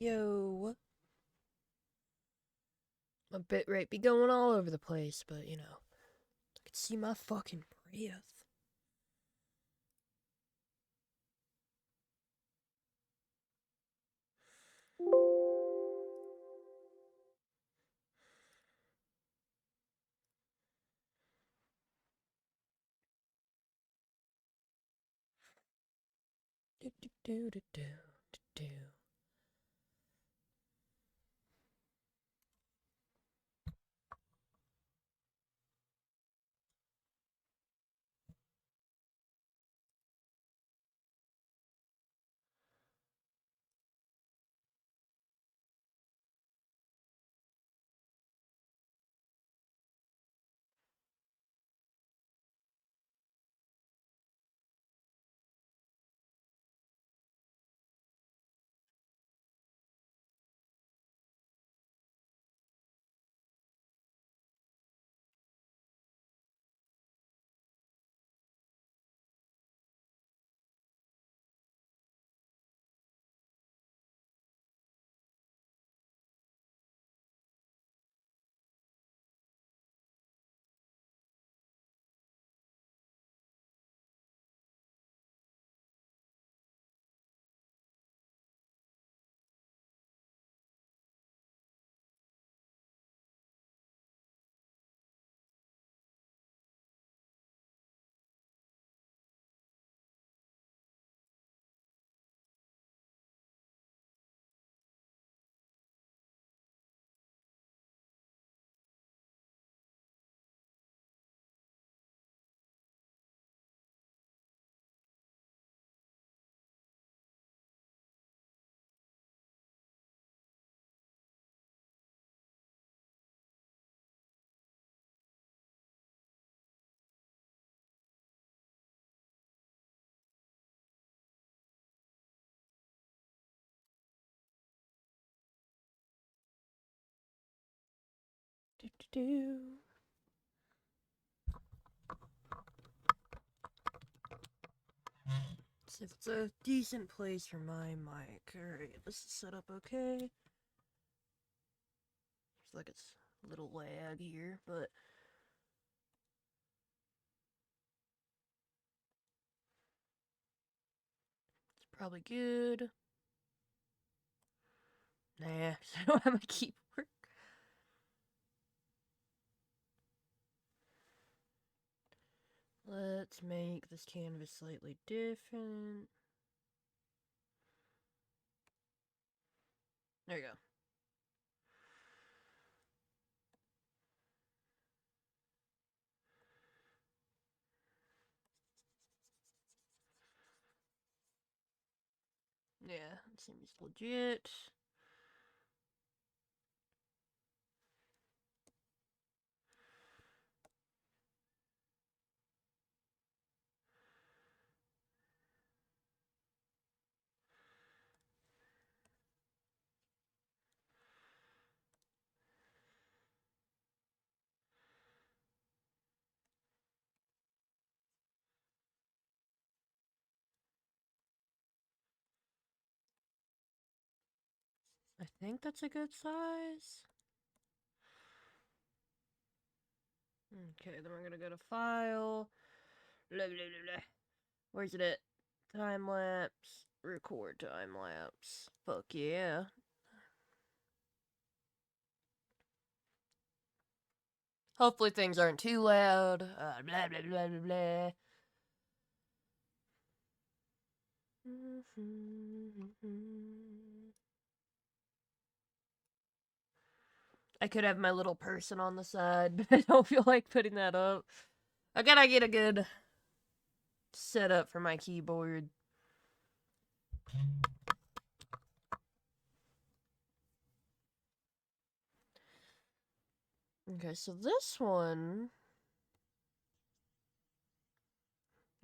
Yo, my bit rate be going all over the place, but I can see my fucking breath. Do do do do do do do. Do do do. See if it's a decent place for my mic. Alright, this is set up okay. Looks like it's a little lag here, but it's probably good. Nah, I don't have my keyboard. Let's make this canvas slightly different. There you go. Yeah, it seems legit. I think that's a good size. Okay, then we're gonna go to File. Blah, blah, blah, blah. Where's it at? Time lapse. Record time lapse. Fuck yeah. Hopefully things aren't too loud. Blah blah blah blah blah. I could have my little person on the side, but I don't feel like putting that up. I gotta get a good setup for my keyboard. Okay, so this one,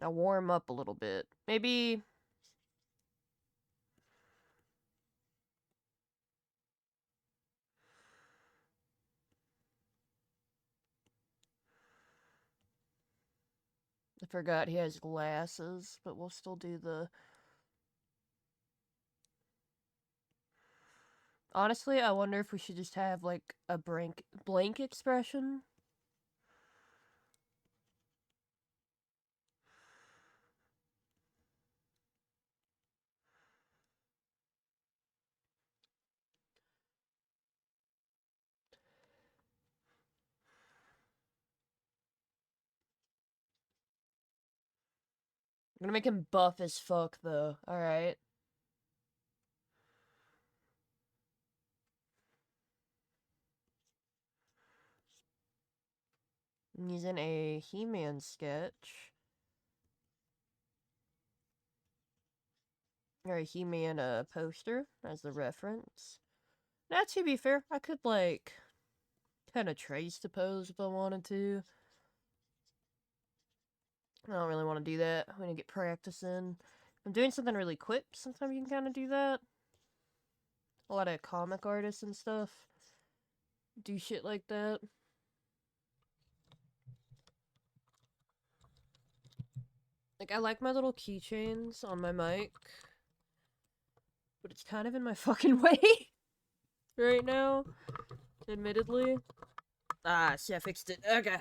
I'll warm up a little bit. Maybe I forgot he has glasses, but we'll still do the Honestly, I wonder if we should just have like a blank expression. I'm gonna make him buff as fuck though. Alright. I'm using a He-Man sketch. Or a He-Man poster as the reference. Now, to be fair, I could like kind of trace the pose if I wanted to. I don't really want to do that. I'm gonna get practicing. If I'm doing something really quick, sometimes you can kind of do that. A lot of comic artists and stuff do shit like that. Like, I like my little keychains on my mic, but it's kind of in my fucking way right now, admittedly. Ah, see, I fixed it. Okay.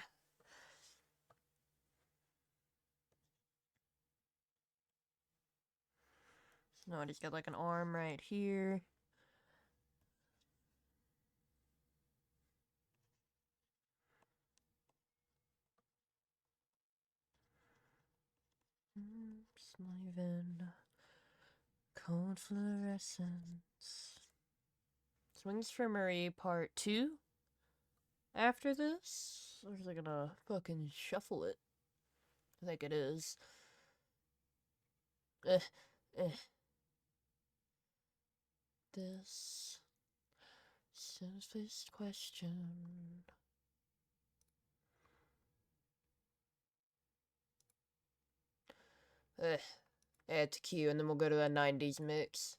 No, I just got like an arm right here. Slavin. Cold fluorescence. Swings for Marie part 2 after this? Or is I gonna fucking shuffle it? I think it is. Eh, eh. This surface question. Add to queue, and then we'll go to that 90s mix.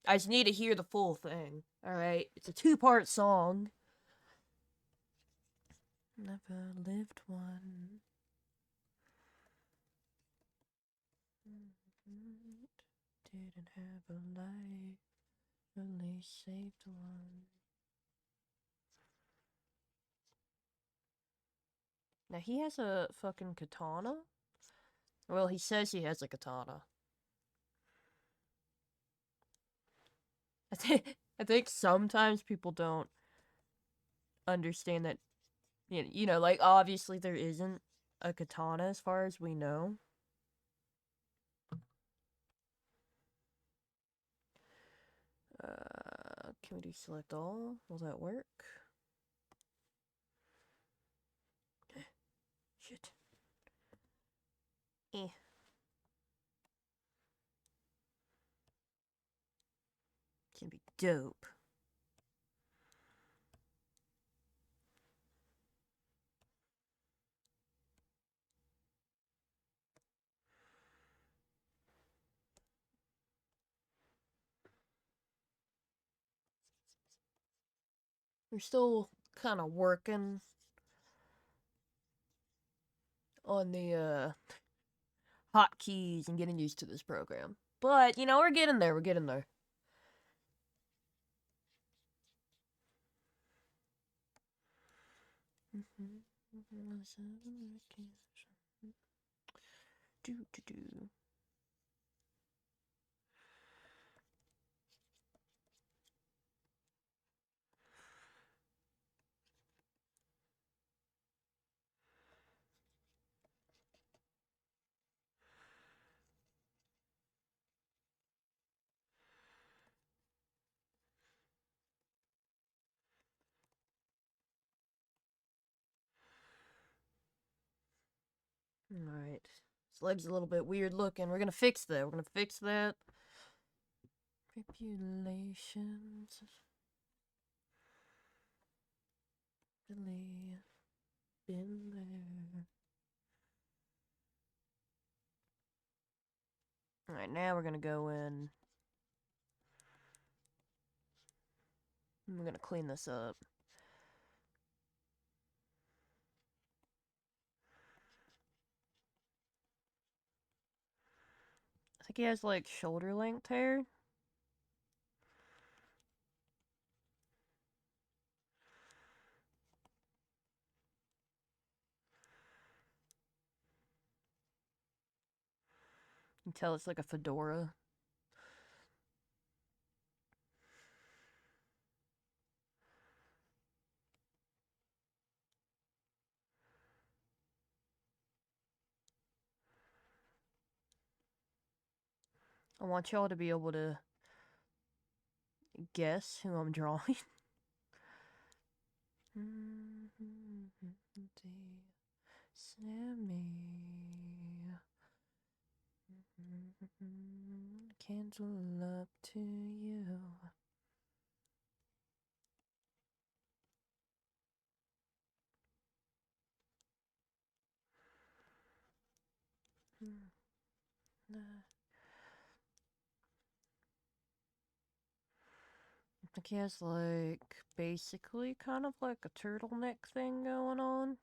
I just need to hear the full thing. Alright, it's a 2-part song. Never lived one. Didn't have a life, only saved one. Now he has a fucking katana? Well, he says he has a katana. I think sometimes people don't understand that, you know, like, obviously there isn't a katana as far as we know. Can we do select all? Will that work? Shit. Eh. Can be dope. We're still kind of working on the hotkeys and getting used to this program. But, you know, we're getting there. We're getting there. Do. Alright. His leg's a little bit weird looking. We're gonna fix that. We're gonna fix that. Tribulations. Really been there. Alright, now we're gonna go in. We're gonna clean this up. I think he has like shoulder length hair. You can tell it's like a fedora. I want y'all to be able to guess who I'm drawing. Sammy. Candle up to you. I think he has like basically kind of like a turtleneck thing going on.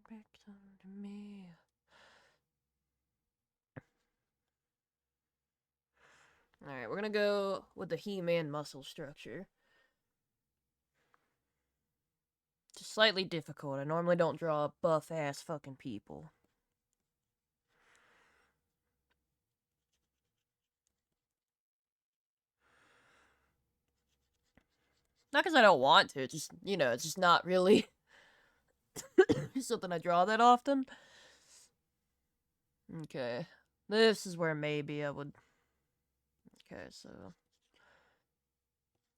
Back to me. Alright, we're gonna go with the He-Man muscle structure. Just slightly difficult. I normally don't draw buff-ass fucking people. Not because I don't want to, it's just, you know, it's just not really something I draw that often. Okay. This is where maybe I would... Okay, so...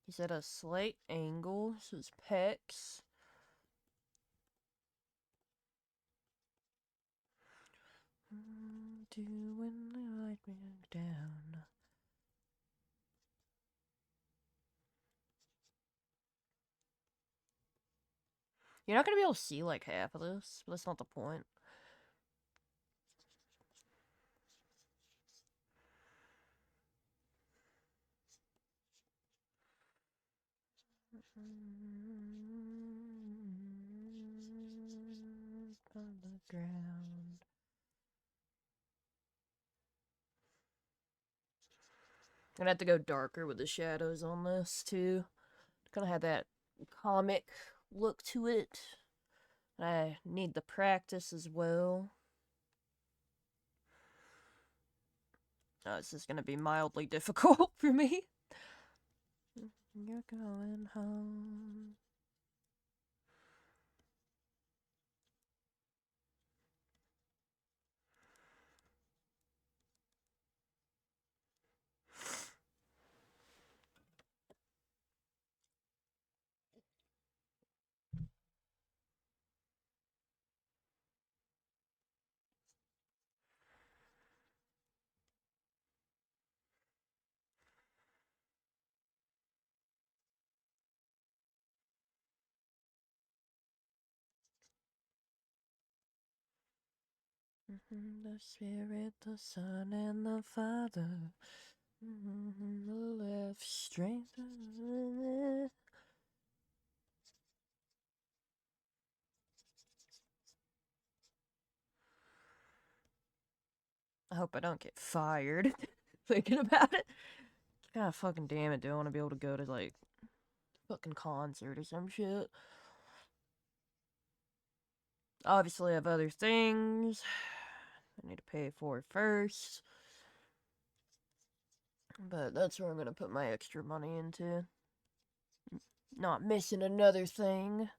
He's at a slight angle, so his pecs. When the light went down. You're not gonna be able to see like half of this, but that's not the point. On the ground. I'm gonna have to go darker with the shadows on this too. Kind of have that comic look to it. I need the practice as well. Oh, this is gonna be mildly difficult for me. You're going home. The Spirit, the Son, and the Father. The left strength. I hope I don't get fired thinking about it. God fucking damn it, do I want to be able to go to like fucking concert or some shit? Obviously, I have other things I need to pay for first. But that's where I'm gonna put my extra money into. Not missing another thing.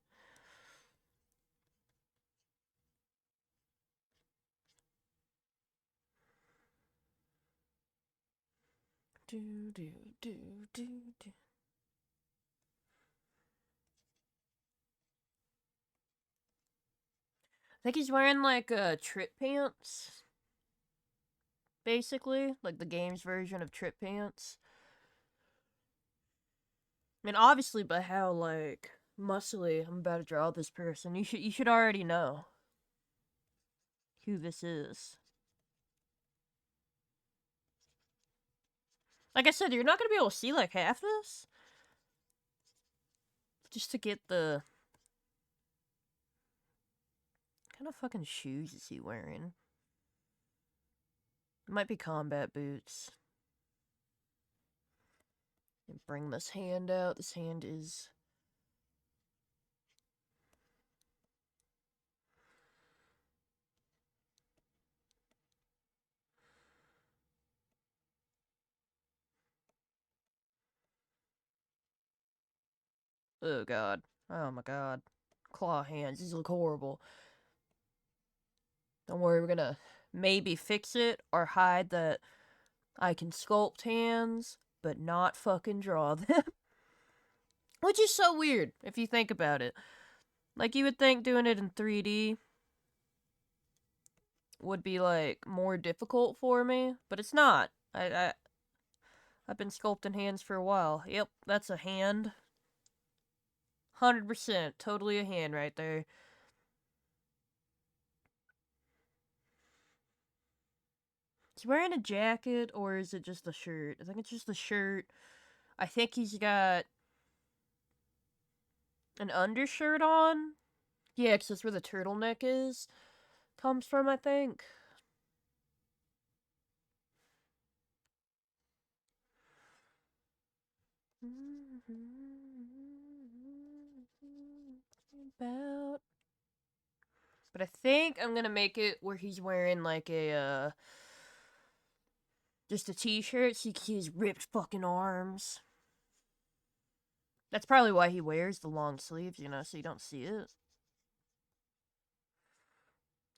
Do, do, do, do, do. I think he's wearing like trip pants. Basically, like the game's version of trip pants. I mean, obviously, by how like muscly I'm about to draw this person, you should already know who this is. Like I said, you're not gonna be able to see like half this. Just to get the... What kind of fucking shoes is he wearing? It might be combat boots. And bring this hand out. This hand is... Oh god. Oh my god. Claw hands. These look horrible. Don't worry, we're gonna maybe fix it or hide that I can sculpt hands, but not fucking draw them. Which is so weird, if you think about it. Like, you would think doing it in 3D would be, like, more difficult for me, but it's not. I've been sculpting hands for a while. Yep, that's a hand. 100%. Totally a hand right there. Is he wearing a jacket, or is it just a shirt? I think it's just a shirt. I think he's got an undershirt on. Yeah, because that's where the turtleneck is. Comes from, I think. About. But I think I'm gonna make it where he's wearing like a just a t-shirt so you can see his ripped fucking arms. That's probably why he wears the long sleeves, you know, so you don't see it.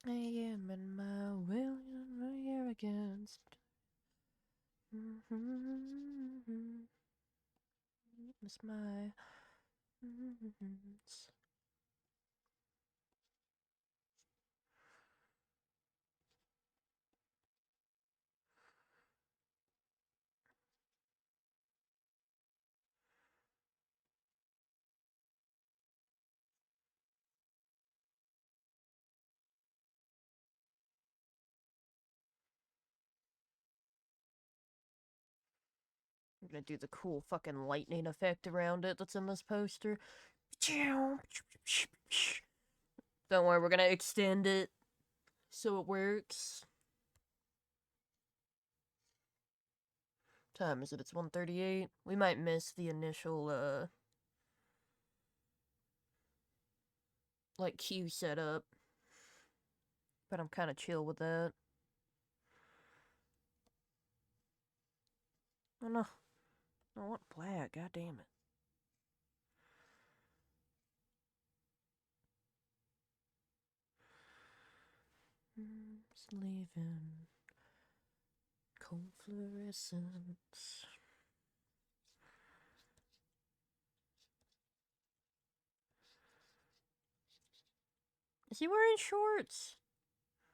I am in my will and my arrogance. It's my. I'm gonna do the cool fucking lightning effect around it that's in this poster. Don't worry, we're gonna extend it so it works. Time is it? It's 1:38. We might miss the initial, like, queue setup. But I'm kind of chill with that. Oh no. I want black, god damn it. Just leaving. Cold fluorescence. Is he wearing shorts?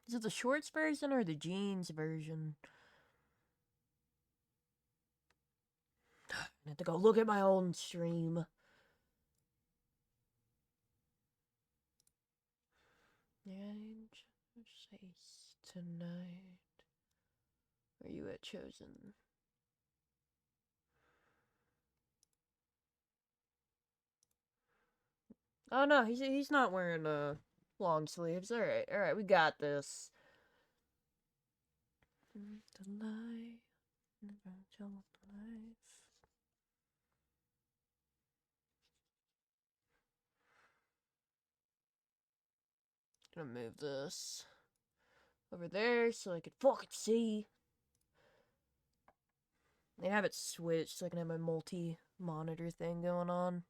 Is it the shorts version or the jeans version? I have to go look at my own stream. Face tonight. Where you at, Chosen? Oh no, he's not wearing long sleeves. Alright, we got this. The light, never life. Gonna move this over there so I can fucking see. They have it switched so I can have my multi-monitor thing going on.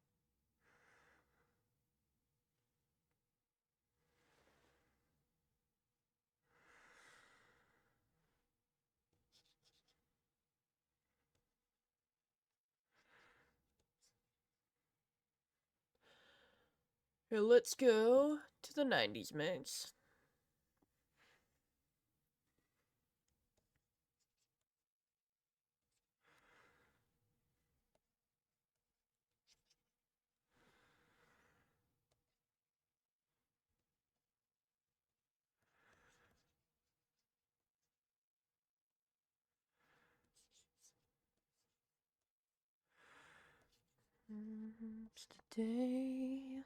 Here, let's go to the 90s mix. It's today.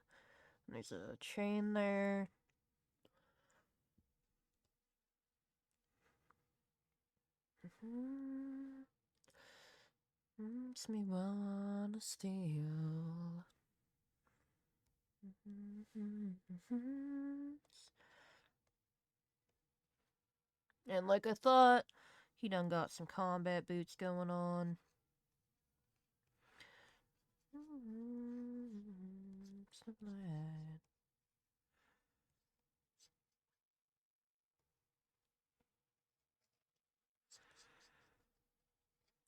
There's a chain there. Makes me wanna steal. And like I thought, he done got some combat boots going on.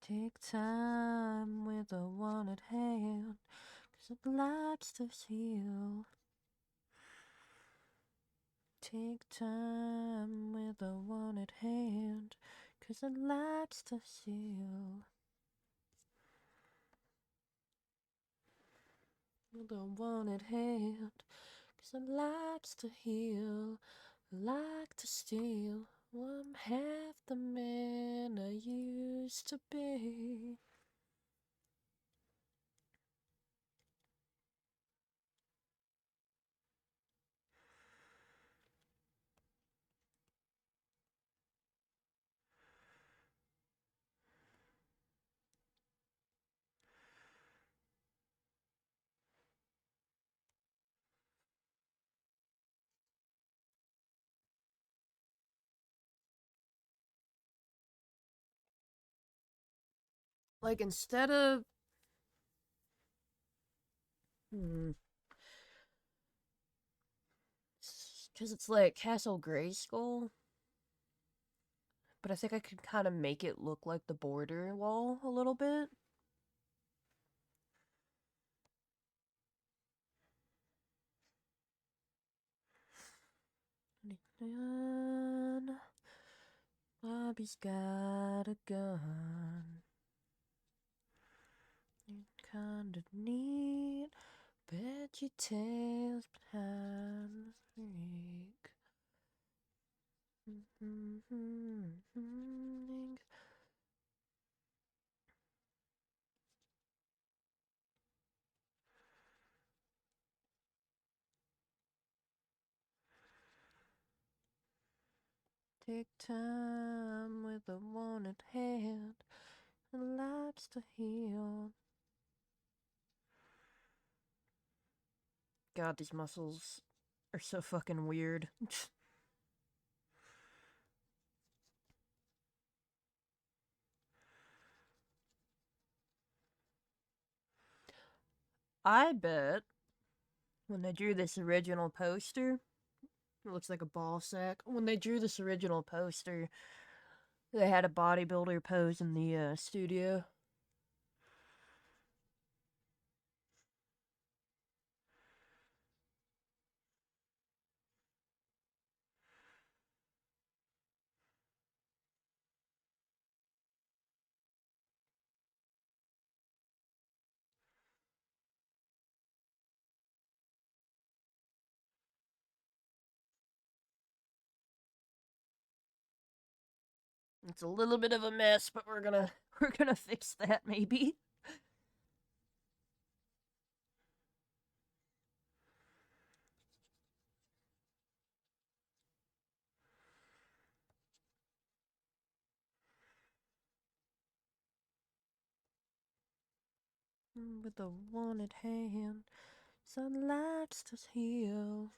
Take time with the one at hand, 'cause it likes to heal. Take time with the one at hand, 'cause it likes to heal. With the one at hand, 'cause it likes to heal. Like to steal. I'm half the man I used to be. Like, instead of... Because it's like Castle Grayskull. But I think I could kind of make it look like the border wall a little bit. Bobby's got a gun. Kinda neat. Veggie tails behind the freak. Take time with the one at hand. It likes to heal. God, these muscles are so fucking weird. I bet when they drew this original poster, it looks like a ball sack. When they drew this original poster, they had a bodybuilder pose in the studio. It's a little bit of a mess, but we're gonna fix that maybe. With the one at hand, sun likes to heal.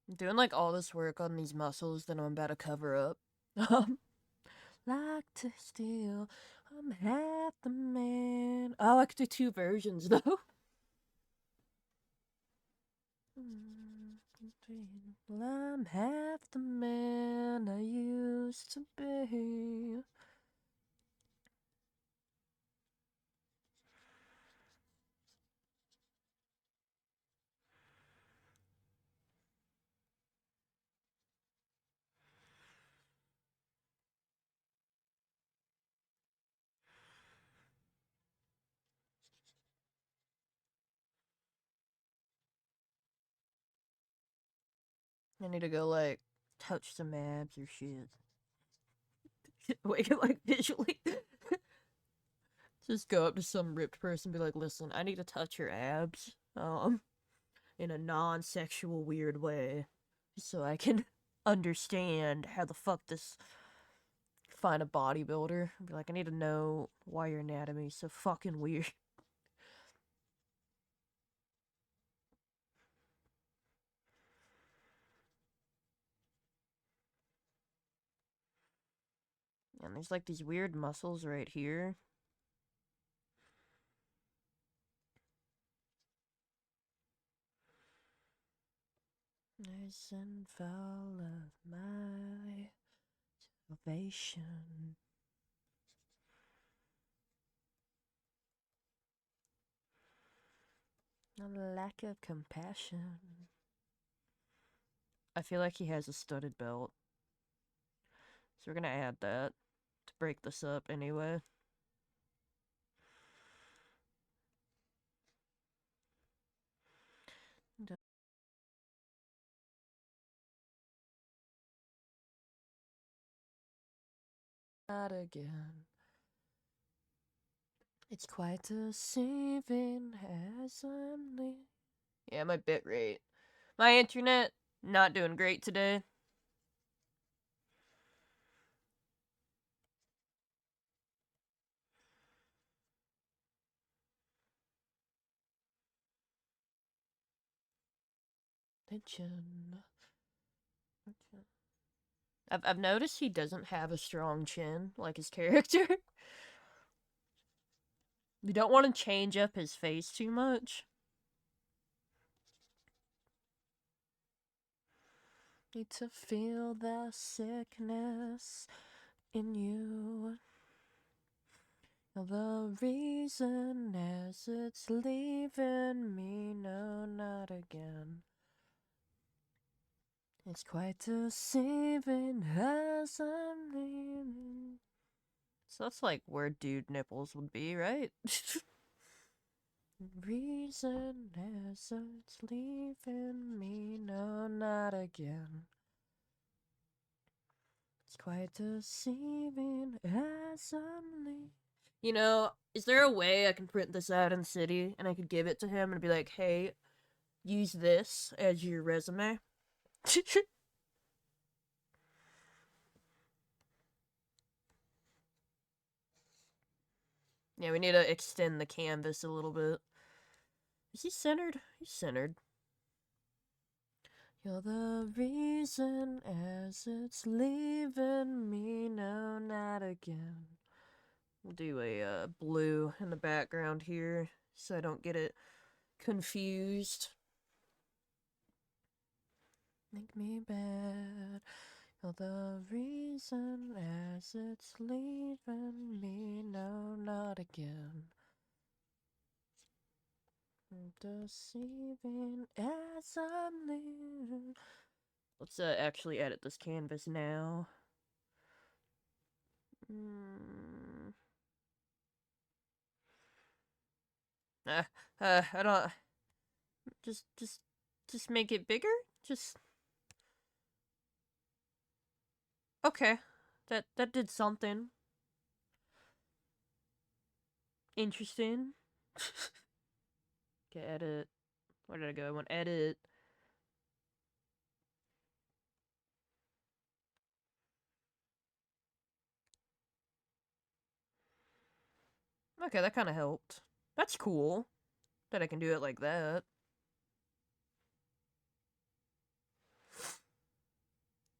I'm doing like all this work on these muscles that I'm about to cover up. Like to steal, I'm half the man. Oh, I could do two versions though. Well, I'm half the man I used to be. I need to go like touch some abs or shit. Wake up like visually. Just go up to some ripped person and be like, listen, I need to touch your abs. In a non-sexual weird way. So I can understand how the fuck this find a bodybuilder. Be like, I need to know why your anatomy is so fucking weird. And there's like these weird muscles right here. Nice and full of my salvation. A lack of compassion. I feel like he has a studded belt. So we're gonna add that to break this up anyway. Not again. It's quite deceiving as I'm leaving. Yeah, my bit rate. My internet, not doing great today. Chin. I've noticed he doesn't have a strong chin like his character. You don't want to change up his face too much. Need to feel the sickness in you. The reason as it's leaving me, no, not again. It's quite deceiving as I'm leaving. So that's like where dude nipples would be, right? Reason as it's leaving me, no, not again. It's quite deceiving as I'm leaving. You know, is there a way I can print this out in City and I could give it to him and be like, hey, use this as your resume? Yeah, we need to extend the canvas a little bit. Is he centered? He's centered. You're the reason as it's leaving me, no, not again. We'll do a blue in the background here so I don't get it confused. Make me bad. You're the reason as it's leaving me, no, not again. Deceiving as I'm leaving. Let's actually edit this canvas now. I don't. Just make it bigger. Just okay. That did something interesting. Okay, edit. Where did I go? I want edit. Okay, that kind of helped. That's cool that I can do it like that.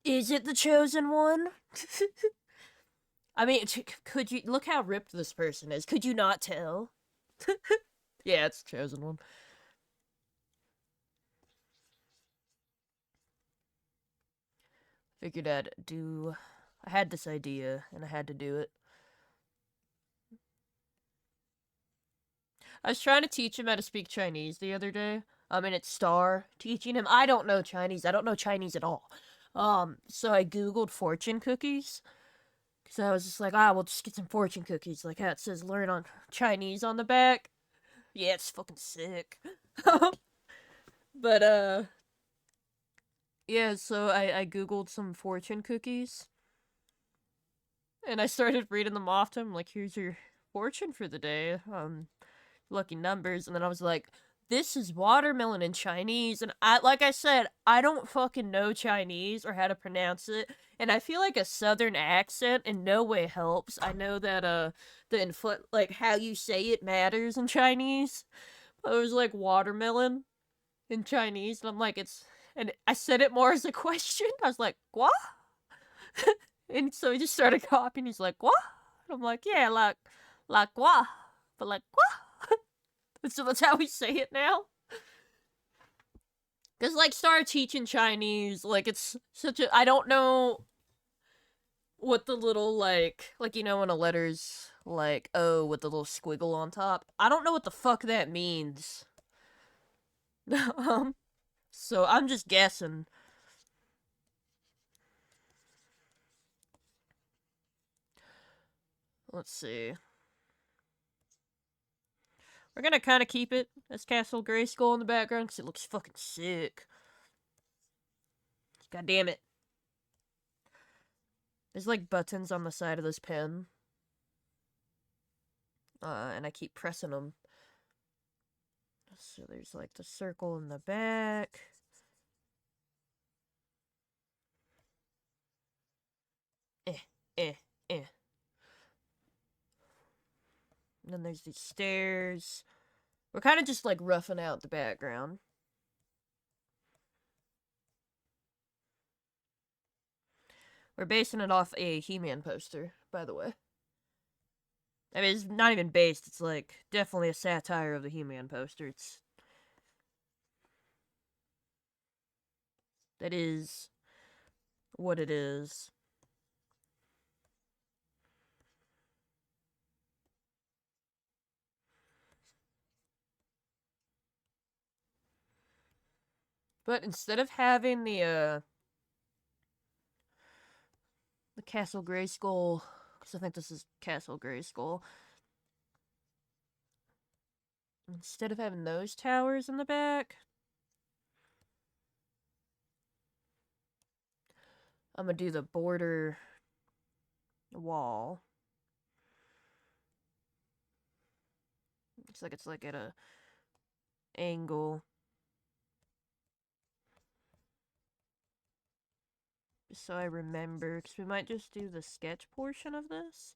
Is it the chosen one? I mean, could you look how ripped this person is? Could you not tell? Yeah, it's the chosen one. Figured I'd do. I had this idea and I had to do it. I was trying to teach him how to speak Chinese the other day. And it's Star teaching him. I don't know Chinese. I don't know Chinese at all. So I googled fortune cookies. Because I was just like, we'll just get some fortune cookies. Like how it says learn on Chinese on the back. Yeah, it's fucking sick. But, yeah, so I googled some fortune cookies. And I started reading them off to him. Like, here's your fortune for the day. Lucky numbers. And then I was like, this is watermelon in Chinese. And like I said, I don't fucking know Chinese or how to pronounce it. And I feel like a southern accent in no way helps. I know that, like, how you say it matters in Chinese. But it was like watermelon in Chinese. And I'm like, and I said it more as a question. I was like, what? And so he just started copying. He's like, what? And I'm like, yeah, like what? But like, what? So that's how we say it now. Because, like, start teaching Chinese, like, it's such a. I don't know what the little, like, you know, when a letter's, like, O with the little squiggle on top. I don't know what the fuck that means. So I'm just guessing. Let's see. We're gonna kind of keep it as Castle Grayskull in the background because it looks fucking sick. God damn it. There's like buttons on the side of this pen. And I keep pressing them. So there's like the circle in the back. Eh, eh, eh. And then there's these stairs. We're kind of just like roughing out the background. We're basing it off a He-Man poster, by the way. I mean, it's not even based. It's like definitely a satire of the He-Man poster. That is what it is. But instead of having the Castle Grayskull, because I think this is Castle Grayskull. Instead of having those towers in the back, I'm gonna do the border wall. Looks like it's like at a angle. Just so I remember, because we might just do the sketch portion of this.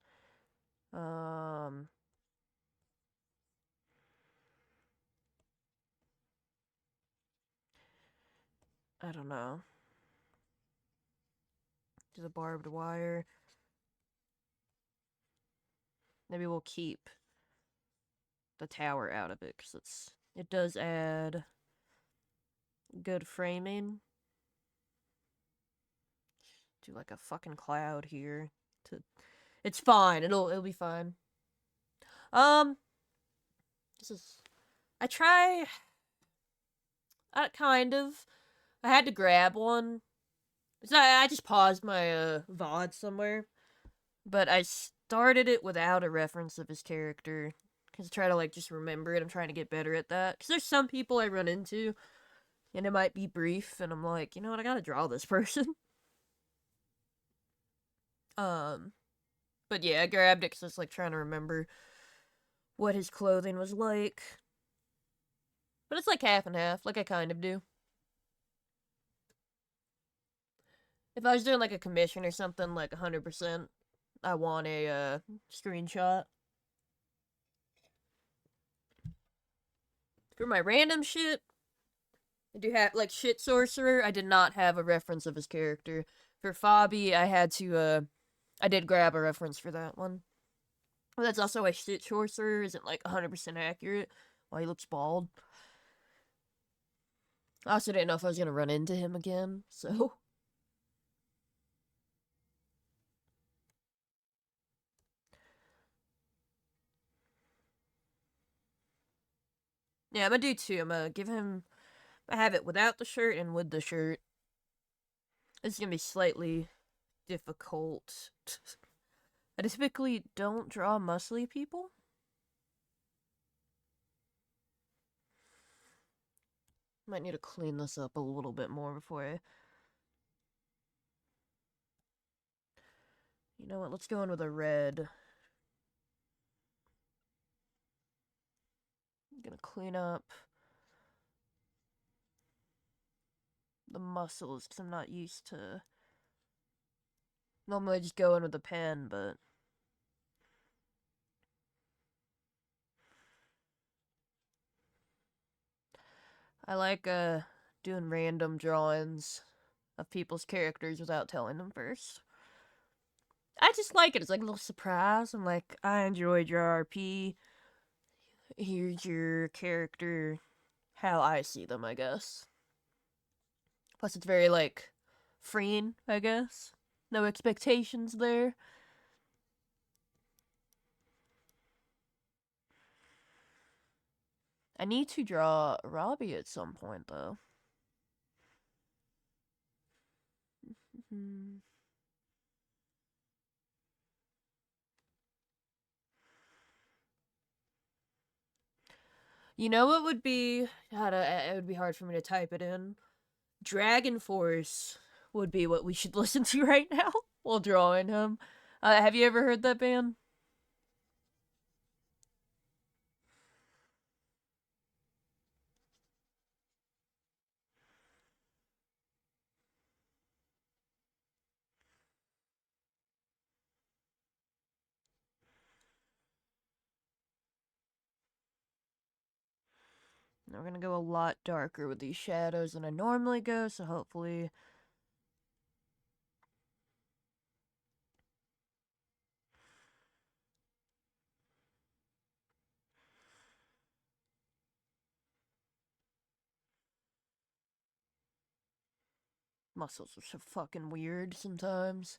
I don't know. Do the barbed wire. Maybe we'll keep the tower out of it, because it does add good framing. Do like a fucking cloud here. It's fine. It'll be fine. This is. I try. Kind of. I had to grab one. I just paused my VOD somewhere, but I started it without a reference of his character because I try to like just remember it. I'm trying to get better at that because there's some people I run into, and it might be brief, and I'm like, you know what, I gotta draw this person. But yeah, I grabbed it because I was like trying to remember what his clothing was like. But it's like half and half, like I kind of do. If I was doing like a commission or something, like 100%, I want a screenshot. For my random shit, I do have, like, Shit Sorcerer, I did not have a reference of his character. For Fabi, I had to, I did grab a reference for that one. But that's also why Shit Sorcerer isn't, like, 100% accurate, while he looks bald. I also didn't know if I was gonna run into him again, so... Yeah, I'm gonna do two. I'm gonna give him... I have it without the shirt and with the shirt. It's gonna be slightly difficult. I typically don't draw muscly people. Might need to clean this up a little bit more before I... You know what, let's go in with a red. I'm gonna clean up the muscles because I'm not used to... Normally I just go in with a pen, but... I like, doing random drawings of people's characters without telling them first. I just like it. It's like a little surprise. I'm like, I enjoyed your RP. Here's your character. How I see them, I guess. Plus, it's very, like, freeing, I guess. No expectations there. I need to draw Robbie at some point, though. You know what would be... God, it would be hard for me to type it in. Dragon Force would be what we should listen to right now while drawing him. Have you ever heard that band? We're gonna go a lot darker with these shadows than I normally go, so hopefully... Muscles are so fucking weird sometimes.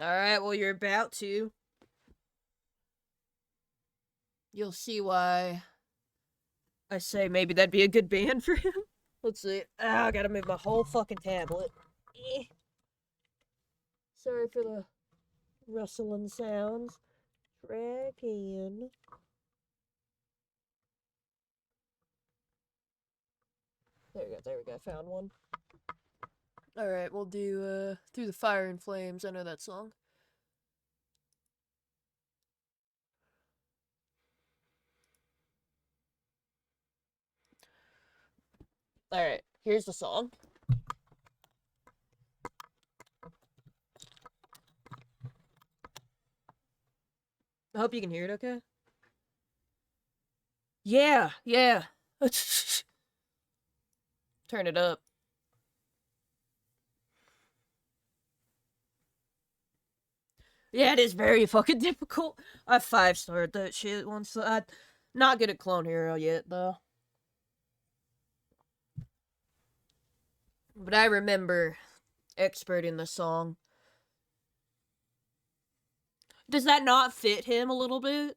Alright, well, you're about to. You'll see why I say maybe that'd be a good band for him. Let's see. Ah, I gotta move my whole fucking tablet. Eh. Sorry for the rustling sounds. Dragon. There we go, found one. Alright, we'll do, Through the Fire and Flames. I know that song. Alright, here's the song. I hope you can hear it okay. Yeah. Turn it up. Yeah, it is very fucking difficult. I 5-starred that shit once. I'm not good at Clone Hero yet, though. But I remember expert in the song. Does that not fit him a little bit?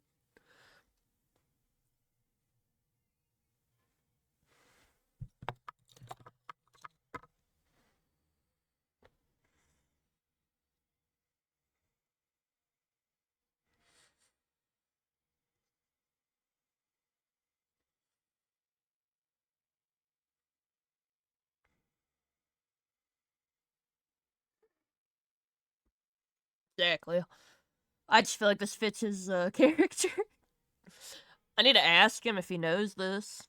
Exactly. I just feel like this fits his character. I need to ask him if he knows this.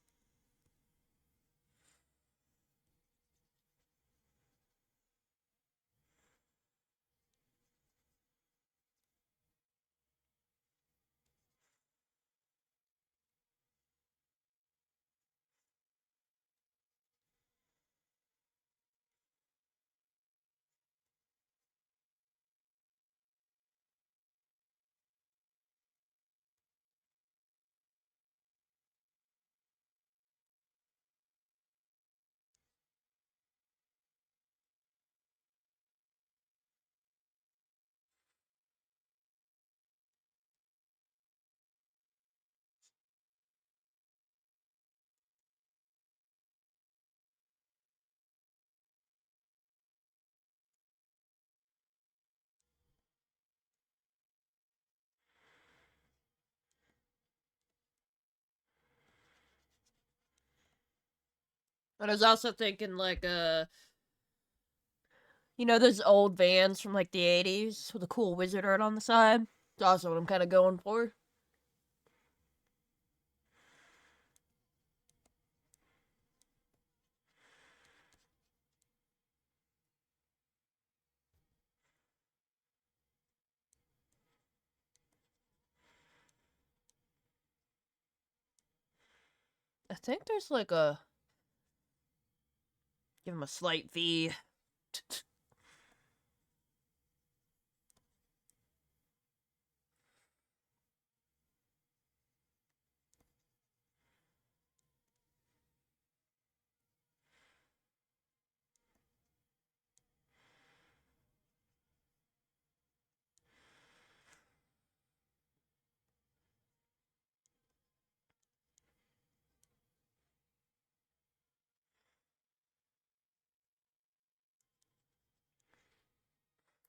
But I was also thinking, like, you know those old vans from, like, the 80s with a cool wizard art on the side? That's also what I'm kind of going for. I think there's like a... Give him a slight V.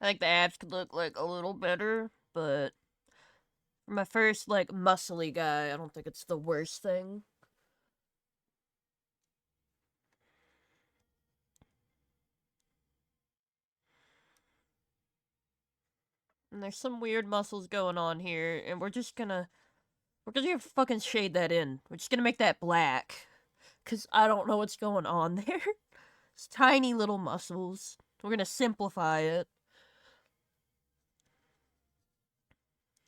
I think the abs could look like a little better, but for my first like muscly guy, I don't think it's the worst thing. And there's some weird muscles going on here, and we're gonna fucking shade that in. We're just gonna make that black, cause I don't know what's going on there. It's tiny little muscles. We're gonna simplify it.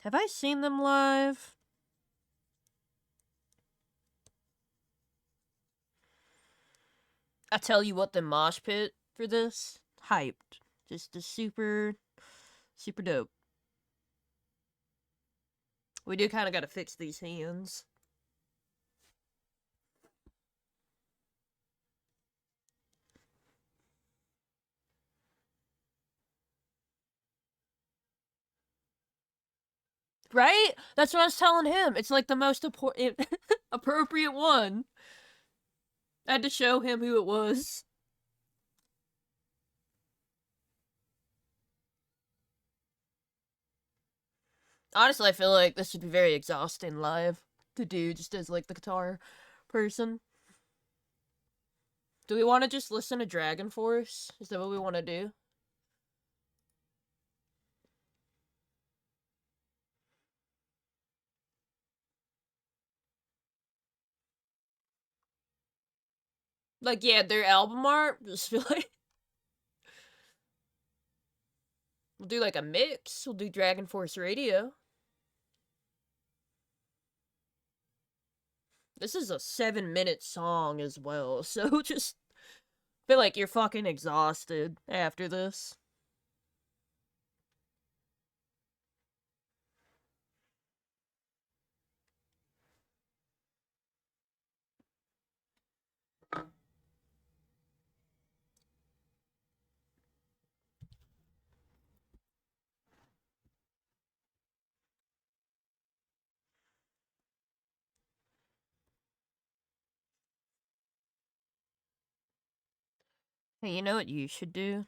Have I seen them live? I tell you what, the mosh pit for this, hyped. Just a super dope. We do kind of gotta fix these hands. Right? That's what I was telling him. It's like the most appropriate one. I had to show him who it was. Honestly, I feel like this would be very exhausting live to do just as like the guitar person. Do we want to just listen to Dragon Force? Is that what we want to do? Like, yeah, their album art. Just feel like we'll do like a mix. We'll do Dragon Force Radio. This is a 7-minute song as well, so just feel like you're fucking exhausted after this. Hey, you know what you should do?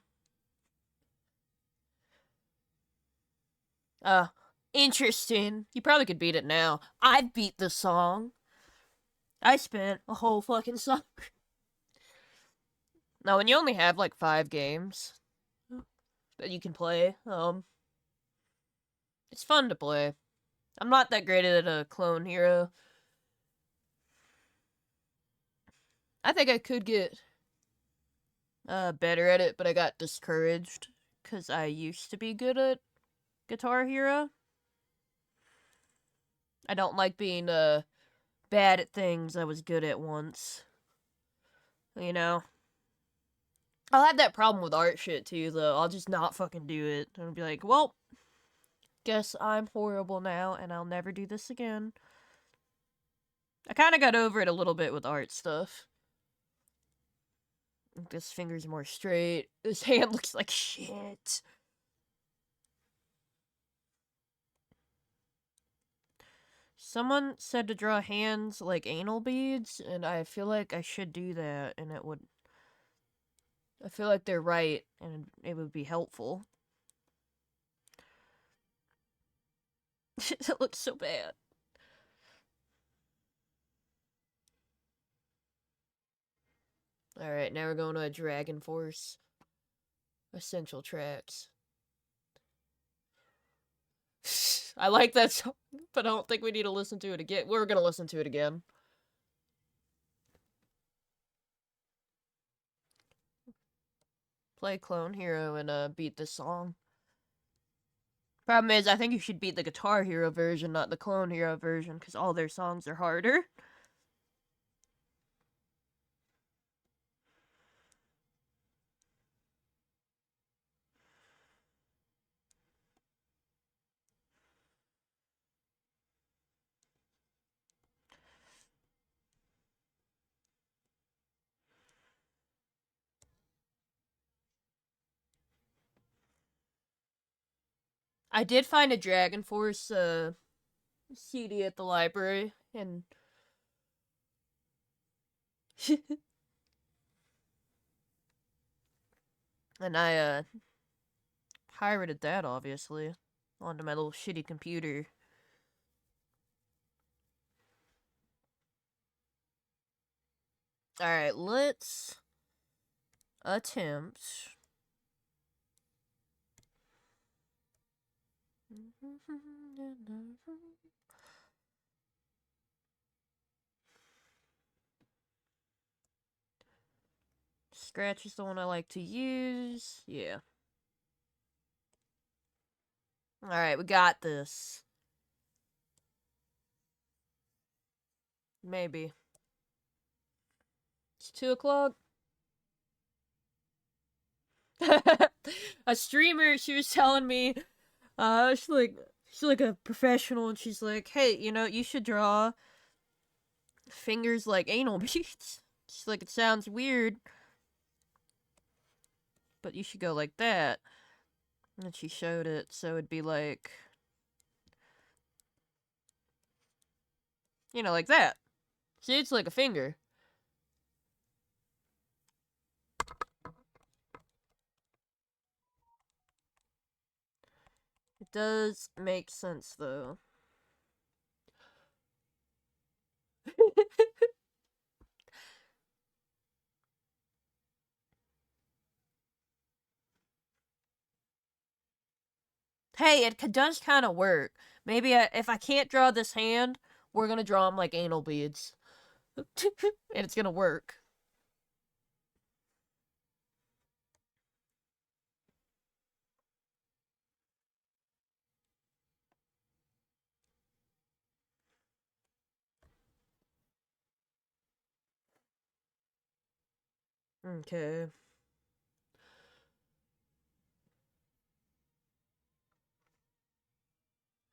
Uh, Interesting. You probably could beat it now. I've beat the song. I spent a whole fucking summer. Now, when you only have like 5 games that you can play, it's fun to play. I'm not that great at a clone hero. I think I could get better at it, but I got discouraged because I used to be good at Guitar Hero. I don't like being bad at things I was good at once. You know? I'll have that problem with art shit too, though. I'll just not fucking do it. And I'll be like, well, guess I'm horrible now, and I'll never do this again. I kind of got over it a little bit with art stuff. This finger's more straight. This hand looks like shit. Someone said to draw hands like anal beads, and I feel like I should do that, and it would... I feel like they're right, and it would be helpful. It looks so bad. Alright, now we're going to a Dragon Force. Essential tracks. I like that song, but I don't think we need to listen to it again. We're gonna listen to it again. Play Clone Hero and beat this song. Problem is, I think you should beat the Guitar Hero version, not the Clone Hero version, because all their songs are harder. I did find a Dragon Force CD at the library, and and I pirated that obviously onto my little shitty computer. All right, let's attempt. Scratch is the one I like to use. Yeah. Alright, we got this. Maybe. It's 2 o'clock. A streamer, she was telling me, she's like a professional, and she's like, hey, you know, you should draw fingers like anal beads. She's like, it sounds weird, but you should go like that. And she showed it, so it'd be like, you know, like that. See, it's like a finger. It does make sense, though. Hey, it does kind of work. Maybe if I can't draw this hand, we're gonna draw them like anal beads. And it's gonna work. Okay.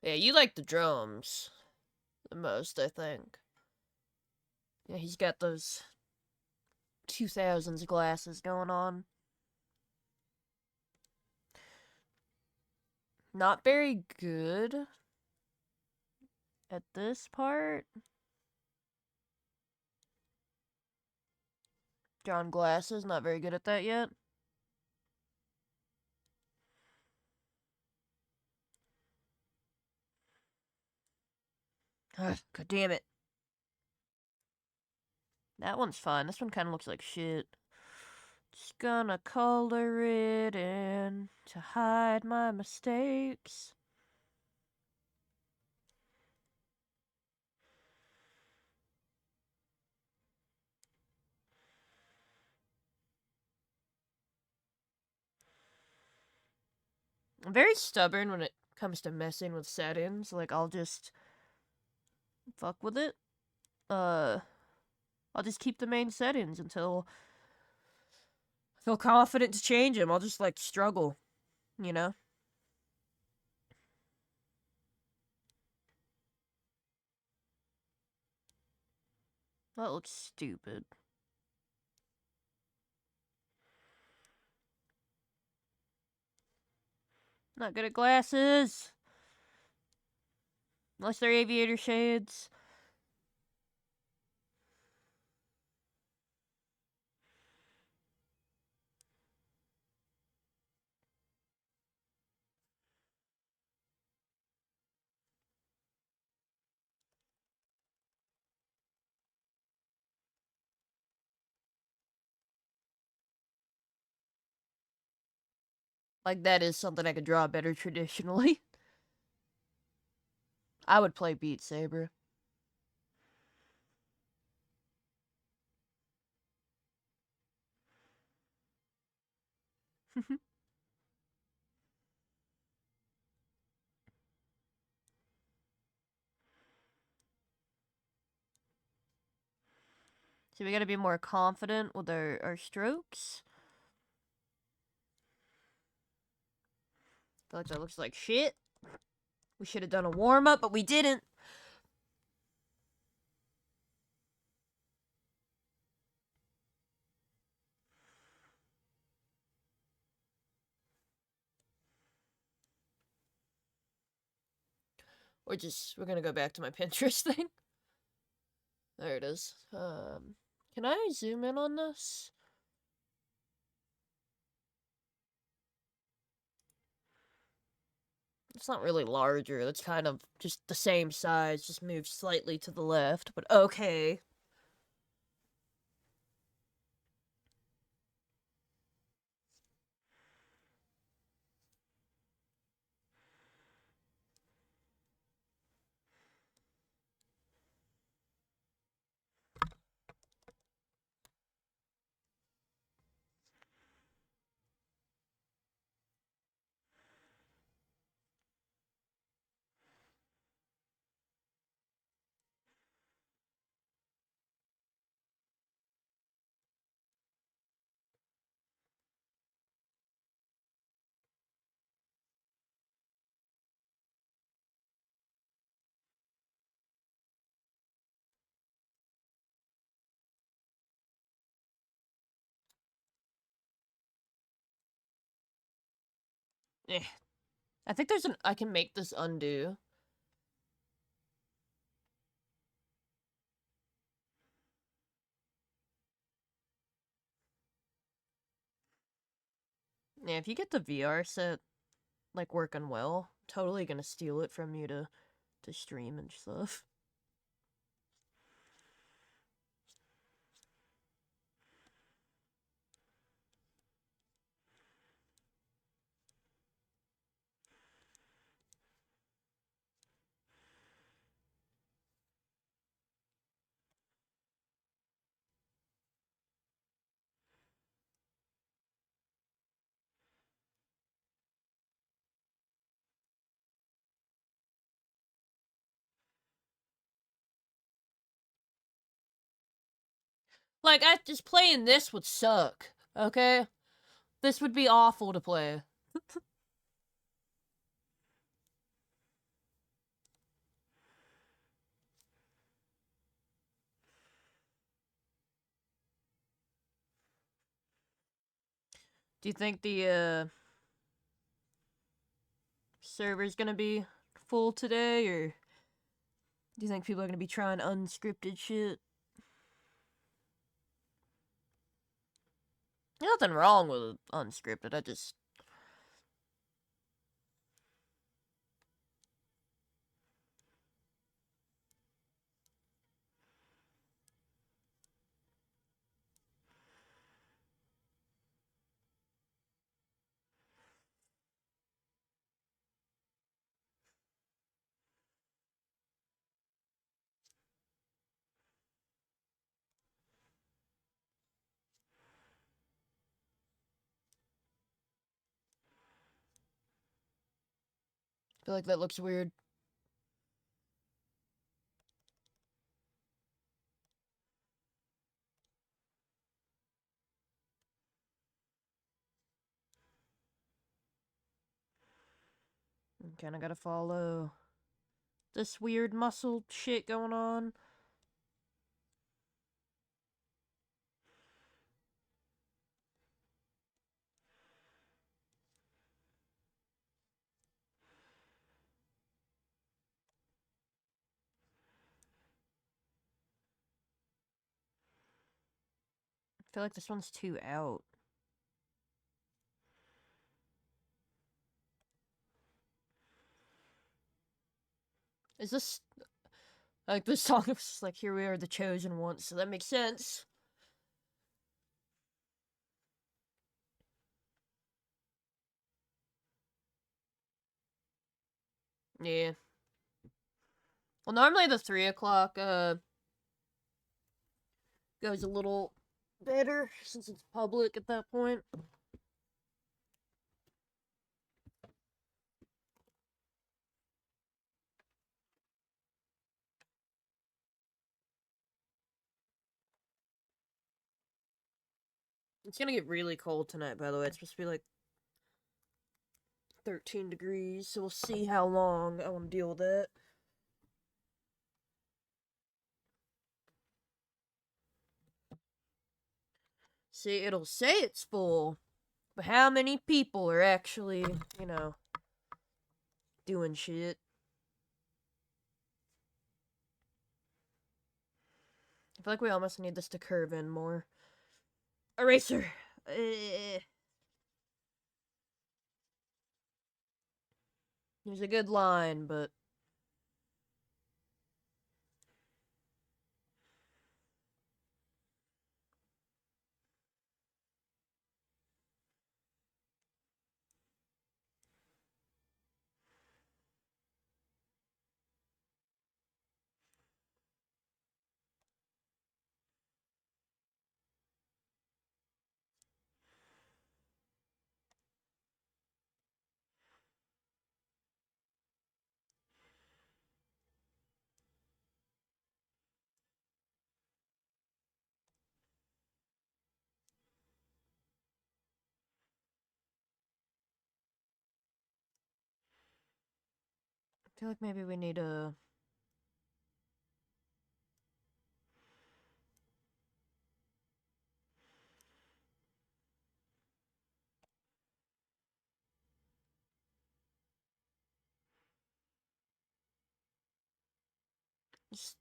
Yeah, you like the drums the most, I think. Yeah, he's got those 2000s glasses going on. Not very good at this part. Drawing glasses, not very good at that yet. Ugh, God damn it. That one's fine. This one kind of looks like shit. Just gonna color it in to hide my mistakes. I'm very stubborn when it comes to messing with settings. Like, I'll just fuck with it. I'll just keep the main settings until I feel confident to change them. I'll just, like, struggle, you know? That looks stupid. Not good at glasses. Unless they're aviator shades. Like, that is something I could draw better traditionally. I would play Beat Saber. So we gotta be more confident with our strokes. Feel like that looks like shit. We should have done a warm-up, but we didn't. We're gonna go back to my Pinterest thing. There it is. Can I zoom in on this? It's not really larger. That's kind of just the same size, just moved slightly to the left, but okay. Eh. I think I can make this undo. Yeah, if you get the VR set, like, working well, totally gonna steal it from you to stream and stuff. Like, just playing this would suck, okay? This would be awful to play. Do you think the, server's gonna be full today, or do you think people are gonna be trying unscripted shit? Nothing wrong with unscripted, I just... feel like that looks weird. Kinda gotta follow this weird muscle shit going on. I feel like this one's too out. Is this... Like, this song is just like, here we are, the chosen ones, so that makes sense. Yeah. Well, normally the 3 o'clock, goes a little better, since it's public at that point. It's gonna get really cold tonight, by the way. It's supposed to be like 13 degrees, so we'll see how long I want to deal with that. See, it'll say it's full, but how many people are actually, doing shit? feel like we almost need this to curve in more. Eraser! There's a good line, but... I feel like maybe we need a...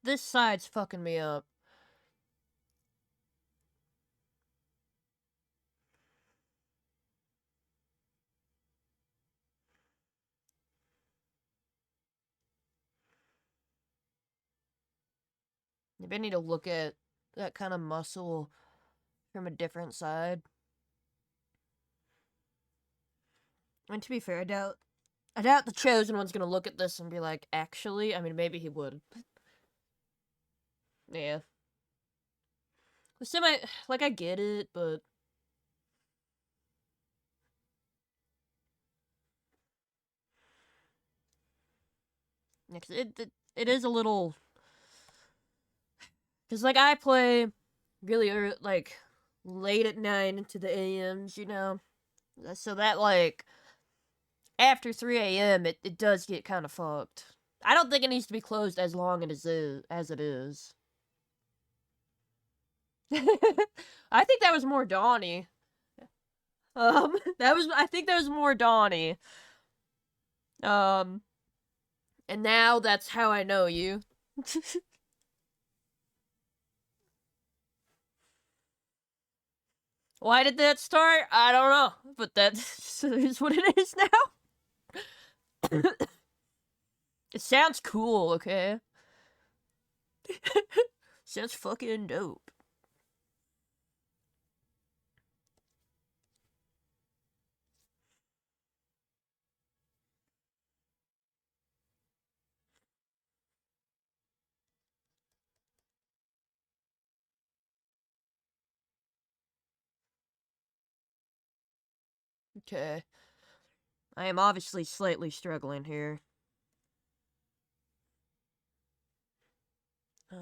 This side's fucking me up. Maybe I need to look at that kind of muscle from a different side. And to be fair, I doubt the Chosen One's gonna look at this and be like, actually, I mean, maybe he would. Yeah. Like, I get it, but... Yeah, 'cause it is a little... Because, like, I play really early, like, late at night into the AMs, you know? So that, like, after 3 a.m., it does get kind of fucked. I don't think it needs to be closed as long as it is. I think that was more Donnie. I think that was more Donnie. And now that's how I know you. Why did that start? I don't know, but that is what it is now. It sounds cool, okay? Sounds fucking dope. Okay. I am obviously slightly struggling here. So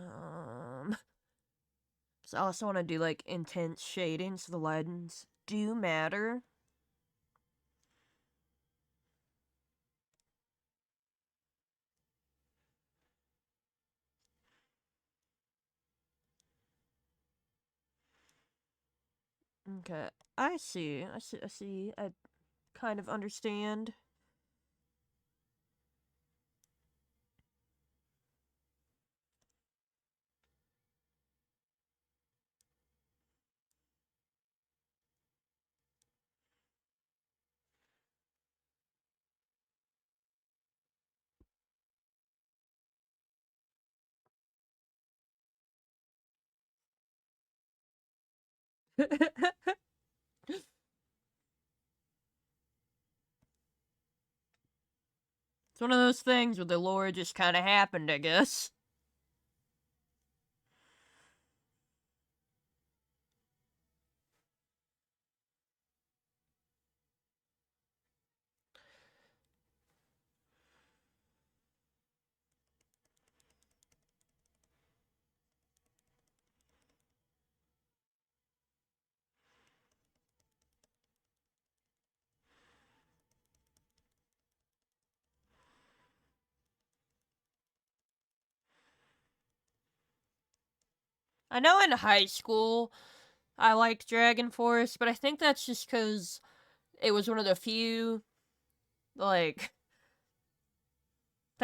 I also want to do, like, intense shading, so the lines do matter. Okay. I see. I kind of understand. It's one of those things where the lore just kind of happened, I guess. I know in high school I liked Dragon Force, but I think that's just because it was one of the few, like,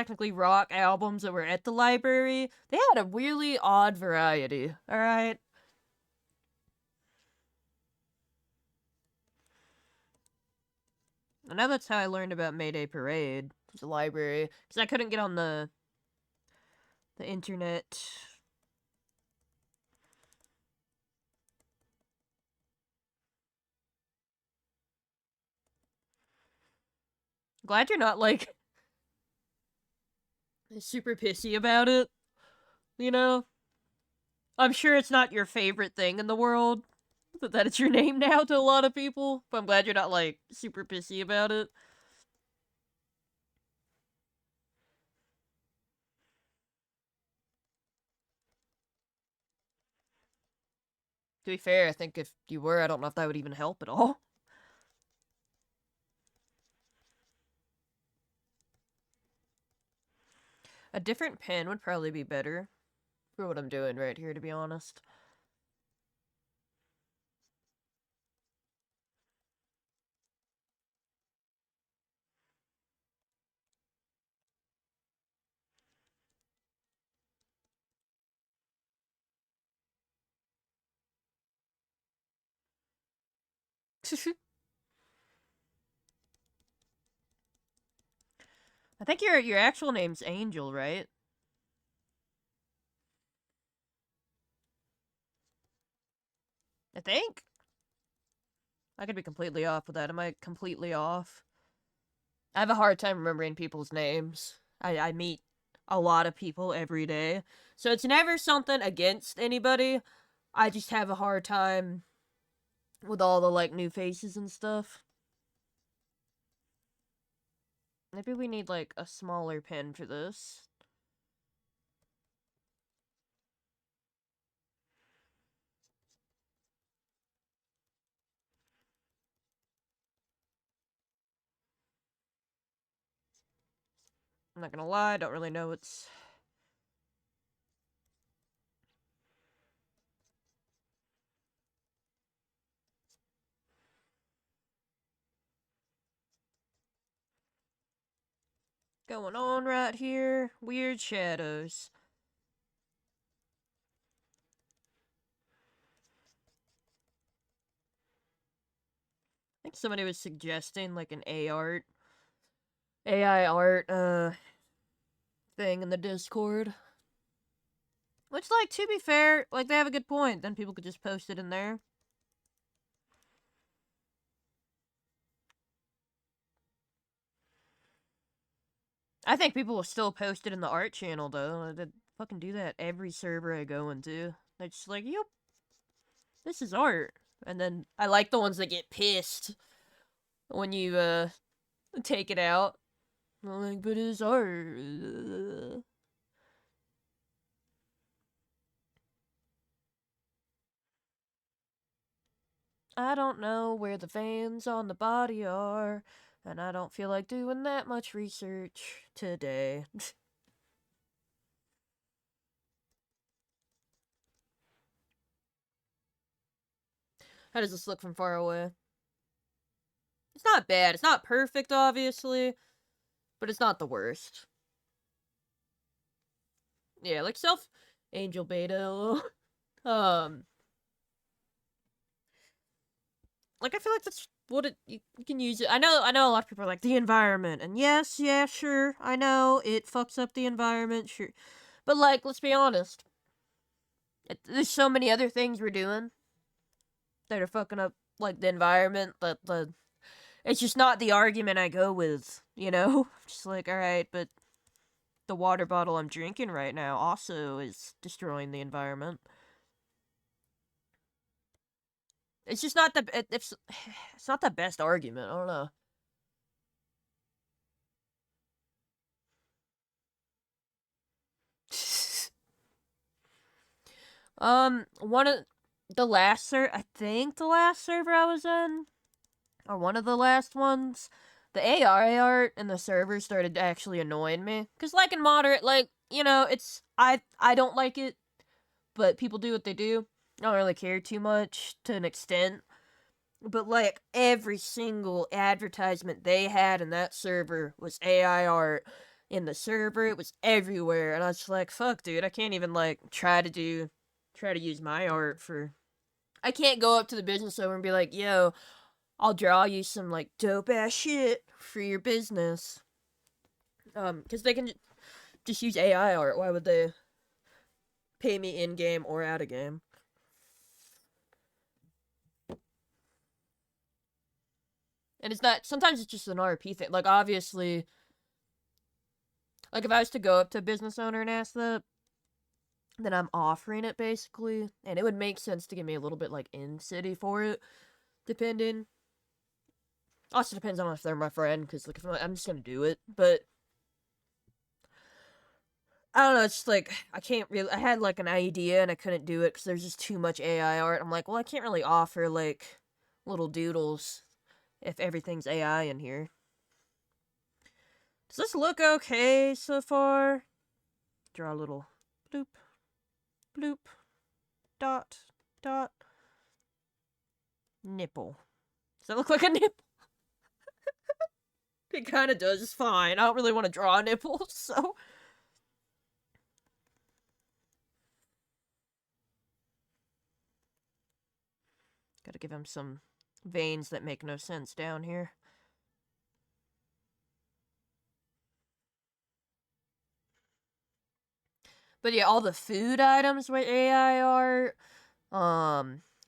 technically rock albums that were at the library, they had a really odd variety, alright? And now that's how I learned about Mayday Parade, the library, because I couldn't get on the internet. Glad you're not, like, super pissy about it, you know? I'm sure it's not your favorite thing in the world, but that it's your name now to a lot of people, but I'm glad you're not, like, super pissy about it. To be fair, I think if you were, I don't know if that would even help at all. A different pen would probably be better for what I'm doing right here, to be honest. I think your actual name's Angel, right? I think. I could be completely off with that. Am I completely off? I have a hard time remembering people's names. I meet a lot of people every day. So it's never something against anybody. I just have a hard time with all the, like, new faces and stuff. Maybe we need, like, a smaller pen for this. I'm not gonna lie, I don't really know what's... going on right here. Weird shadows. I think somebody was suggesting, like, an AI art, thing in the Discord. Which, like, to be fair, like, they have a good point. Then people could just post it in there. I think people will still post it in the art channel, though. They fucking do that every server I go into. They're just like, yep, this is art. And then I like the ones that get pissed when you, take it out. I'm like, but it's art. I don't know where the veins on the body are, and I don't feel like doing that much research today. How does this look from far away? It's not bad. It's not perfect, obviously, but it's not the worst. Yeah, like self Angel Beta. um, like I feel like that's what you can use it. I know a lot of people are like the environment, and yes, yeah, sure, I know it fucks up the environment, sure, but like let's be honest, there's so many other things we're doing that are fucking up like the environment. That the it's just not the argument I go with, you know. Just like, all right, but the water bottle I'm drinking right now also is destroying the environment. It's just not it's not the best argument. I don't know. One of the last I think the last server I was in, or one of the last ones, the AI art in the server started actually annoying me. Cause like in moderate, like you know, it's I don't like it, but people do what they do. I don't really care too much to an extent. But like every single advertisement they had in that server was AI art. in the server. It was everywhere, and I was like, fuck, dude, I can't even like try to use my art for. I can't go up to the business owner and be like, yo, I'll draw you some like dope ass shit for your business. Because they can just use AI art. Why would they pay me in game or out of game? And it's not. Sometimes it's just an RP thing. Like obviously, like if I was to go up to a business owner and ask that, then I'm offering it basically, and it would make sense to give me a little bit like in city for it, depending. Also depends on if they're my friend, because like if I'm just gonna do it, but I don't know. It's just like I can't really. I had like an idea and I couldn't do it because there's just too much AI art. I'm like, well, I can't really offer like little doodles if everything's AI in here. Does this look okay so far? Draw a little bloop, bloop, dot, dot, nipple. Does that look like a nipple? It kind of does. It's fine. I don't really want to draw nipples, so. Gotta give him some veins that make no sense down here. But yeah, all the food items with AI art,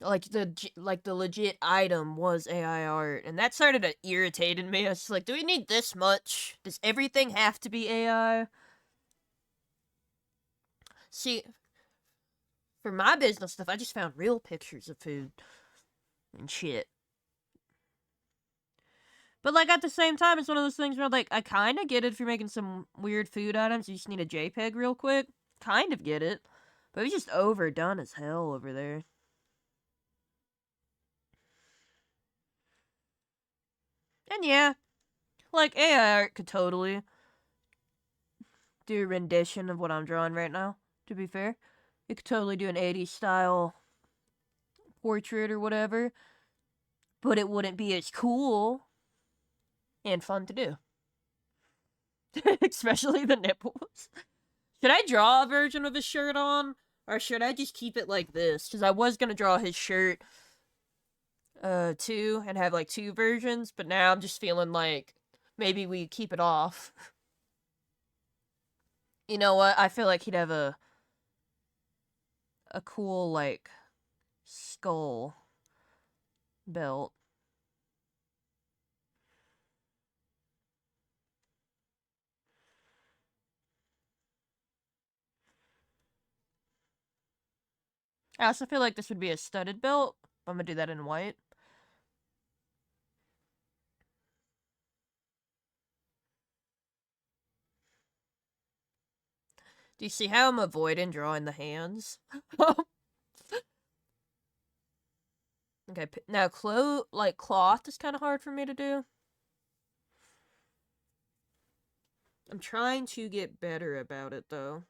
like the legit item was AI art, and that started to irritated me. I was like, do we need this much? Does everything have to be AI? See, for my business stuff, I just found real pictures of food and shit. But like at the same time, it's one of those things where like I kind of get it if you're making some weird food items. You just need a JPEG real quick. Kind of get it, but it was just overdone as hell over there. And yeah, like AI art could totally do a rendition of what I'm drawing right now. To be fair, it could totally do an '80s style portrait or whatever, but it wouldn't be as cool and fun to do. Especially the nipples. Should I draw a version of his shirt on? Or should I just keep it like this? Because I was gonna draw his shirt, too, and have like two versions, but now I'm just feeling like maybe we keep it off. You know what? I feel like he'd have a cool, like, skull belt. I also feel like this would be a studded belt. I'm gonna do that in white. Do you see how I'm avoiding drawing the hands? Okay, now cloth is kind of hard for me to do. I'm trying to get better about it, though.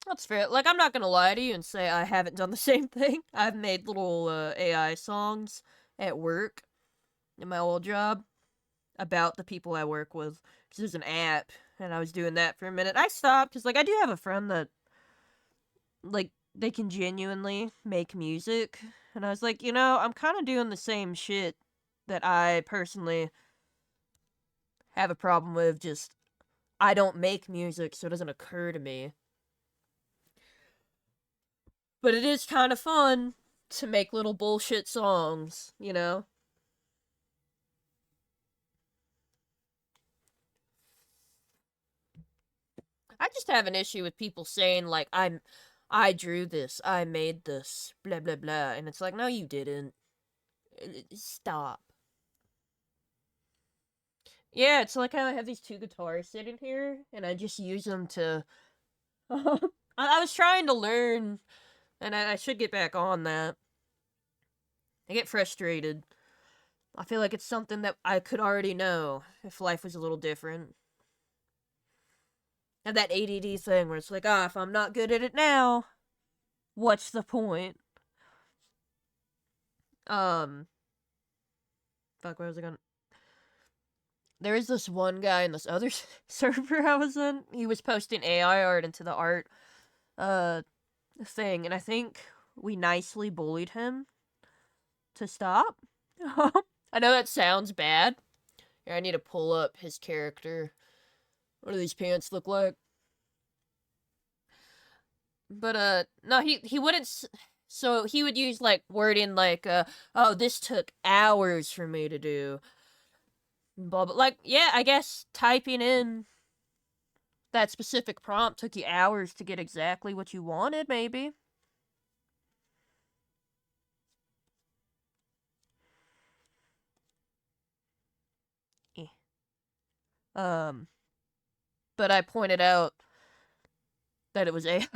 That's fair. Like, I'm not gonna lie to you and say I haven't done the same thing. I've made little AI songs at work in my old job about the people I work with. Because there's an app, and I was doing that for a minute. I stopped because, like, I do have a friend that, like, they can genuinely make music. And I was like, you know, I'm kind of doing the same shit that I personally have a problem with. Just, I don't make music, so it doesn't occur to me. But it is kind of fun to make little bullshit songs, you know? I just have an issue with people saying like I drew this, I made this, blah blah blah, and it's like no you didn't. Stop. Yeah, it's like how I have these two guitars sitting here and I just use them to I was trying to learn and I should get back on that. I get frustrated. I feel like it's something that I could already know if life was a little different. And that ADD thing where it's like, ah, if I'm not good at it now, what's the point? Um, fuck, where was I going? There is this one guy in this other server I was in. He was posting AI art into the art, uh, thing, and I think we nicely bullied him to stop. I know that sounds bad. Here, I need to pull up his character. What do these pants look like? But no, he wouldn't. So he would use like wording like oh, this took hours for me to do. Blah blah. Like, yeah, I guess typing in that specific prompt took you hours to get exactly what you wanted, maybe. Eh. Um, but I pointed out that it was AI.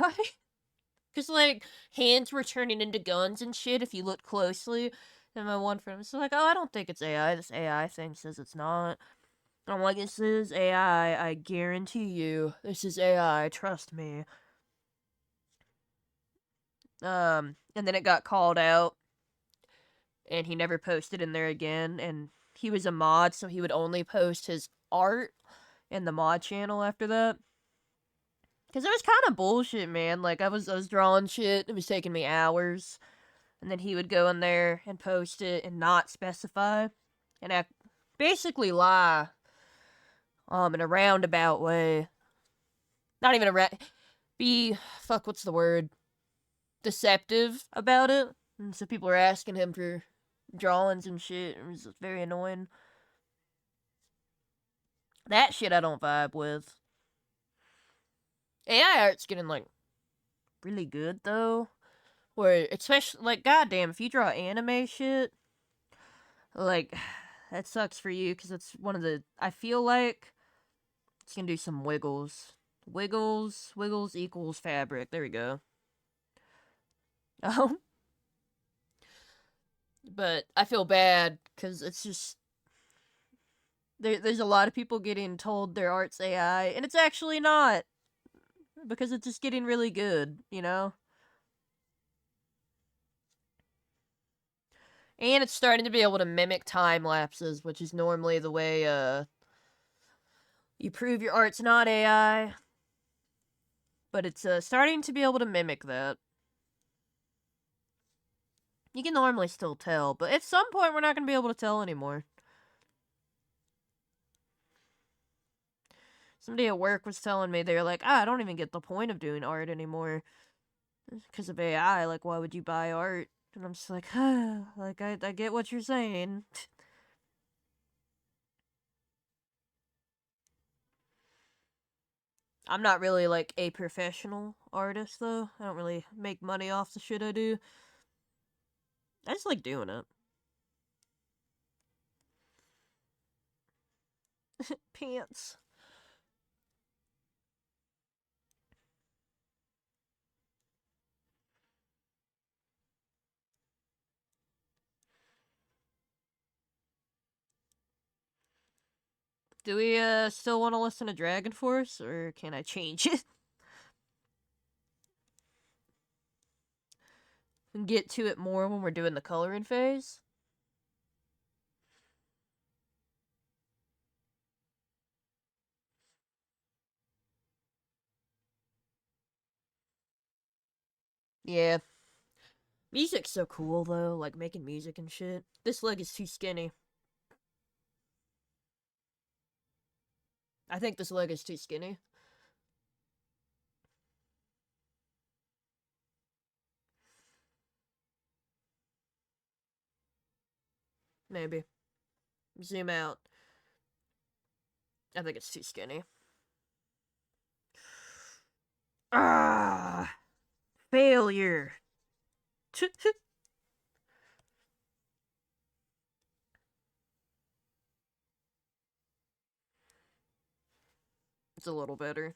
Because, like, hands were turning into guns and shit if you look closely. And my one friend was like, oh, I don't think it's AI. This AI thing says it's not. I'm like, this is AI. I guarantee you. This is AI. Trust me. And then it got called out. And he never posted in there again. And he was a mod, so he would only post his art in the mod channel after that. Because it was kind of bullshit, man. Like, I was drawing shit. It was taking me hours. And then he would go in there and post it and not specify. And basically lie. In a roundabout way. Not even fuck, what's the word? Deceptive about it. And so people were asking him for drawings and shit. It was very annoying. That shit I don't vibe with. AI art's getting, like, really good, though. Where, especially, like, goddamn, if you draw anime shit, like, that sucks for you, because it's one of the, I feel like, it's gonna do some wiggles. Wiggles equals fabric. There we go. Oh. But I feel bad, because it's just, there's a lot of people getting told their art's AI, and it's actually not. Because it's just getting really good, you know? And it's starting to be able to mimic time lapses, which is normally the way, you prove your art's not AI. But it's, starting to be able to mimic that. You can normally still tell, but at some point we're not going to be able to tell anymore. Somebody at work was telling me, they were like, I don't even get the point of doing art anymore. Because of AI, like, why would you buy art? And I'm just like, like, I get what you're saying. I'm not really, like, a professional artist, though. I don't really make money off the shit I do. I just like doing it. Pants. Do we, still want to listen to Dragon Force, or can I change it? And get to it more when we're doing the coloring phase? Yeah. Music's so cool, though, like making music and shit. This leg is too skinny. I think this leg is too skinny. Maybe. Zoom out. I think it's too skinny. Ah! Failure! It's a little better.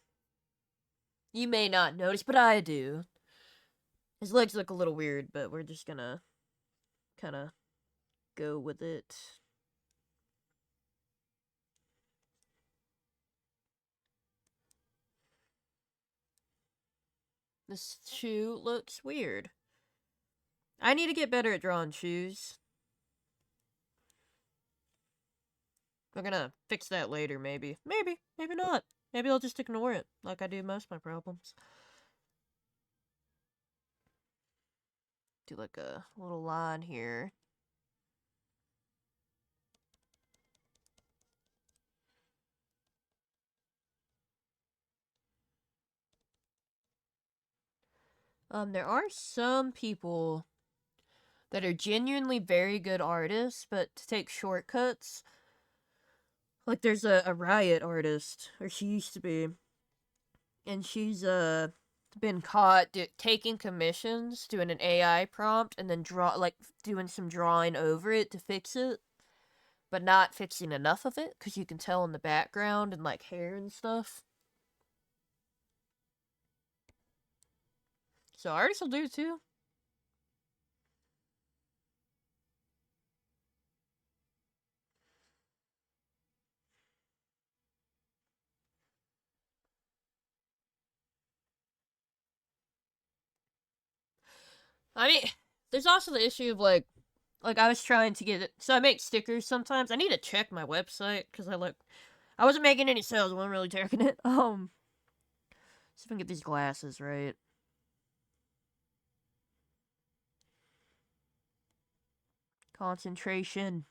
You may not notice, but I do. His legs look a little weird, but we're just gonna kinda go with it. This shoe looks weird. I need to get better at drawing shoes. We're gonna fix that later, maybe. Maybe. Maybe not. Maybe I'll just ignore it, like I do most of my problems. Do like a little line here. There are some people that are genuinely very good artists, but to take shortcuts. Like, there's a Riot artist, or she used to be, and she's, been caught taking commissions, doing an AI prompt, and then doing some drawing over it to fix it, but not fixing enough of it, because you can tell in the background and, like, hair and stuff. So artists will do it too. I mean, there's also the issue of, like, I was trying to get it. So I make stickers sometimes. I need to check my website because I wasn't making any sales. I wasn't really checking it. See if I can get these glasses right. Concentration.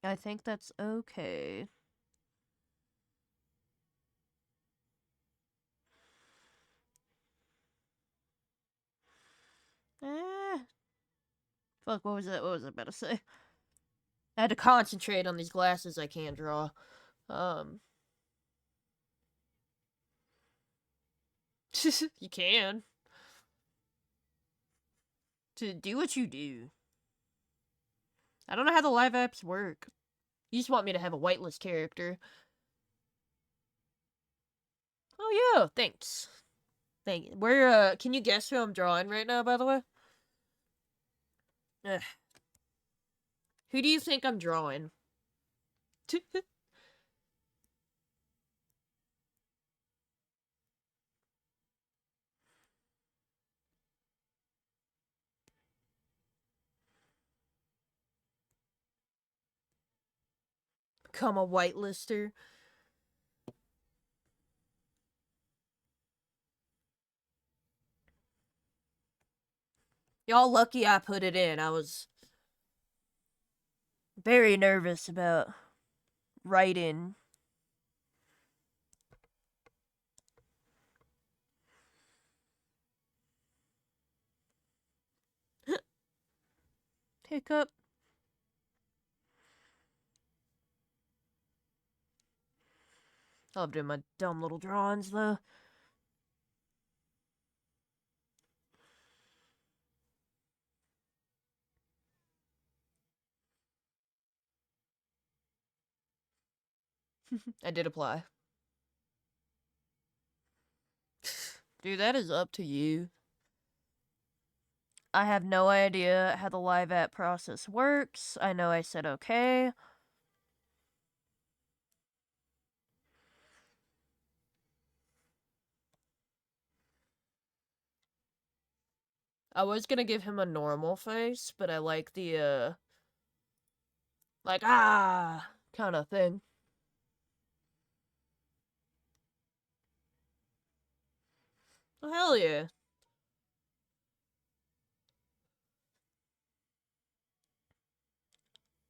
I think that's okay. Eh. Fuck, what was that? What was I about to say? I had to concentrate on these glasses I can't draw. You can. To do what you do. I don't know how the live apps work. You just want me to have a whitelist character. Oh yeah, thanks. Thank you. Can you guess who I'm drawing right now, by the way? Ugh. Who do you think I'm drawing? Become a whitelister. Y'all lucky I put it in. I was very nervous about writing. Hiccup. I love doing my dumb little drawings, though. I did apply. Dude, that is up to you. I have no idea how the live app process works. I know I said okay. I was gonna give him a normal face, but I like the, like, kind of thing. Oh, hell yeah.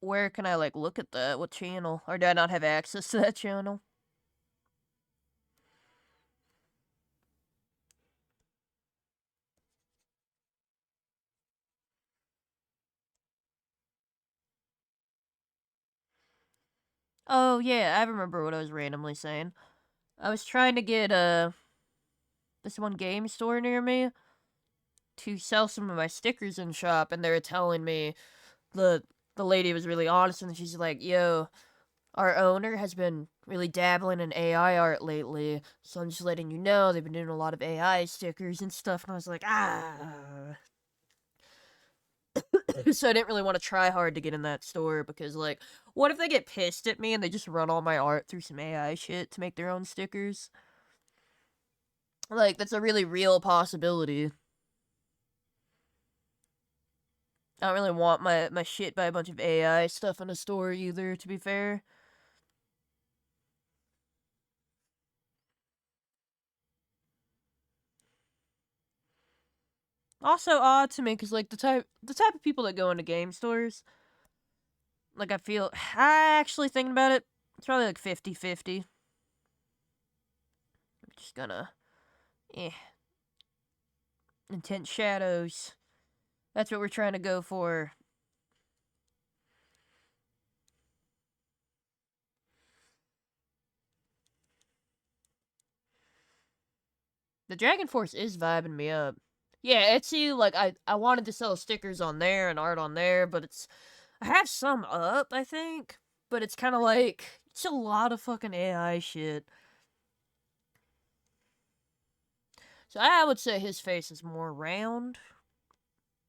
Where can I, like, look at that? What channel? Or do I not have access to that channel? Oh, yeah, I remember what I was randomly saying. I was trying to get, this one game store near me to sell some of my stickers in shop, and they were telling me the lady was really honest, and she's like, yo, our owner has been really dabbling in AI art lately, so I'm just letting you know they've been doing a lot of AI stickers and stuff, and I was like, So I didn't really want to try hard to get in that store because, like, what if they get pissed at me and they just run all my art through some AI shit to make their own stickers? Like, that's a really real possibility. I don't really want my shit by a bunch of AI stuff in a store either, to be fair. Also odd to me because, like, the type of people that go into game stores, like, I actually thinking about it, it's probably like 50-50. I'm just gonna, eh, intense shadows. That's what we're trying to go for. The Dragon Force is vibing me up. Yeah, Etsy, like, I wanted to sell stickers on there and art on there, but I have some up, I think, but it's kind of like, it's a lot of fucking AI shit. So I would say his face is more round.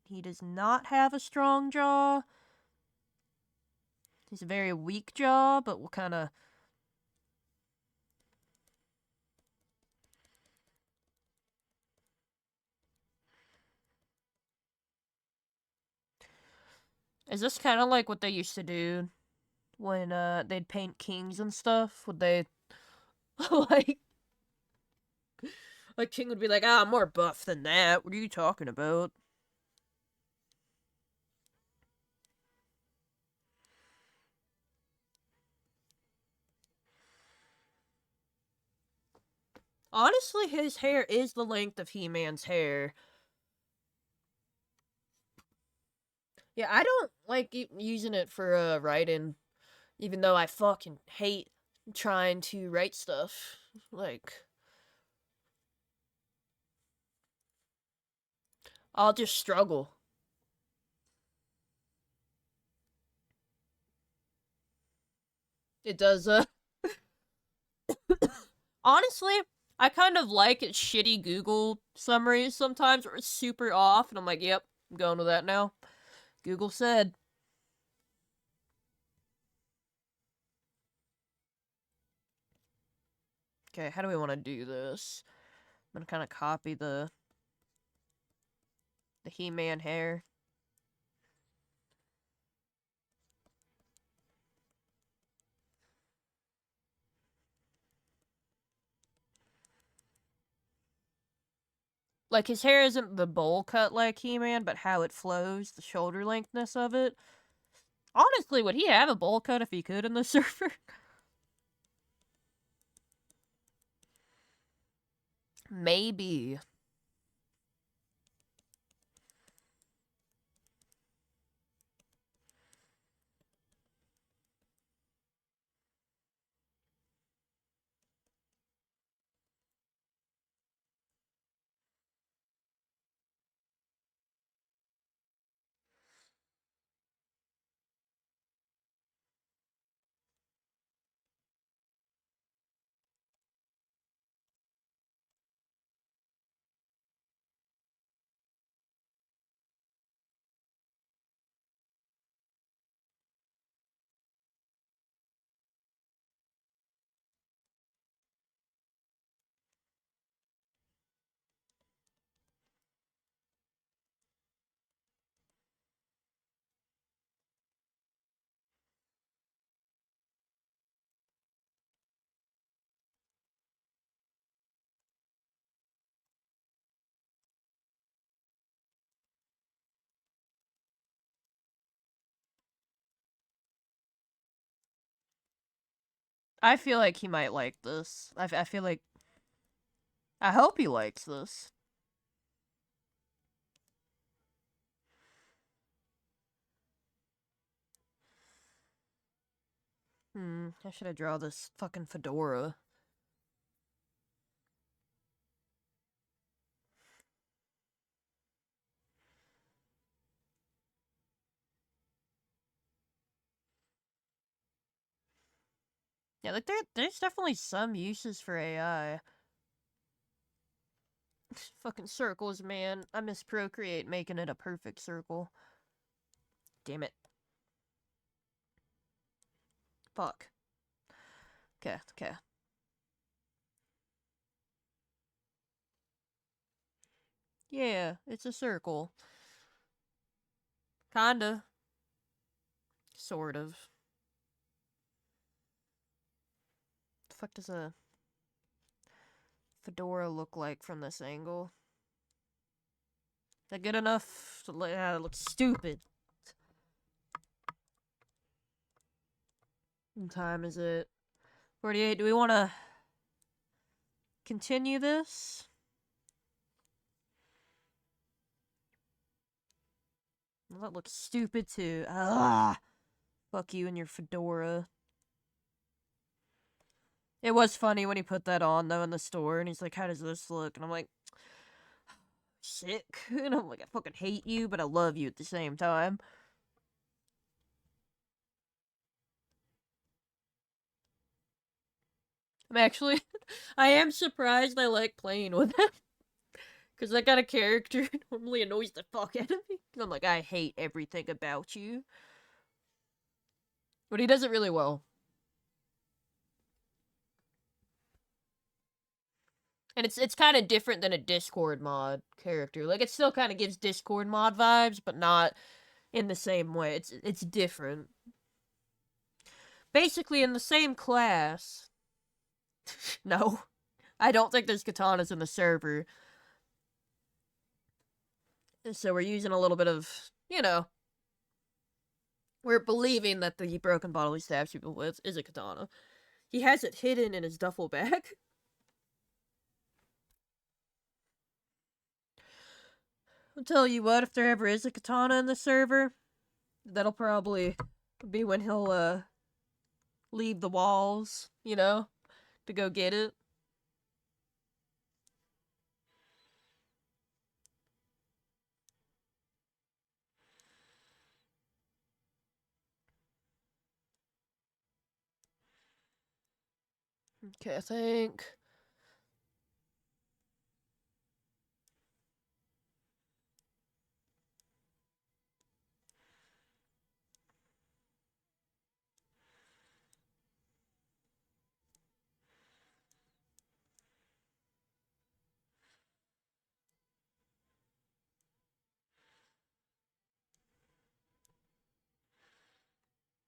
He does not have a strong jaw. He's a very weak jaw, but we'll kind of... Is this kind of like what they used to do when they'd paint kings and stuff? Would they like King would be like, "Ah, I'm more buff than that. What are you talking about?" Honestly, his hair is the length of He-Man's hair. Yeah, I don't like using it for writing, even though I fucking hate trying to write stuff. Like, I'll just struggle. It does, honestly, I kind of like shitty Google summaries sometimes where it's super off, and I'm like, yep, I'm going with that now. Google said. Okay, how do we want to do this? I'm gonna kind of copy the He-Man hair. Like, his hair isn't the bowl cut like He-Man, but how it flows, the shoulder lengthness of it. Honestly, would he have a bowl cut if he could in the Surfer? Maybe. I feel like he might like this. I feel like... I hope he likes this. How should I draw this fucking fedora? Yeah, like, there's definitely some uses for AI. Fucking circles, man. I miss Procreate making it a perfect circle. damn it. Fuck. Okay, okay. Yeah, it's a circle. Kinda. Sort of. The fuck does a fedora look like from this angle? Is that good enough? It looks stupid. What time is it? 48. Do we want to continue this? Well, that looks stupid too. Ah, fuck you and your fedora. It was funny when he put that on though in the store, and he's like, "How does this look?" And I'm like, "Sick." And I'm like, "I fucking hate you, but I love you at the same time." I'm actually, I am surprised I like playing with him. Because that kind of character normally annoys the fuck out of me. Because I'm like, I hate everything about you. But he does it really well. And it's kind of different than a Discord mod character. Like, it still kind of gives Discord mod vibes, but not in the same way. It's different. Basically, in the same class. No. I don't think there's katanas in the server. So we're using a little bit of, you know, we're believing that the broken bottle he stabs people with is a katana. He has it hidden in his duffel bag. I'll tell you what, if there ever is a katana in the server, that'll probably be when he'll, leave the walls, you know, to go get it. Okay, I think...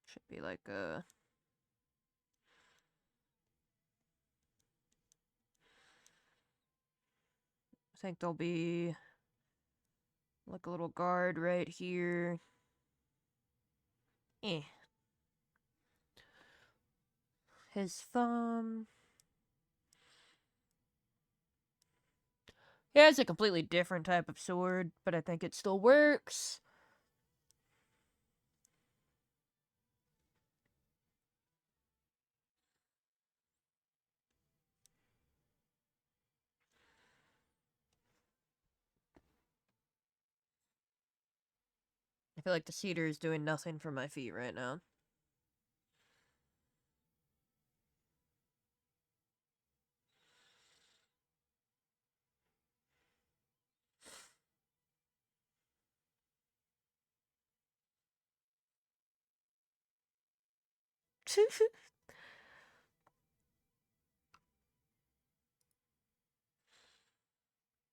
Should be like a... I think there'll be like a little guard right here. Eh. His thumb. Yeah, it's a completely different type of sword, but I think it still works. I feel like the cedar is doing nothing for my feet right now.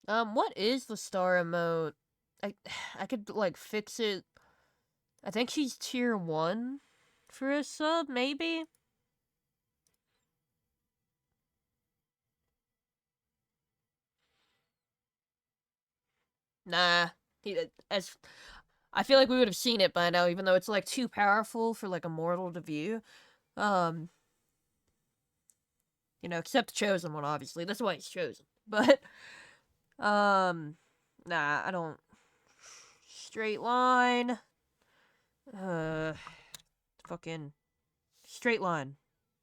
What is the star emote? I could, like, fix it. I think she's tier 1 for a sub, maybe? Nah. As I feel like we would have seen it by now, even though it's, like, too powerful for, like, a mortal to view. You know, except the chosen one, obviously. That's why he's chosen. But, nah, I don't... Straight line. Fucking... Straight line.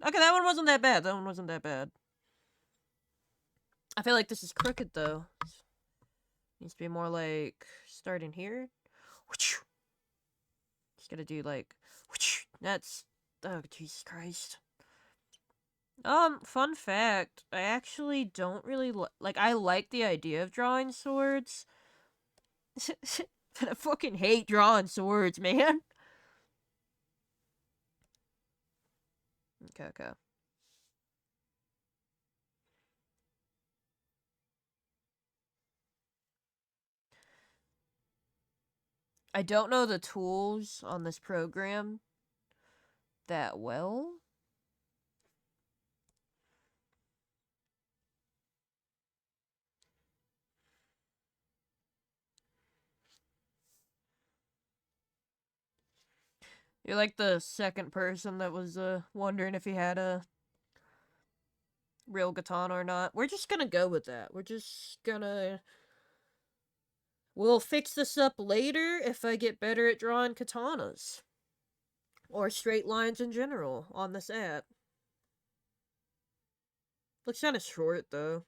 Okay, that one wasn't that bad. That one wasn't that bad. I feel like this is crooked, though. Needs to be more like... Starting here. Just gotta do, like... That's... Oh, Jesus Christ. Fun fact, I actually don't really like, I like the idea of drawing swords, but I fucking hate drawing swords, man. Okay, okay. I don't know the tools on this program that well. You're like the second person that was wondering if he had a real katana or not. We're just gonna go with that. We're just gonna... We'll fix this up later if I get better at drawing katanas. Or straight lines in general on this app. Looks kinda short, though.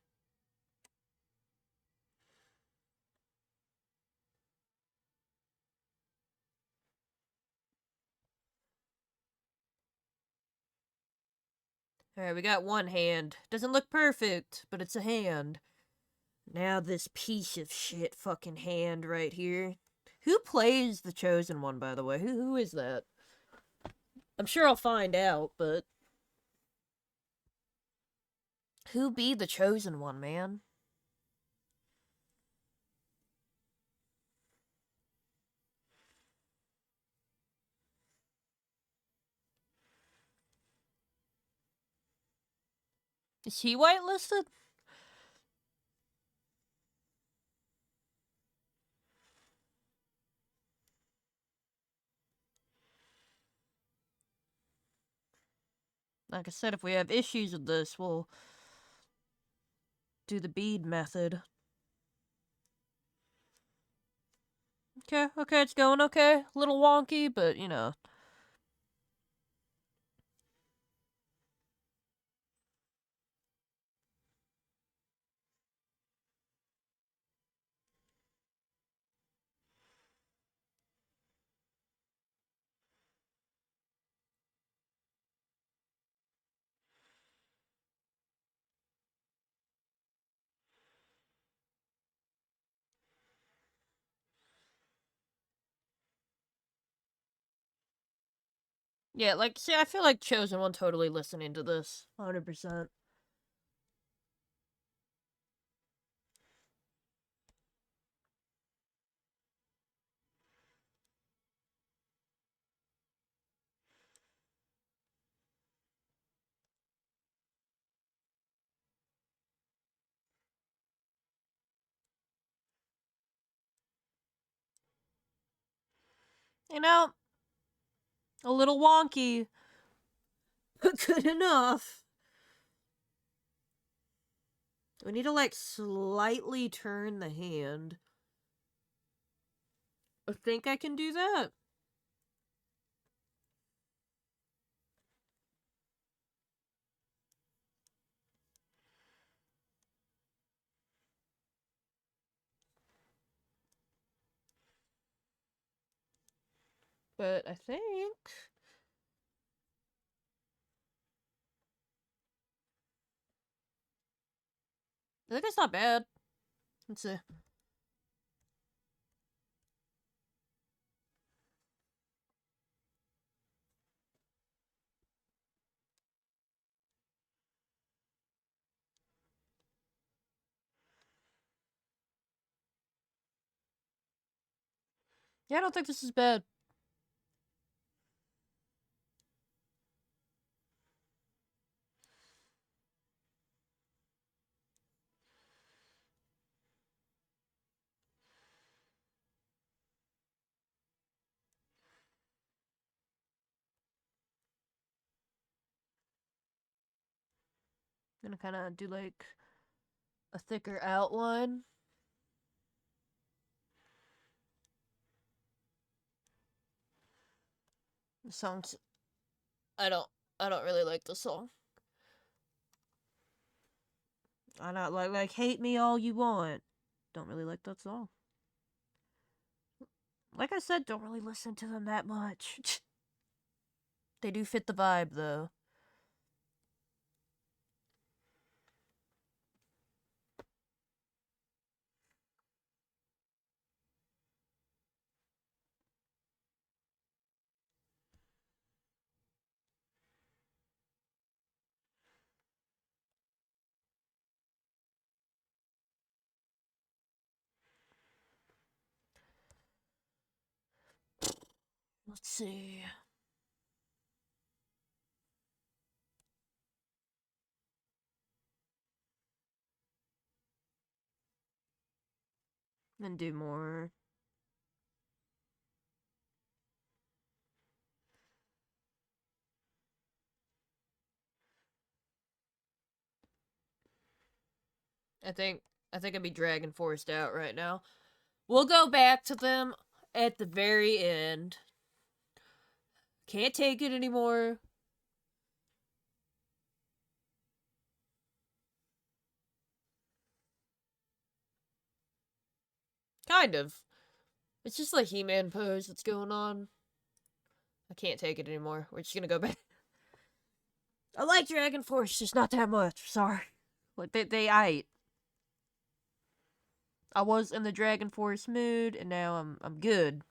Alright, we got one hand. Doesn't look perfect, but it's a hand. Now this piece of shit fucking hand right here. Who plays the Chosen One, by the way? Who is that? I'm sure I'll find out, but... Who be the Chosen One, man? Is he whitelisted? Like I said, if we have issues with this, we'll do the bead method. Okay, okay, it's going okay. A little wonky, but, you know. Yeah, like, see, I feel like Chosen One totally listening to this. 100%. You know, a little wonky, but good enough. We need to, like, slightly turn the hand. I think I can do that. But I think... I think it's not bad. Let's see. Yeah, I don't think this is bad. I'm gonna kind of do, like, a thicker outline. The song's... I don't really like the song. I not like hate me all you want. Don't really like that song. Like I said, don't really listen to them that much. They do fit the vibe, though. Let's see. And do more. I think I'd be dragging Forest out right now. We'll go back to them at the very end. Can't take it anymore. Kind of. It's just like He-Man pose that's going on. I can't take it anymore. We're just gonna go back. I like Dragon Force, just not that much. Sorry. Like they ate. I was in the Dragon Force mood, and now I'm good.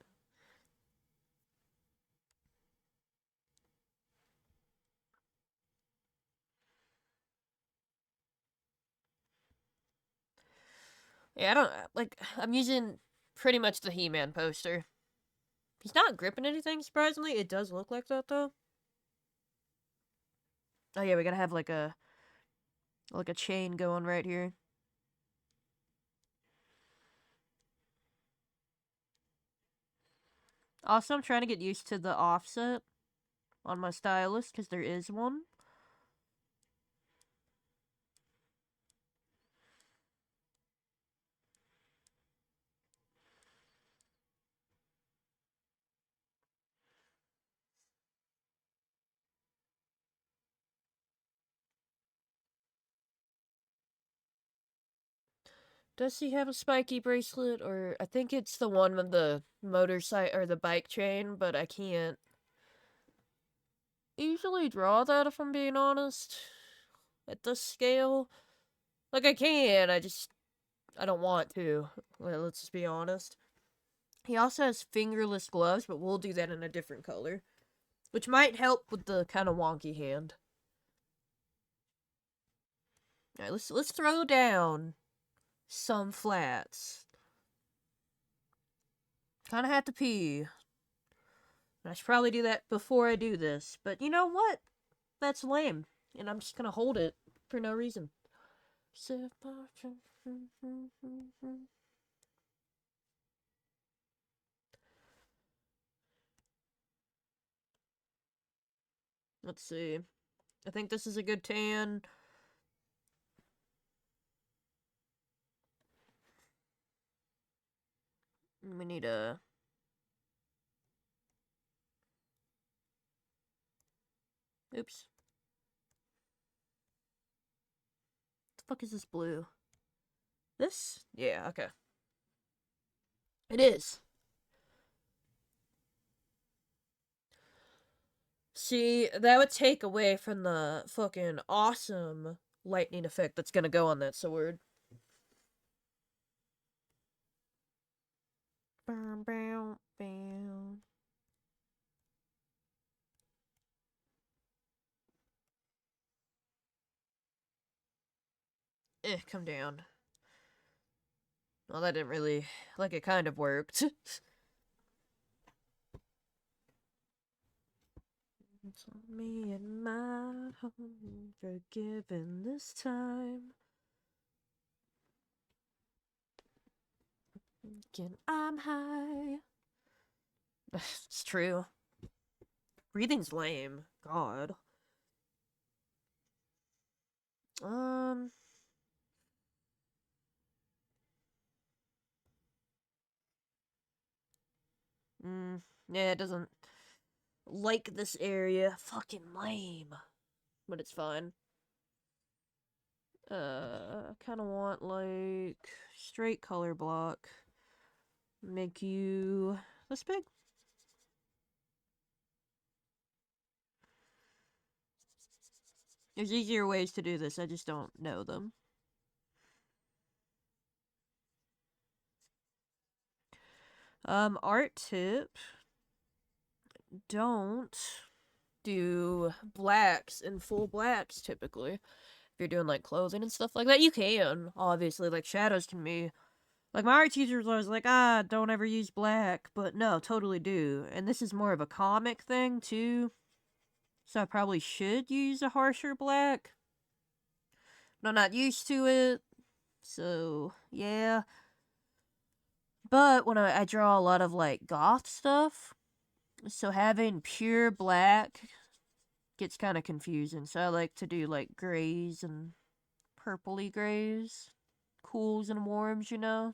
Yeah, I don't like. I'm using pretty much the He-Man poster. He's not gripping anything. Surprisingly, it does look like that though. Oh yeah, we gotta have like a chain going right here. Also, I'm trying to get used to the offset on my stylus because there is one. Does he have a spiky bracelet? Or I think it's the one with the motorcycle or the bike chain, but I can't easily draw that if I'm being honest. At this scale. Like I can, I don't want to. Well, let's just be honest. He also has fingerless gloves, but we'll do that in a different color. Which might help with the kind of wonky hand. Alright, let's throw down some flats. Kinda have to pee. I should probably do that before I do this. But you know what? That's lame. And I'm just gonna hold it for no reason. Let's see. I think this is a good tan. We need a... Oops. What the fuck is this blue? This? Yeah, okay. It is. See, that would take away from the fucking awesome lightning effect that's gonna go on that sword. Bam, bam, bam. Come down. Well, that didn't really... Like, it kind of worked. It's me and my home, forgiven this time. Again, I'm high. It's true. Breathing's lame. God. Yeah, it doesn't like this area. Fucking lame. But it's fine. I kind of want, like, straight color block. Make you this big. There's easier ways to do this, I just don't know them. Art tip. Don't do blacks and full blacks typically. If you're doing like clothing and stuff like that, you can, obviously. Like shadows can be Like, my art teacher was always like, ah, don't ever use black. But no, totally do. And this is more of a comic thing, too. So I probably should use a harsher black. But I'm not used to it. So, yeah. But when I draw a lot of, like, goth stuff, so having pure black gets kind of confusing. So I like to do, like, grays and purpley grays. Cools and warms, you know?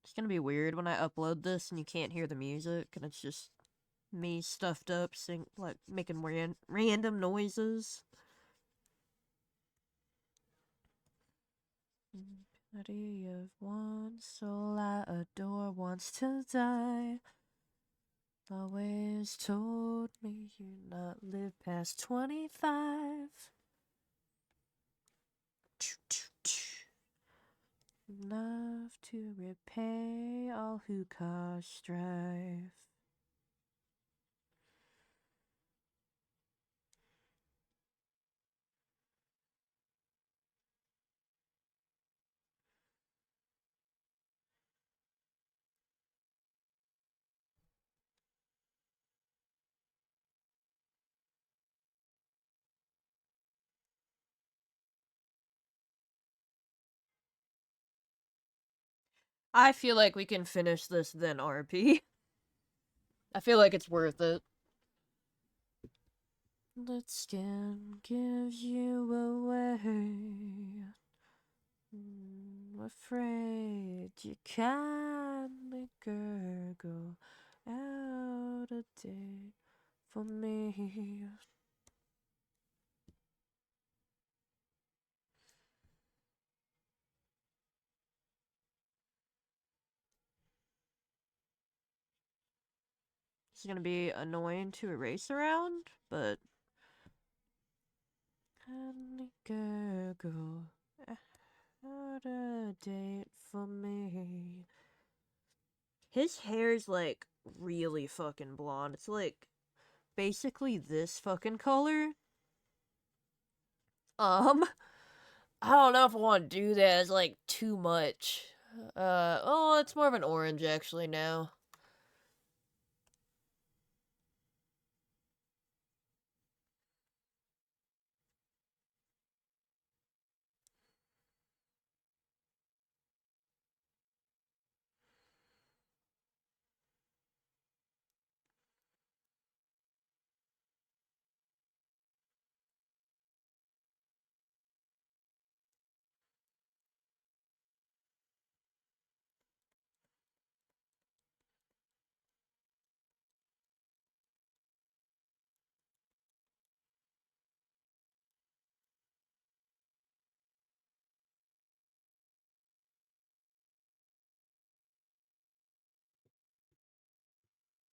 It's gonna be weird when I upload this and you can't hear the music and it's just me stuffed up, like making random noises. Body of one soul I adore wants to die. Always told me you not live past 25. Enough to repay all who cause strife. I feel like we can finish this then RP. I feel like it's worth it. That skin gives you away. Afraid you can't make her go out a day for me. It's gonna be annoying to erase around, but can a girl go out a date for me? His hair's like really fucking blonde. It's like basically this fucking color. I don't know if I want to do that. It's like too much. Oh, it's more of an orange actually now.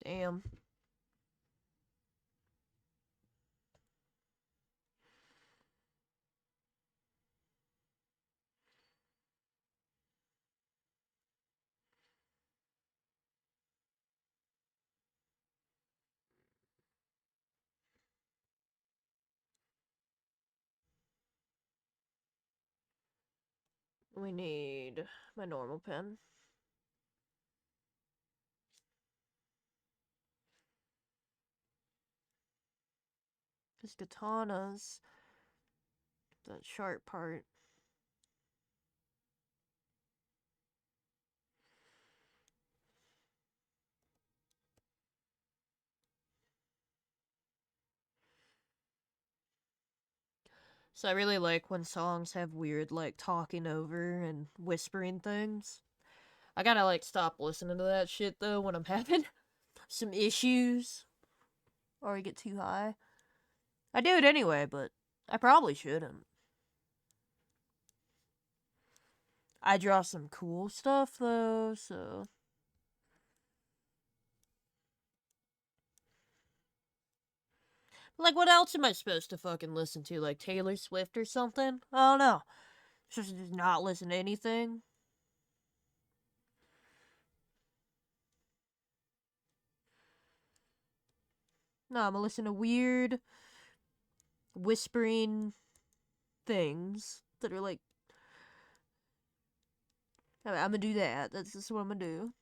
Damn. We need my normal pen. Because katanas, that sharp part. So I really like when songs have weird, like, talking over and whispering things. I gotta, like, stop listening to that shit, though, when I'm having some issues. Or I get too high. I do it anyway, but I probably shouldn't. I draw some cool stuff, though, so... Like, what else am I supposed to fucking listen to? Like, Taylor Swift or something? I don't know. Just not listen to anything? No, I'm gonna listen to weird, whispering things that are like, I'm gonna do that. That's just what I'm gonna do.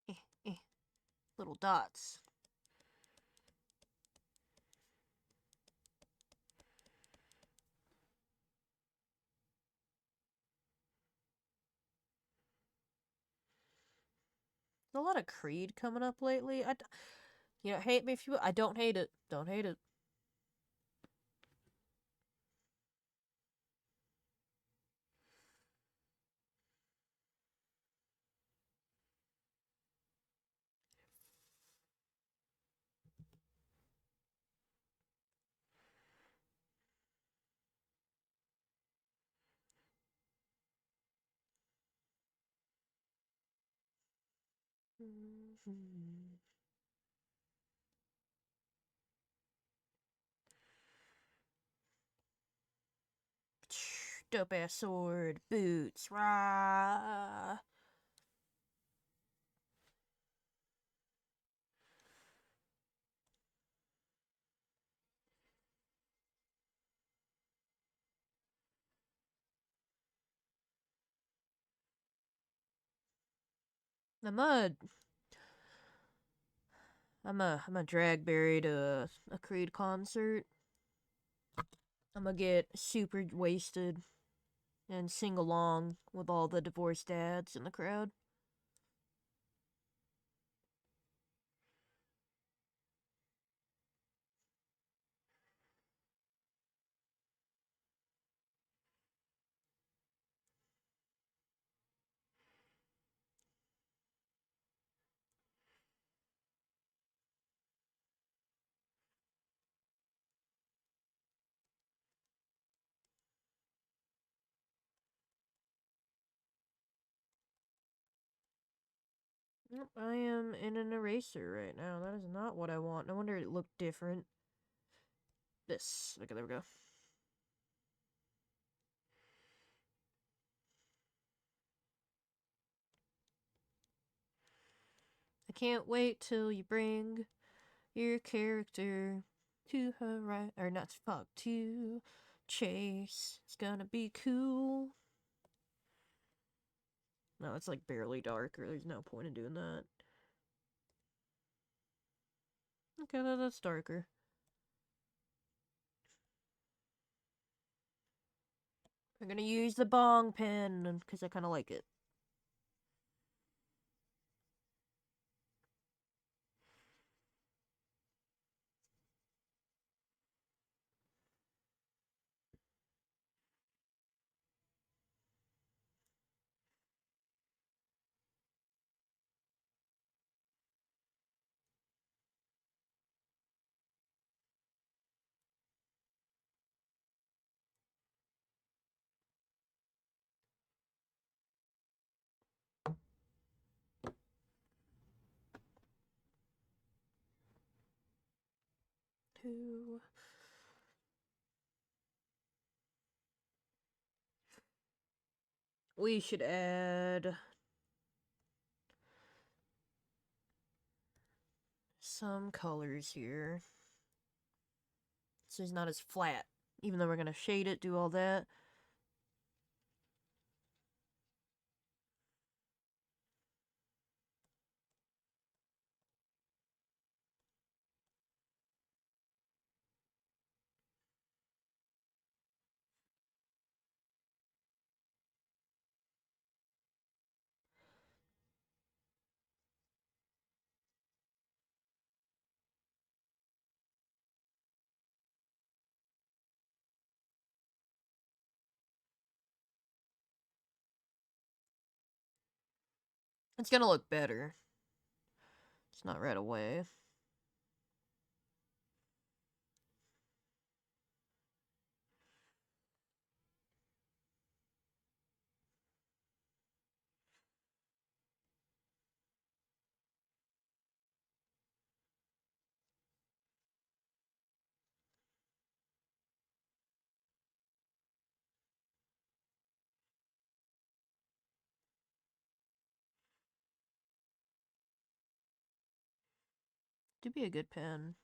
Eh, eh. Little dots. There's a lot of Creed coming up lately. You know, hate me if you. I don't hate it. Don't hate it. Dope ass sword, boots, rah. I'm a, I'm a drag Barry to a Creed concert. I'm gonna get super wasted and sing along with all the divorced dads in the crowd. Yep, I am in an eraser right now. That is not what I want. No wonder it looked different. This. Okay, there we go. I can't wait till you bring your character to or not fuck, to Chase. It's gonna be cool. No, it's like barely darker. There's no point in doing that. Okay, that's darker. I'm gonna use the bong pen because I kind of like it. Two. We should add some colors here. So it's not as flat. Even though we're gonna shade it, do all that. It's gonna look better. It's not right away. Do be a good pen.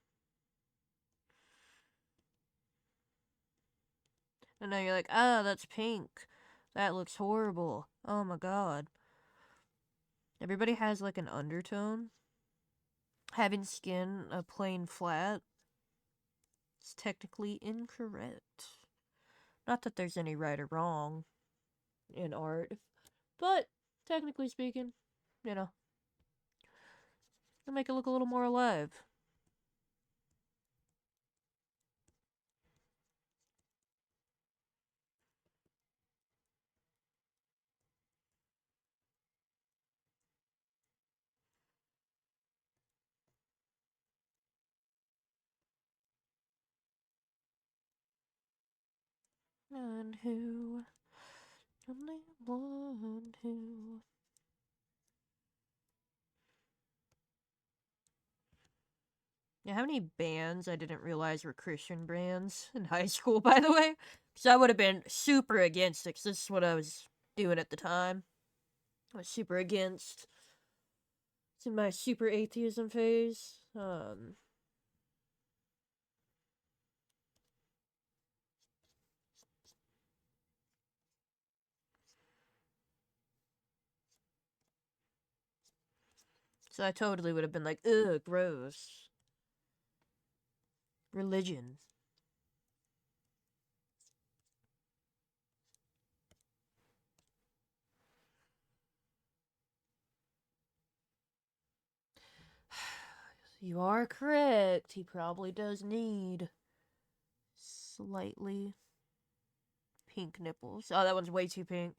And now you're like, ah, that's pink. That looks horrible. Oh my god. Everybody has like an undertone. Having skin a plain flat is technically incorrect. Not that there's any right or wrong in art, but technically speaking, you know, it'll make it look a little more alive. And who? Only one who. Yeah, how many bands I didn't realize were Christian bands in high school, by the way? Because I would have been super against it, because this is what I was doing at the time. I was super against. It's in my super atheism phase. So I totally would have been like, ugh, gross. Religion. You are correct. He probably does need slightly pink nipples. Oh, that one's way too pink.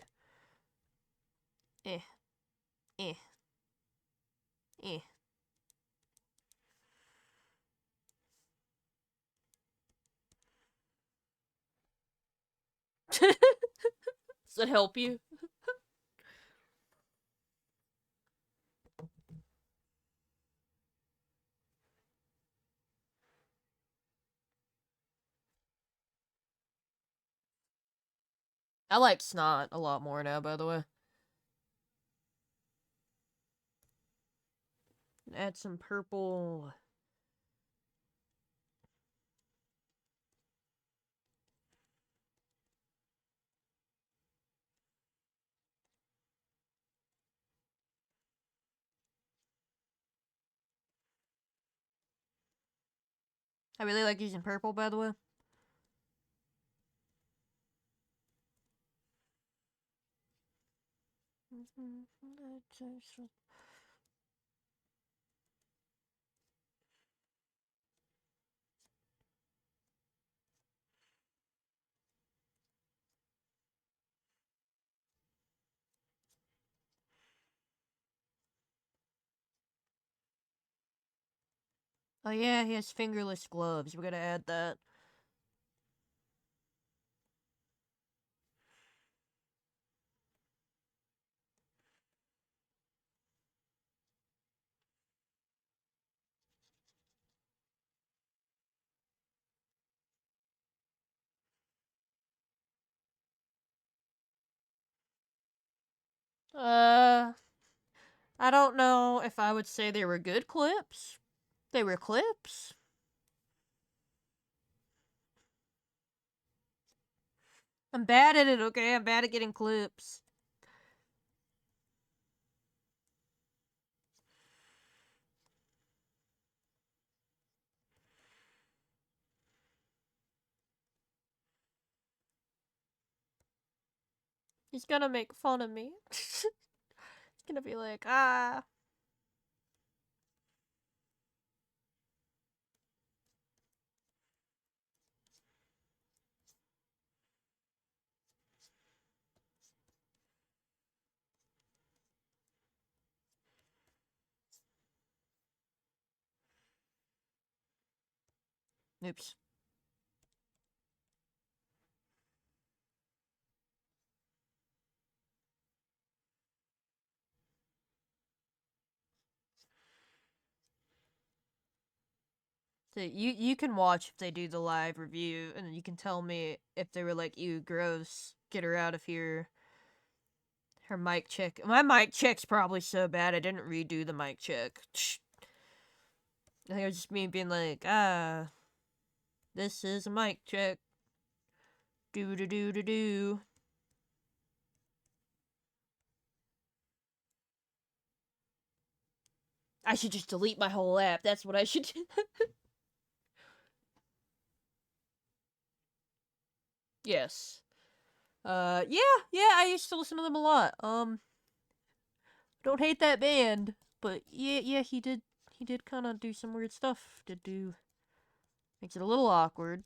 Eh. Eh. Eh. Does that help you? I like snot a lot more now, by the way. Add some purple. I really like using purple, by the way. Oh yeah, he has fingerless gloves. We're gonna add that. I don't know if I would say they were good clips. They were clips. I'm bad at it, okay? I'm bad at getting clips. He's gonna make fun of me. He's gonna be like, ah. Oops. So you can watch if they do the live review, and you can tell me if they were like, ew, gross, get her out of here. Her mic check. My mic check's probably so bad I didn't redo the mic check. I think it was just me being like, this is a mic check. Do do do do do. I should just delete my whole app. That's what I should do. Yes. Yeah, I used to listen to them a lot. Don't hate that band, but yeah, he did kind of do some weird stuff. Makes it a little awkward.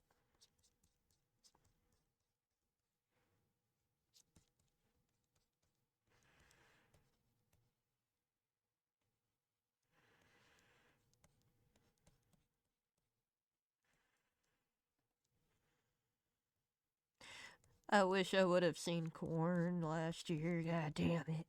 I wish I would have seen Korn last year. God damn it.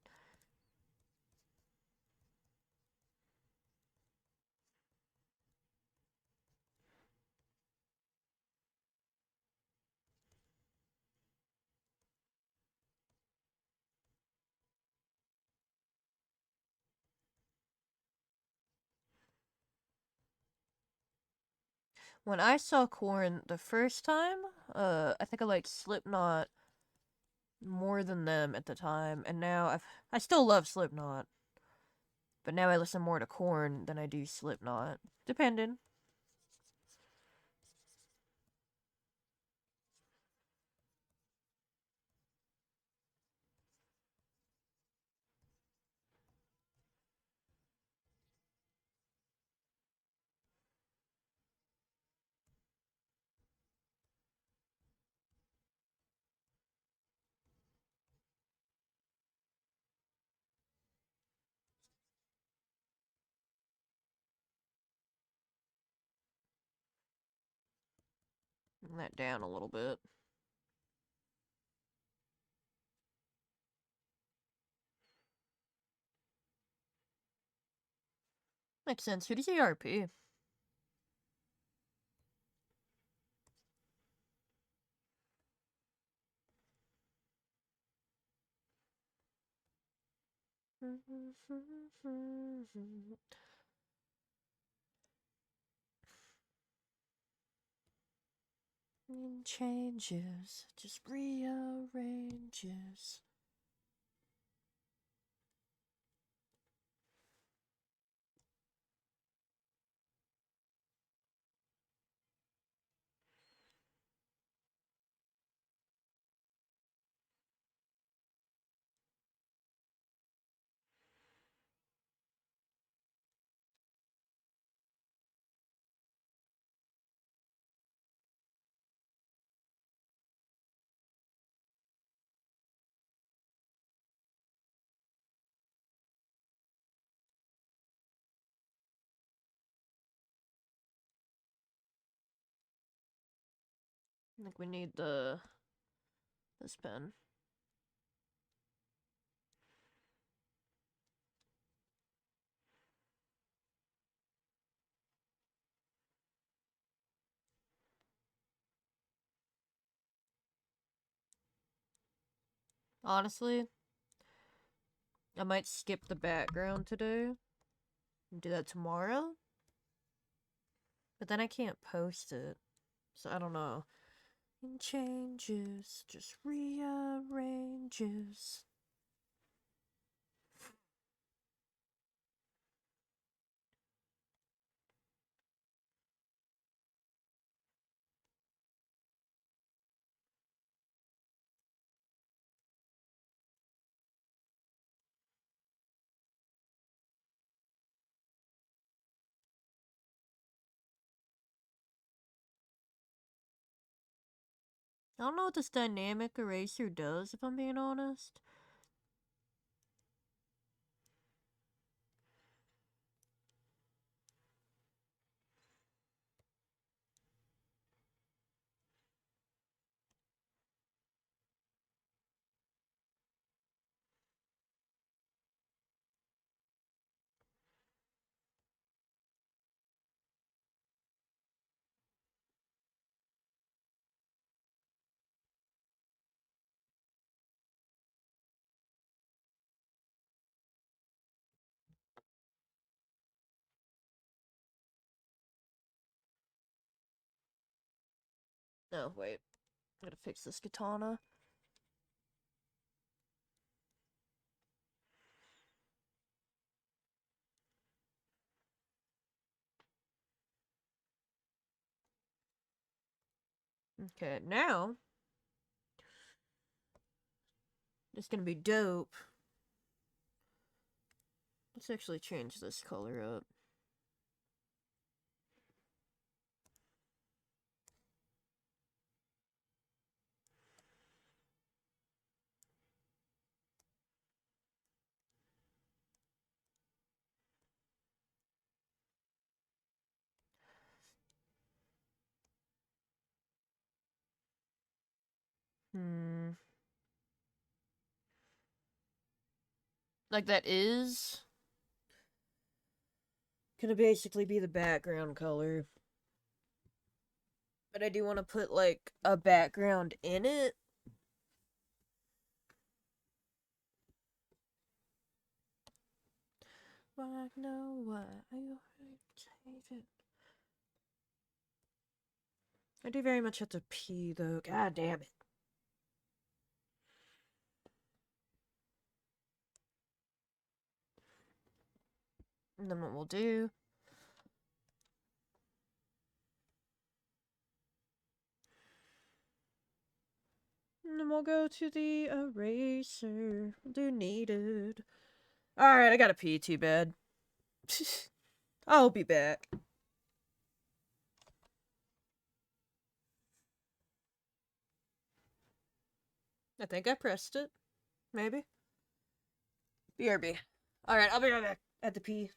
When I saw Korn the first time, I think I liked Slipknot more than them at the time, and now I still love Slipknot, but now I listen more to Korn than I do Slipknot, depending. Bring that down a little bit. Makes sense. Who does ERP? Changes, just rearranges. I think we need this pen. Honestly, I might skip the background today and do that tomorrow. But then I can't post it. So I don't know. Changes, just rearranges. I don't know what this dynamic eraser does, if I'm being honest. Oh, wait. I gotta fix this katana. Okay, now it's gonna be dope. Let's actually change this color up. Like, that is gonna basically be the background color. But I do want to put, like, a background in it. Why, no, why? I do very much have to pee, though. God damn it. And then what we'll do... And then we'll go to the eraser. We'll do needed. Alright, I gotta pee, too bad. I'll be back. I think I pressed it. Maybe. BRB. Alright, I'll be right back at the pee.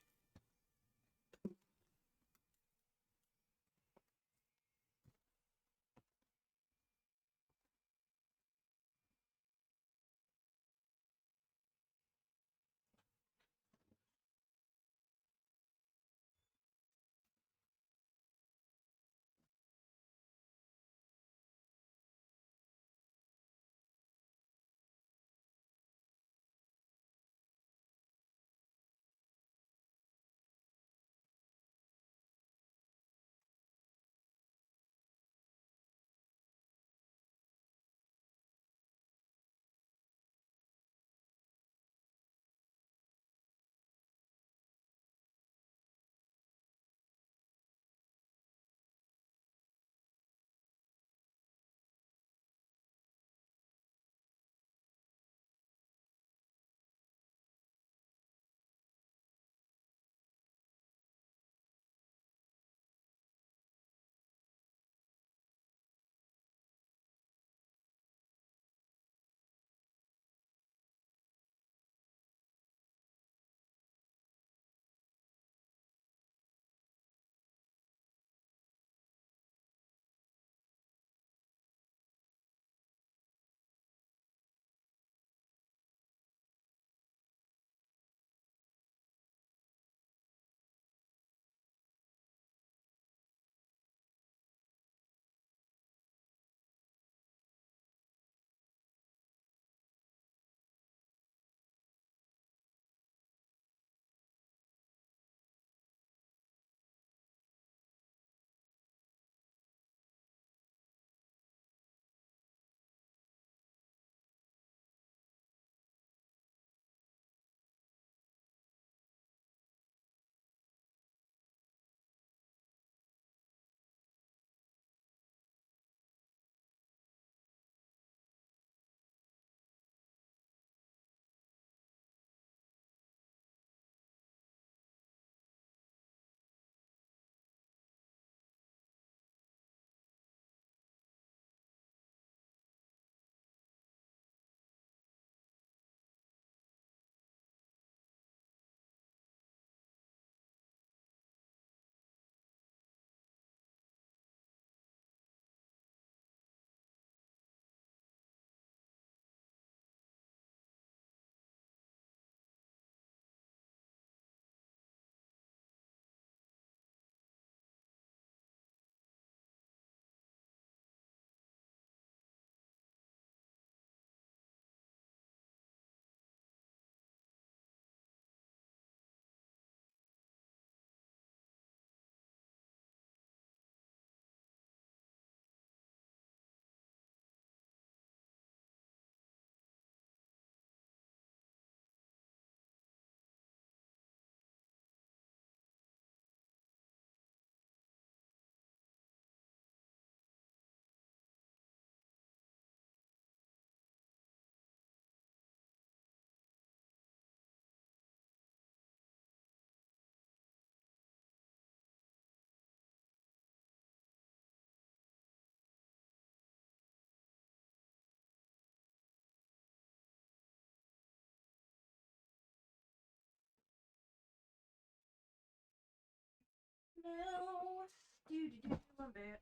hell? Dude, my back.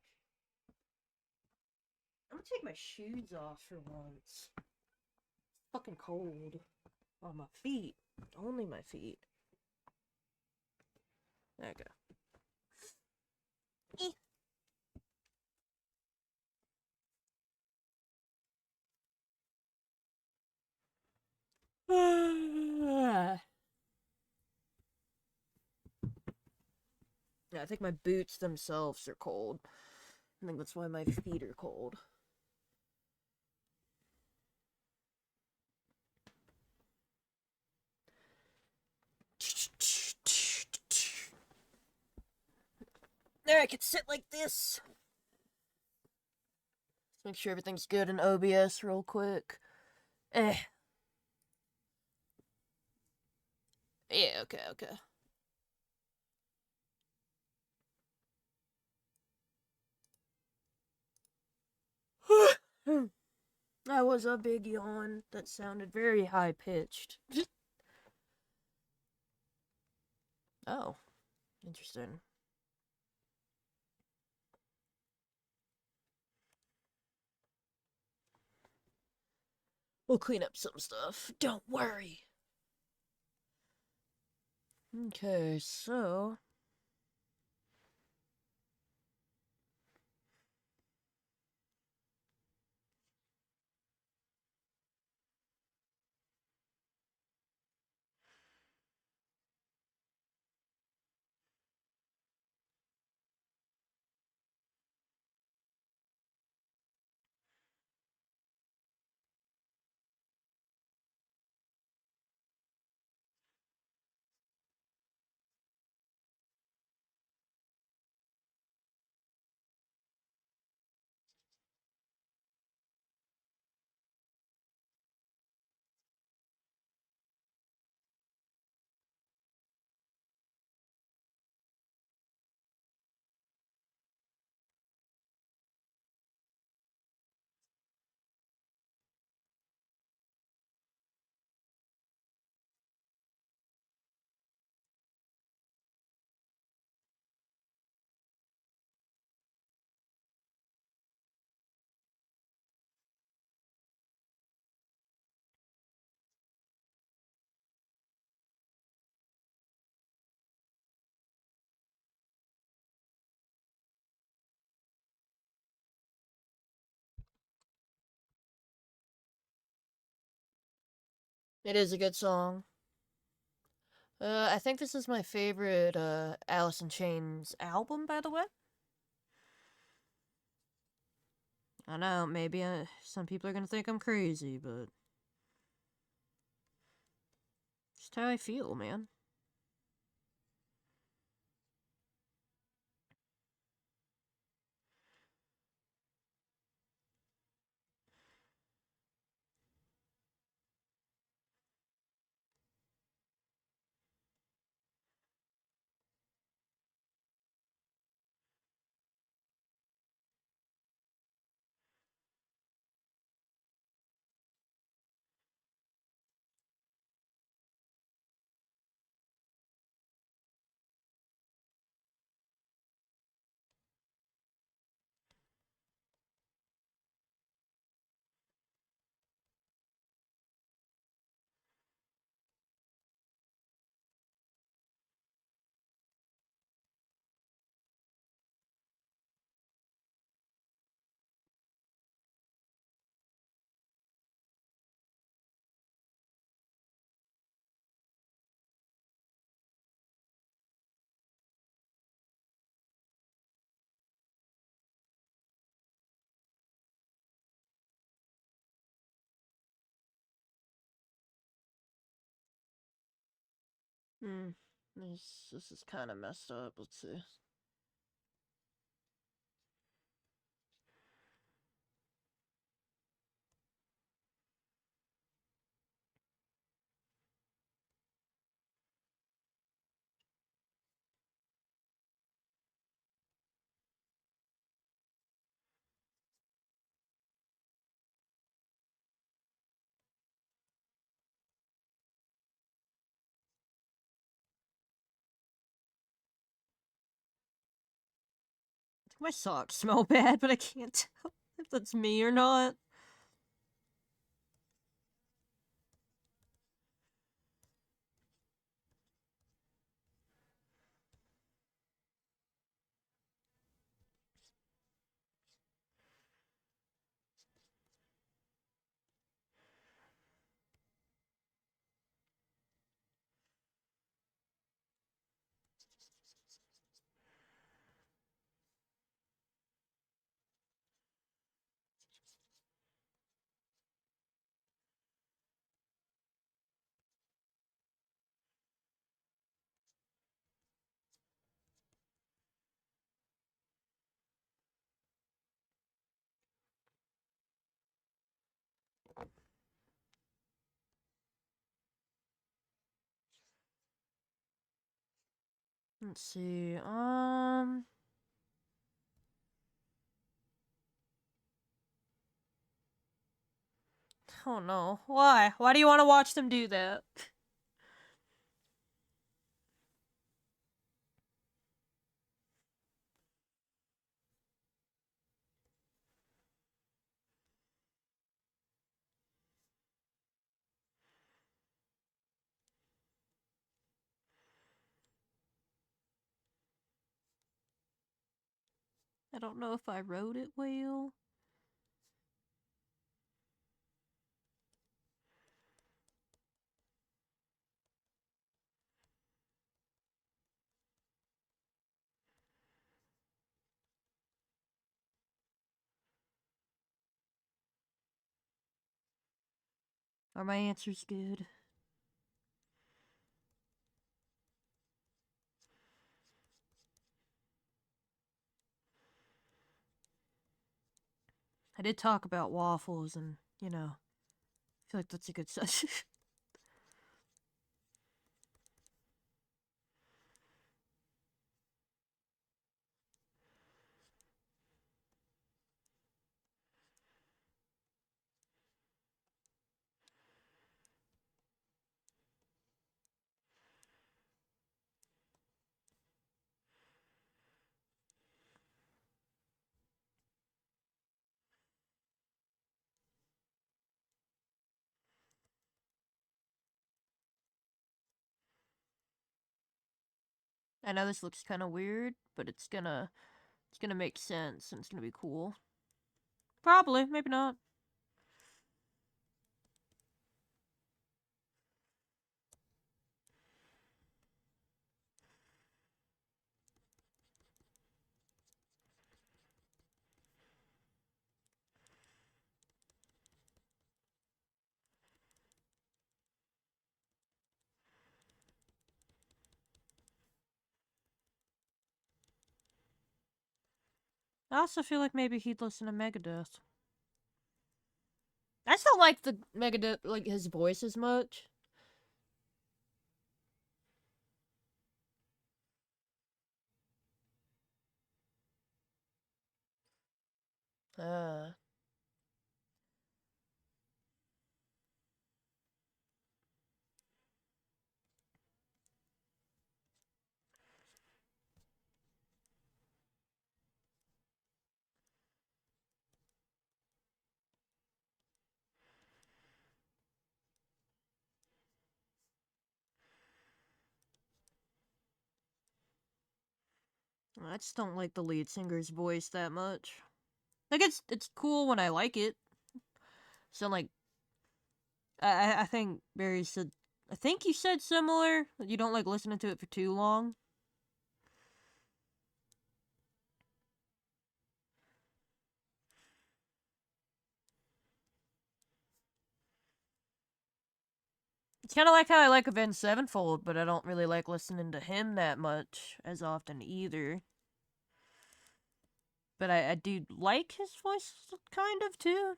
I'm gonna take my shoes off for once. It's fucking cold. On my feet. Only my feet. There we go. Yeah, I think my boots themselves are cold. I think that's why my feet are cold. There, I can sit like this. Let's make sure everything's good in OBS real quick. Yeah, okay. That was a big yawn that sounded very high pitched. Oh, interesting. We'll clean up some stuff. Don't worry. Okay, so. It is a good song. I think this is my favorite Alice in Chains album, by the way. I know, maybe some people are gonna think I'm crazy, but just how I feel, man. Hmm. This is kind of messed up. Let's see. My socks smell bad, but I can't tell if that's me or not. Let's see, oh no. Why? Why do you want to watch them do that? I don't know if I wrote it well. Are my answers good? I did talk about waffles and, you know, I feel like that's a good session. I know this looks kind of weird, but it's gonna make sense and it's gonna be cool. Probably, maybe not. I also feel like maybe he'd listen to Megadeth. I still like the Megadeth, like his voice as much. Uh, I just don't like the lead singer's voice that much. Like it's cool when I like it. So like, I think Barry said, I think you said similar. That you don't like listening to it for too long. It's kind of like how I like Avenged Sevenfold, but I don't really like listening to him that much as often either. But I do like his voice kind of too.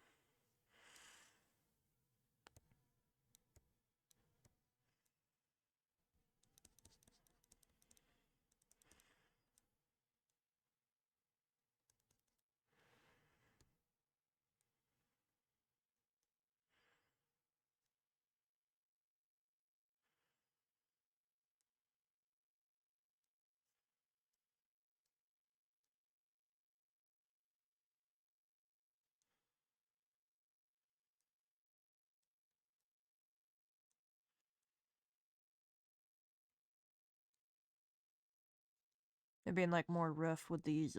They're being like more rough with these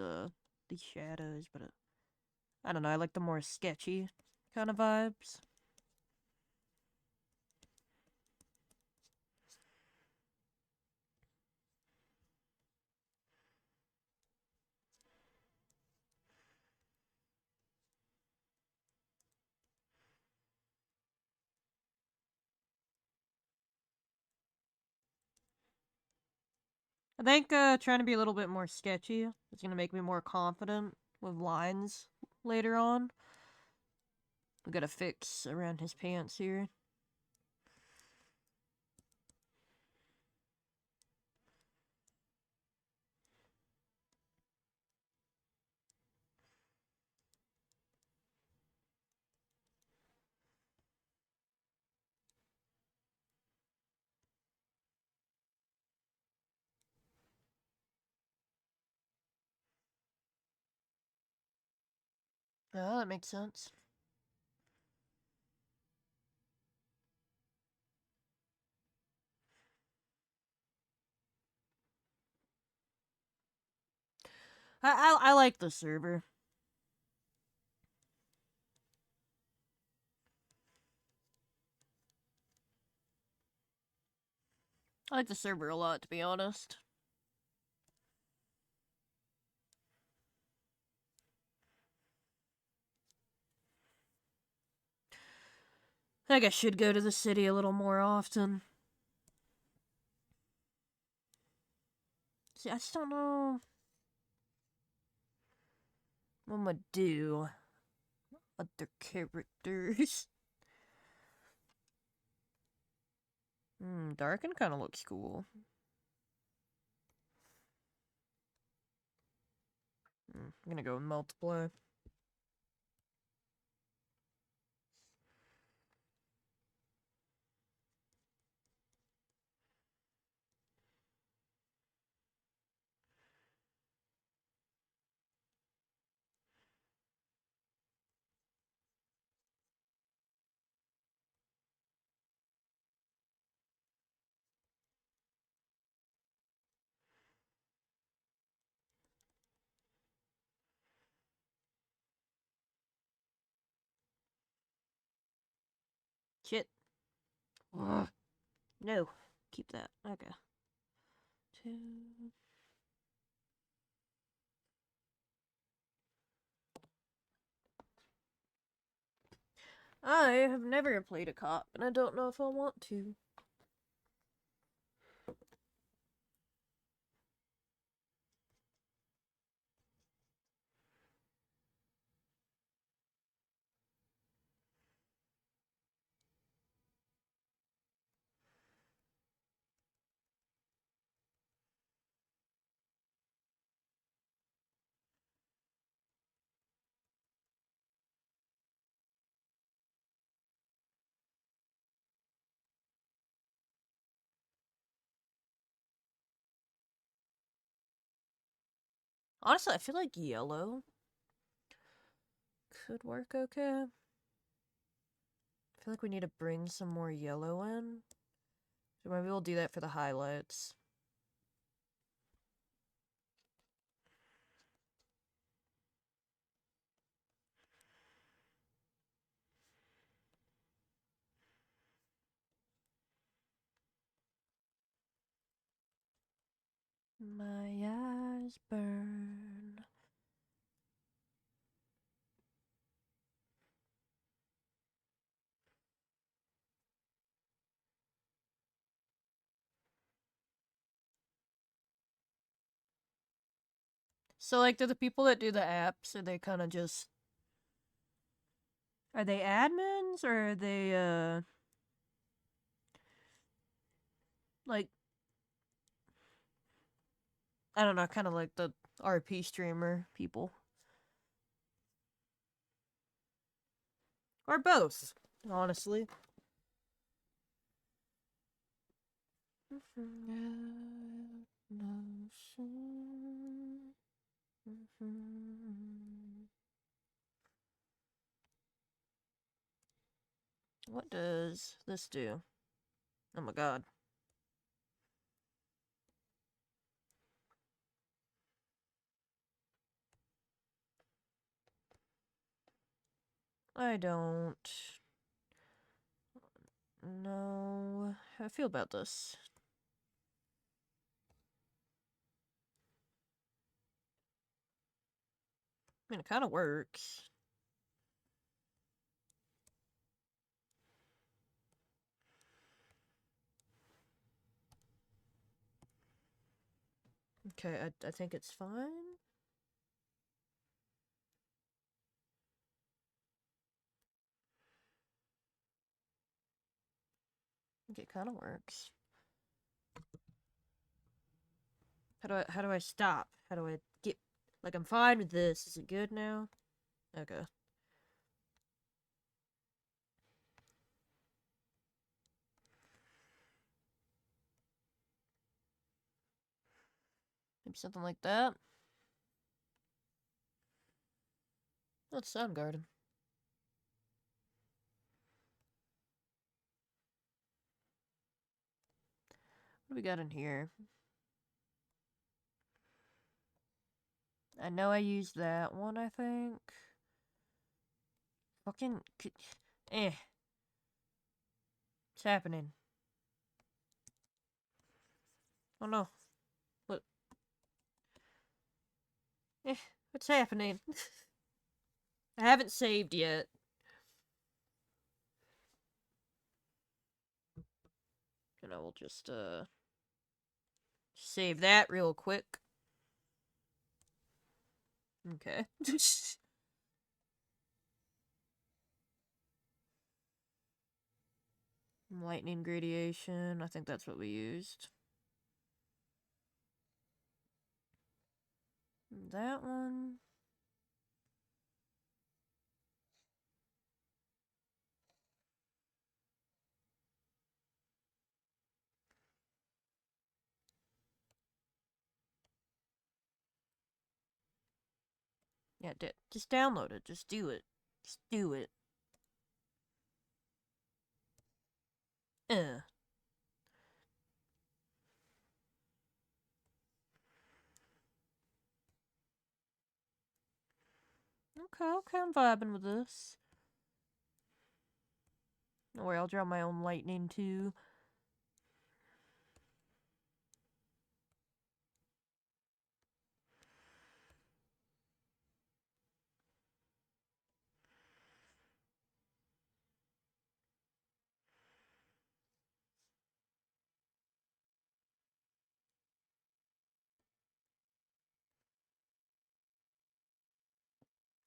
shadows, but I don't know. I like the more sketchy kind of vibes. I think trying to be a little bit more sketchy is gonna make me more confident with lines later on. We got a fix around his pants here. Oh, that makes sense. I like the server. I like the server a lot, to be honest. I think I should go to the city a little more often. See, I just don't know what I'm gonna do. Other characters. Darken kind of looks cool. I'm gonna go with multiply. Shit. Ugh. No. Keep that. Okay. 2. I have never played a cop, and I don't know if I want to. Honestly, I feel like yellow could work okay. I feel like we need to bring some more yellow in. So maybe we'll do that for the highlights. My eyes burn. So, like, do the people that do the apps, are they kind of just... Are they admins, or are they, like... I don't know, kind of like the RP streamer people? Or both, honestly. What does this do? Oh my god. I don't know how I feel about this. I mean, it kind of works. Okay, I think it's fine. I think it kind of works. How do I stop? How do I get, like, I'm fine with this. Is it good now? Okay. Maybe something like that. That's Soundgarden. What do we got in here? I know I used that one, I think. Fucking... Eh. What's happening? Oh no. What? Eh. What's happening? I haven't saved yet. And I will just, save that real quick. Okay. Lightning gradation. I think that's what we used. That one. Yeah, just download it. Just do it. Just do it. Uh. Okay, I'm vibing with this. Don't worry, I'll draw my own lightning too.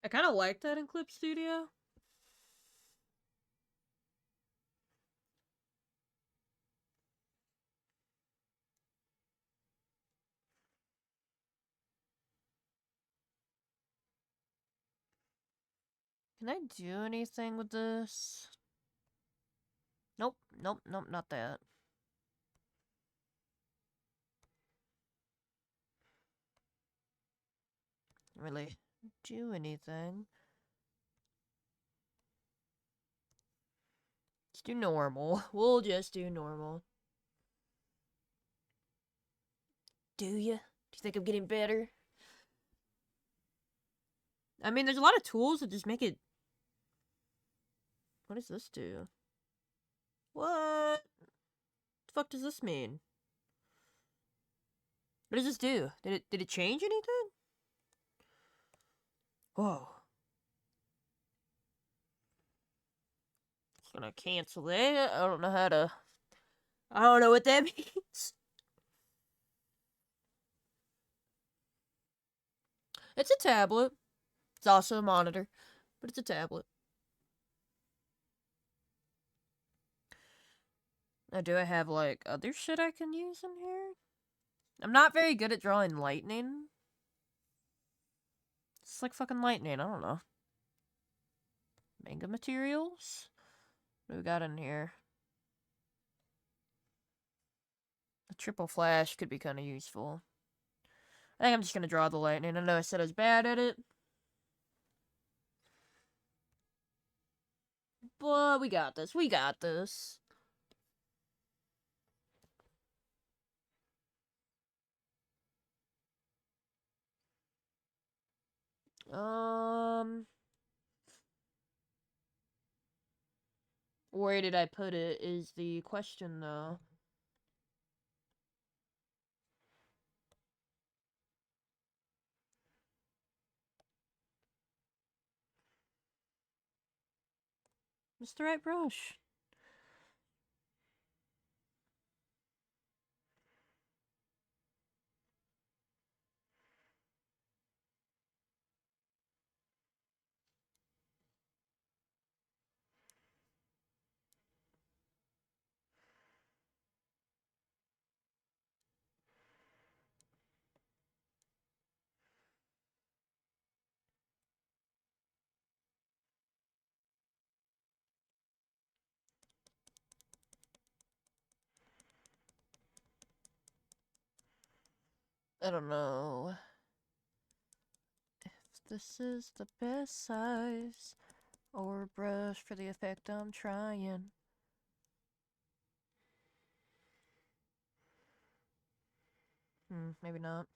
I kind of like that in Clip Studio. Can I do anything with this? Nope, not that. Really do anything. Just do normal. We'll just do normal. Do you? Do you think I'm getting better? I mean, there's a lot of tools that just make it... What does this do? What the fuck does this mean? What does this do? Did it change anything? Whoa. Just gonna cancel that. I don't know how to... I don't know what that means. It's a tablet. It's also a monitor, but it's a tablet. Now, do I have, like, other shit I can use in here? I'm not very good at drawing lightning. It's like fucking lightning, I don't know. Manga materials? What do we got in here? A triple flash could be kind of useful. I think I'm just gonna draw the lightning. I know I said I was bad at it. But we got this. We got this. Um... Where did I put it is the question, though. It's the right brush. I don't know if this is the best size or brush for the effect I'm trying. Maybe not.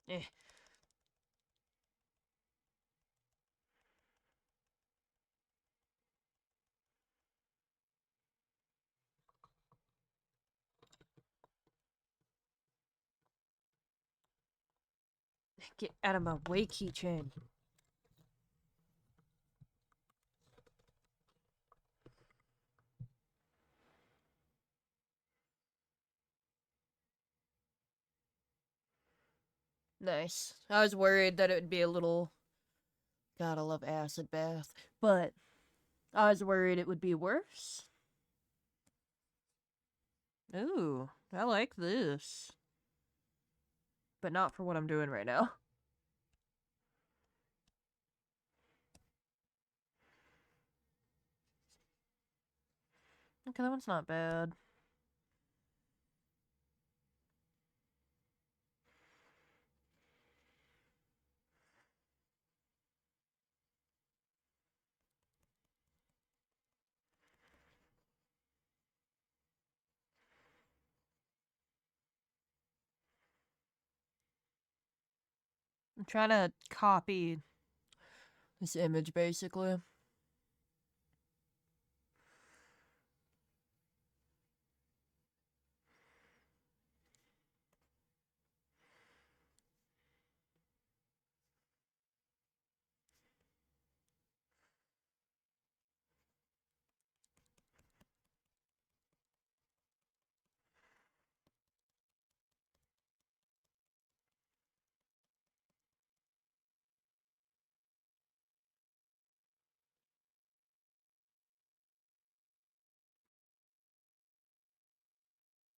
Eh. Get out of my way, keychain. Nice. I was worried that it would be a little... God, I love acid bath. But I was worried it would be worse. Ooh, I like this. But not for what I'm doing right now. Okay, that one's not bad. I'm trying to copy this image, basically.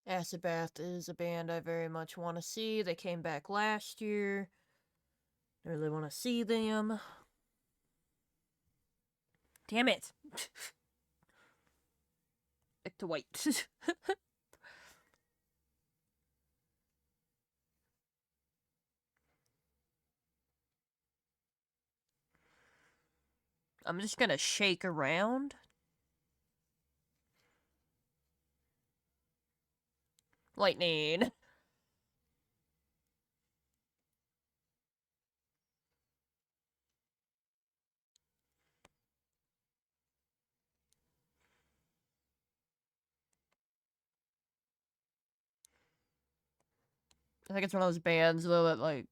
Acid Bath is a band I very much want to see. They came back last year. I really want to see them. Damn it! Back to white. I'm just gonna shake around. Lightning. I think it's one of those bands, though, that, like,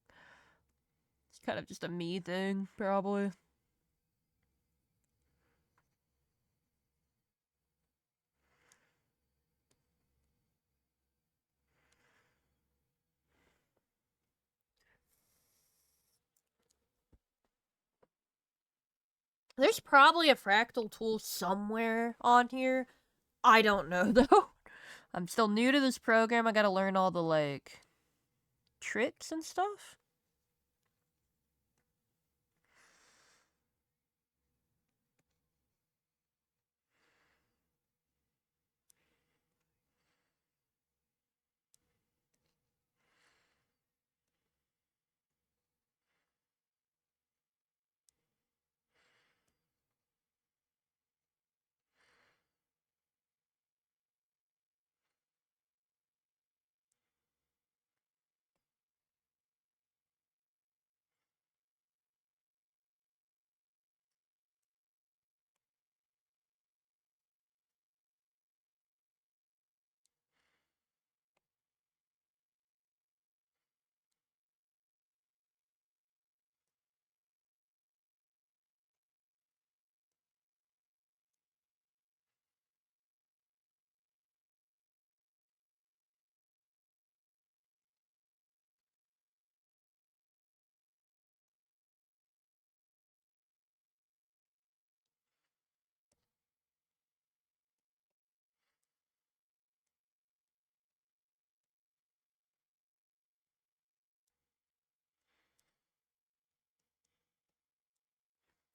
it's kind of just a me thing, probably. There's probably a fractal tool somewhere on here. I don't know, though. I'm still new to this program. I gotta learn all the, like, tricks and stuff.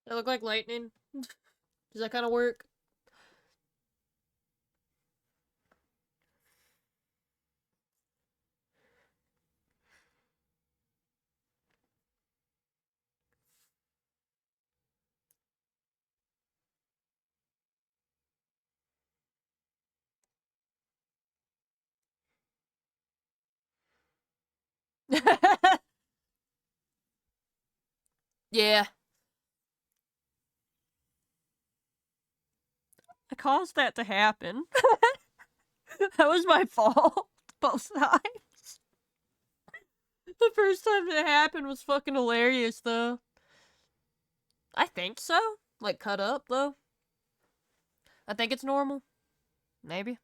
I look like lightning. Does that kind of work? Yeah. I caused that to happen. That was my fault. Both times. The first time it happened was fucking hilarious, though. I think so. Like, cut up, though. I think it's normal. Maybe.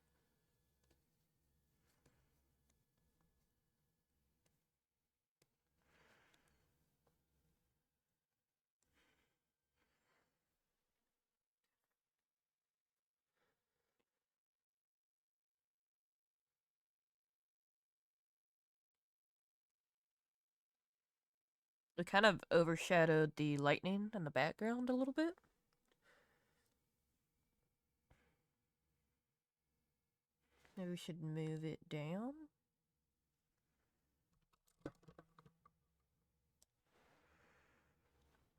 It kind of overshadowed the lightning in the background a little bit. Maybe we should move it down.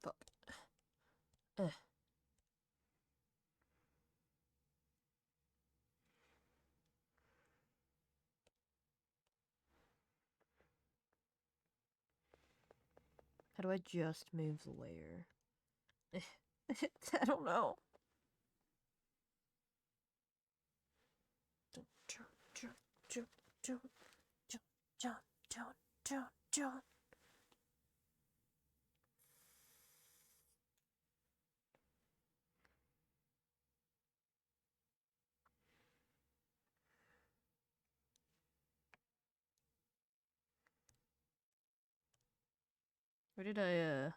Fuck. Ugh. How do I just move the layer? I don't know. Jump, jump, jump, jump, jump, jump, jump, jump, jump. Where did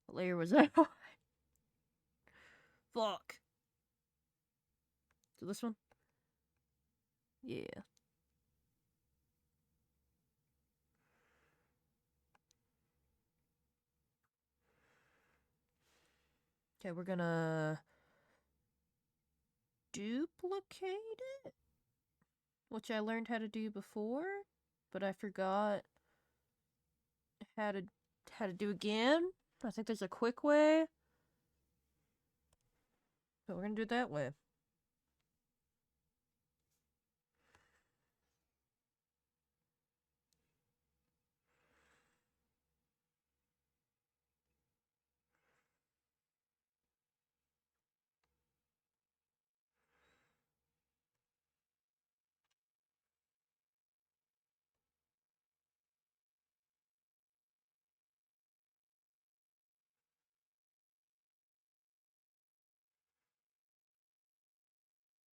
what layer was that on? Fuck. So this one? Yeah. Okay, we're gonna duplicate it, which I learned how to do before, but I forgot how to do again. I think there's a quick way, but we're gonna do it that way.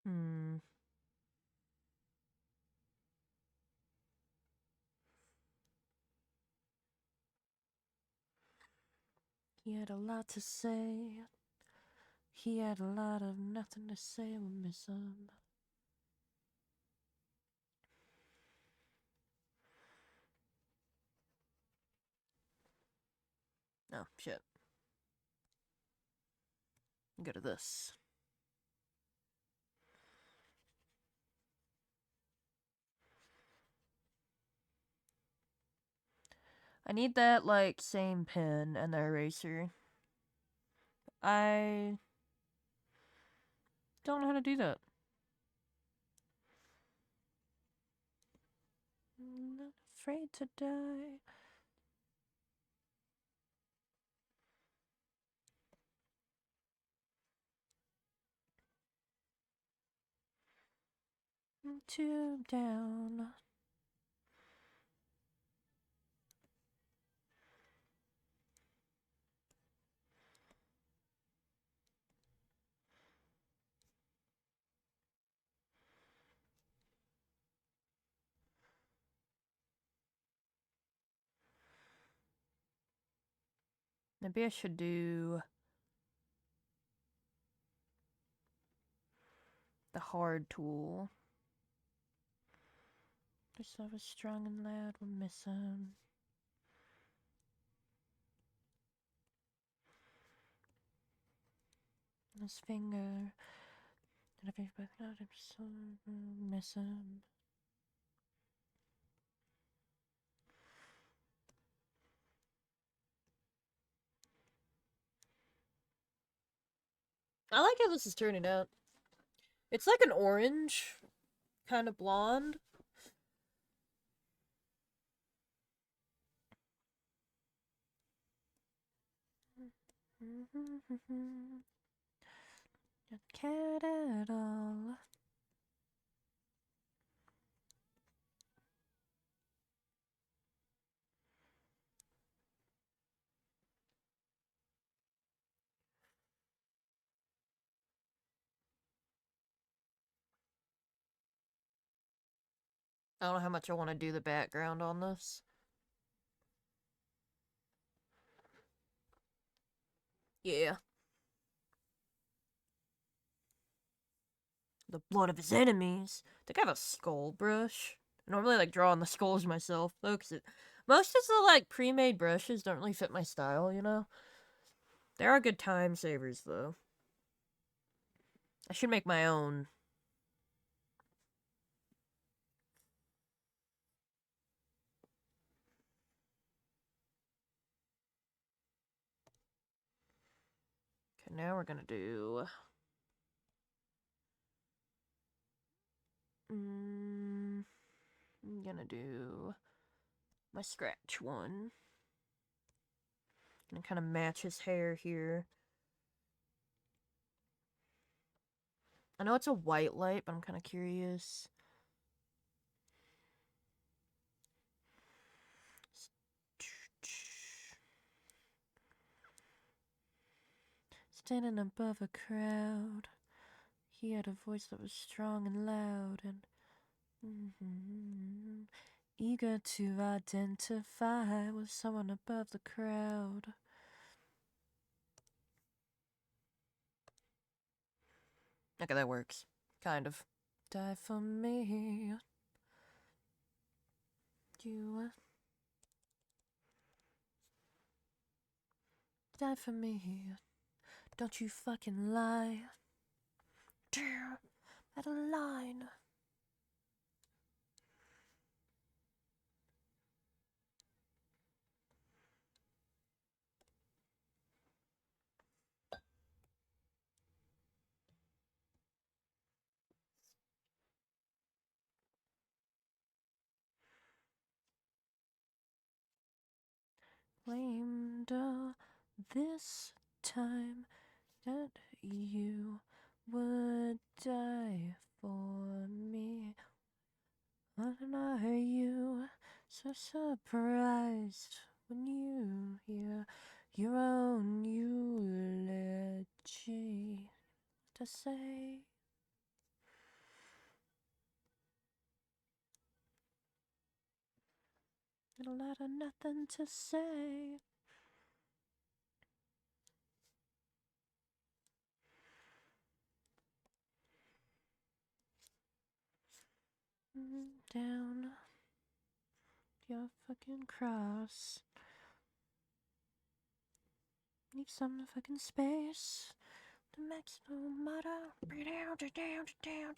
Hmm. He had a lot to say. He had a lot of nothing to say. We'll miss him. Oh, shit. Go to this. I need that, like, same pen and the eraser. I don't know how to do that. I'm not afraid to die. I'm too down. Maybe I should do the hard tool. Just love is strong and loud, we'll miss him. his finger. And if he's not, I'm so miss him. I like how this is turning out. It's like an orange, kind of blonde. Not cared at all. I don't know how much I want to do the background on this. Yeah. The blood of his enemies. I think I have a skull brush. I don't really like drawing the skulls myself, though, because most of the, like, pre-made brushes don't really fit my style, you know? There are good time savers, though. I should make my own. Okay, now we're gonna do... I'm gonna do my scratch one. And kind of match his hair here. I know it's a white light, but I'm kind of curious. Standing above a crowd, he had a voice that was strong and loud and eager to identify with someone above the crowd. Okay, that works. Kind of. Die for me. You die for me. Don't you fucking lie. Damn, at a line. Claimed this time that you would die for me. When are you so surprised when you hear your own eulogy to say? A lot of nothing to say. Down your fucking cross. Need some fucking space. The maximum motto. Down.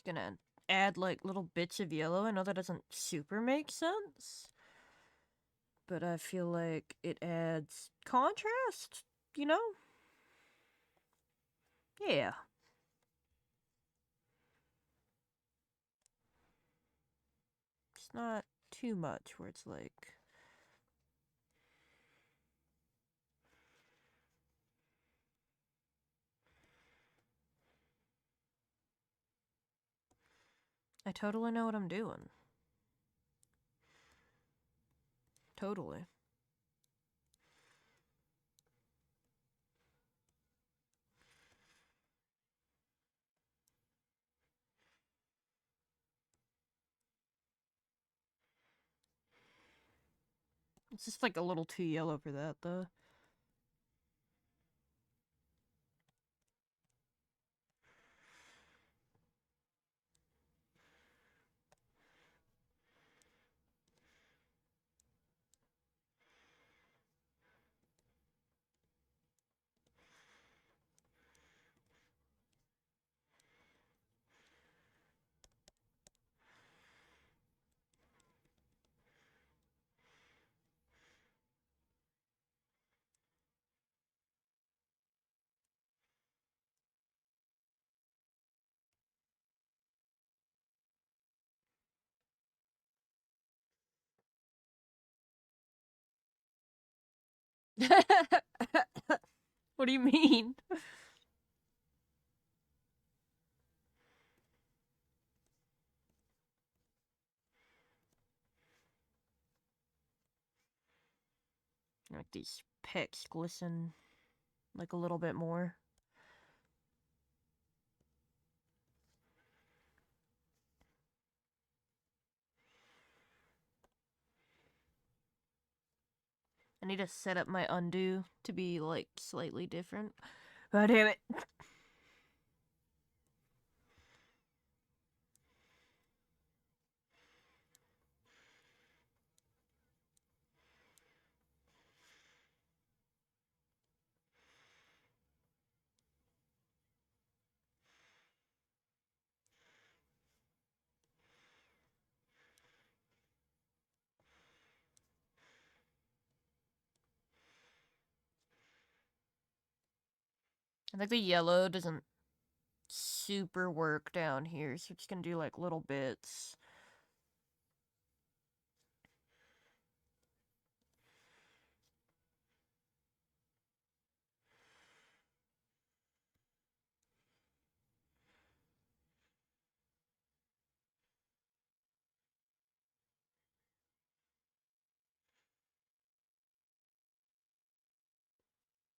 Gonna add like little bits of yellow. I know that doesn't super make sense, but I feel like it adds contrast, you know? Yeah. It's not too much where it's like... I totally know what I'm doing. Totally. It's just like a little too yellow for that, though. What do you mean? Like these pecs glisten like a little bit more. I need to set up my undo to be like slightly different. Oh, damn it. I think the yellow doesn't super work down here, so we're just gonna do like little bits.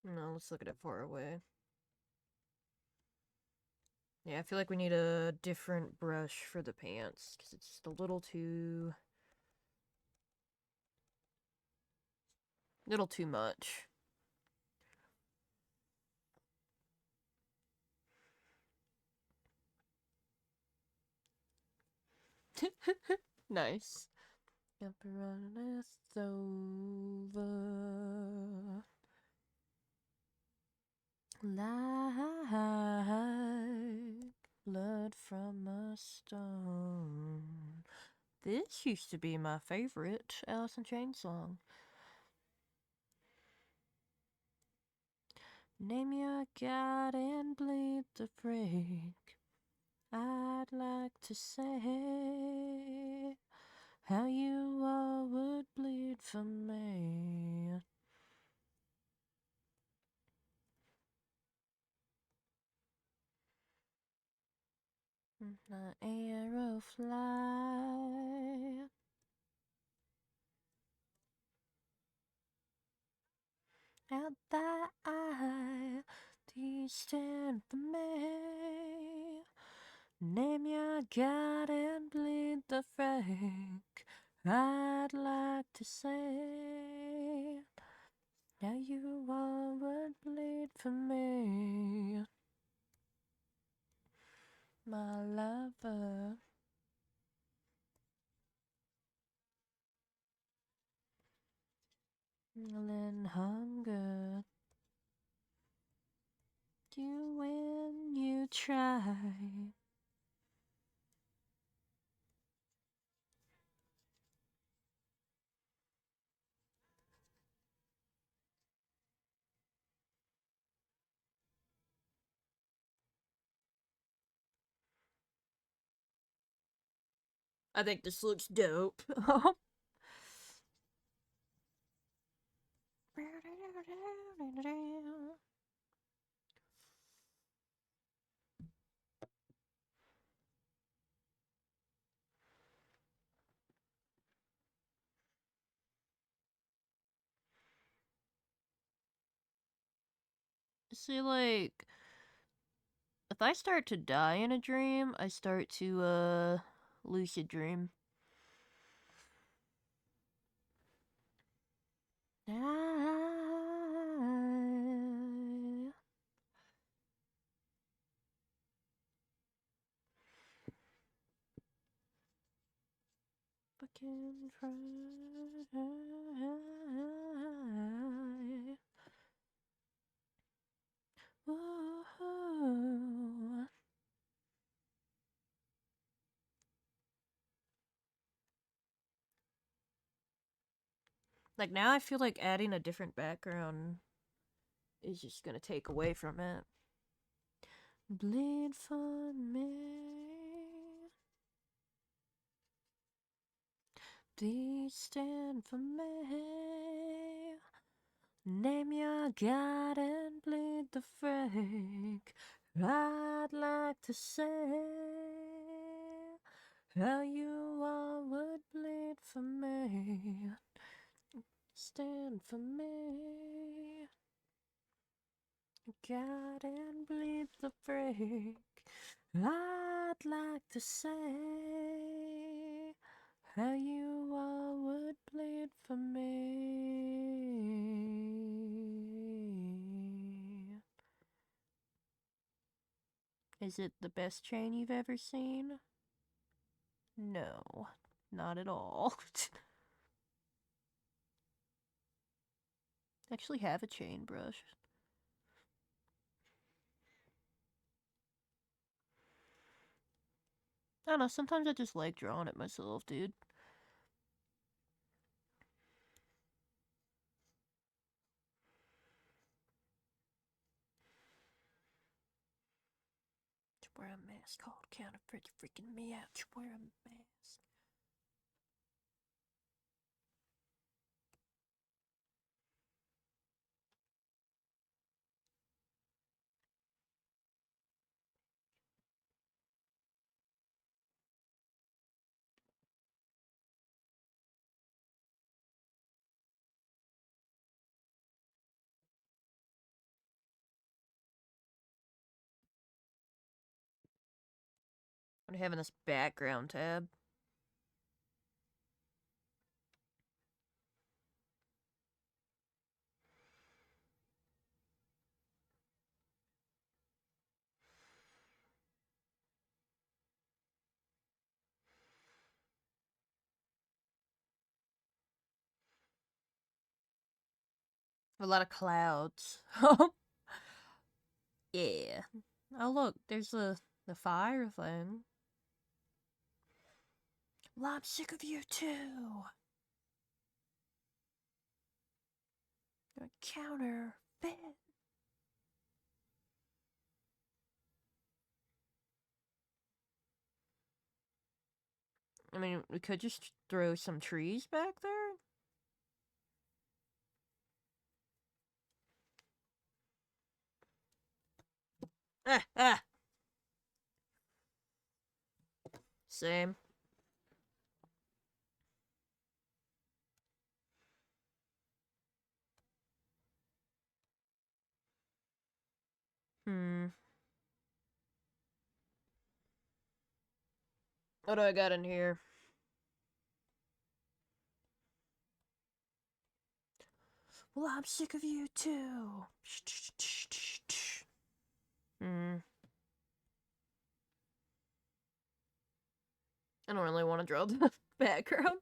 No, let's look at it far away. Yeah, I feel like we need a different brush for the pants, because it's just a little too much. Nice. Pepperoni over like blood from a stone. This used to be my favorite Alice in Chains song. Name your God and bleed the break. I'd like to say how you all would bleed for me. The arrow fly out thy eye, thee stand for me. Name your God and bleed the frank. I'd like to say now you all would bleed for me, my lover. In hunger, you win, you try. I think this looks dope. See, like, if I start to die in a dream, I start to, lucid dream. Fucking try. Whoa. Like, now I feel like adding a different background is just gonna take away from it. Bleed for me. Please stand for me. Name your God and bleed the freak. I'd like to say how you all would bleed for me. Stand for me. God and bleed the freak. I'd like to say how you all would bleed for me. Is it the best chain you've ever seen? No, not at all. I actually have a chain brush. I don't know, sometimes I just like drawing it myself, dude. To wear a mask called counterfeit, you're freaking me out. To wear a mask. I'm having this background tab. A lot of clouds. Yeah. Oh look, there's the fire thing. Well, I'm sick of you too. You're a counterfeit. I mean, we could just throw some trees back there. Ah, ah. Same. What do I got in here? Well, I'm sick of you too. I don't really want to draw the background.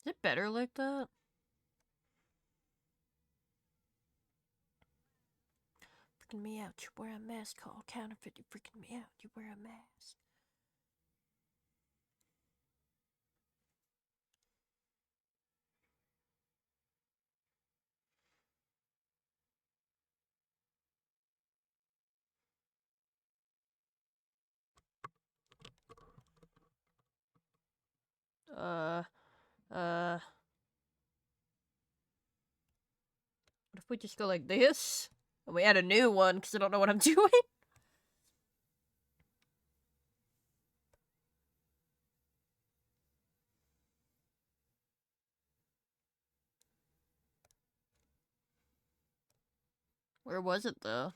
Is it better like that? Freaking me out. You wear a mask called counterfeit. You freaking me out. You wear a mask. Uh, what if we just go like this? And we add a new one, because I don't know what I'm doing. Where was it, though?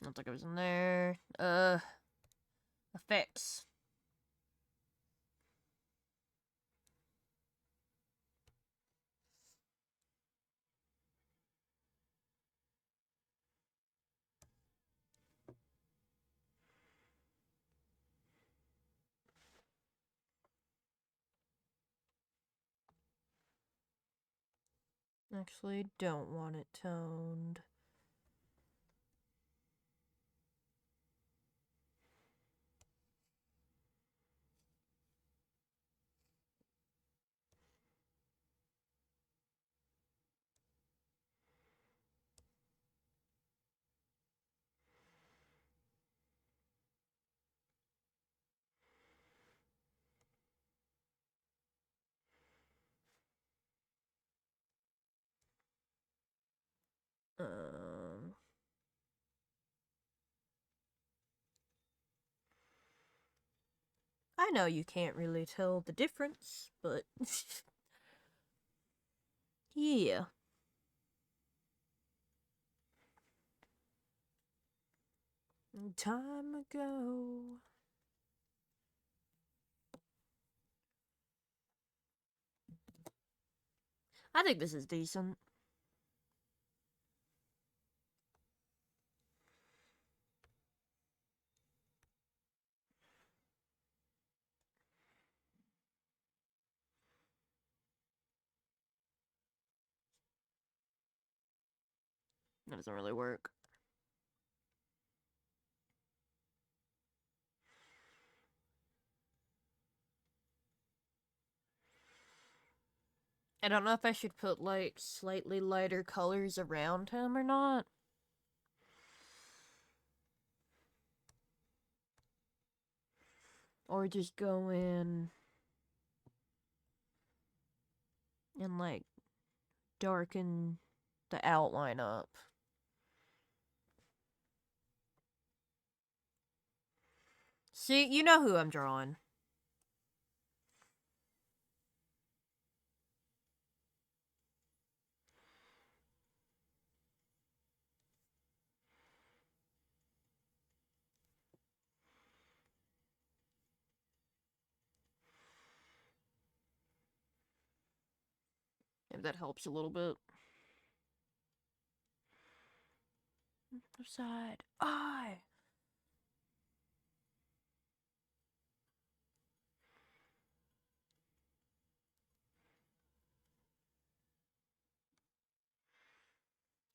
I don't think it was in there. Effects. Actually, don't want it toned. I know you can't really tell the difference, but yeah. Time ago. I think this is decent. That doesn't really work. I don't know if I should put, like, slightly lighter colors around him or not. Or just go in and, like, darken the outline up. See, you know who I'm drawing. If that helps a little bit. Other side. Eye.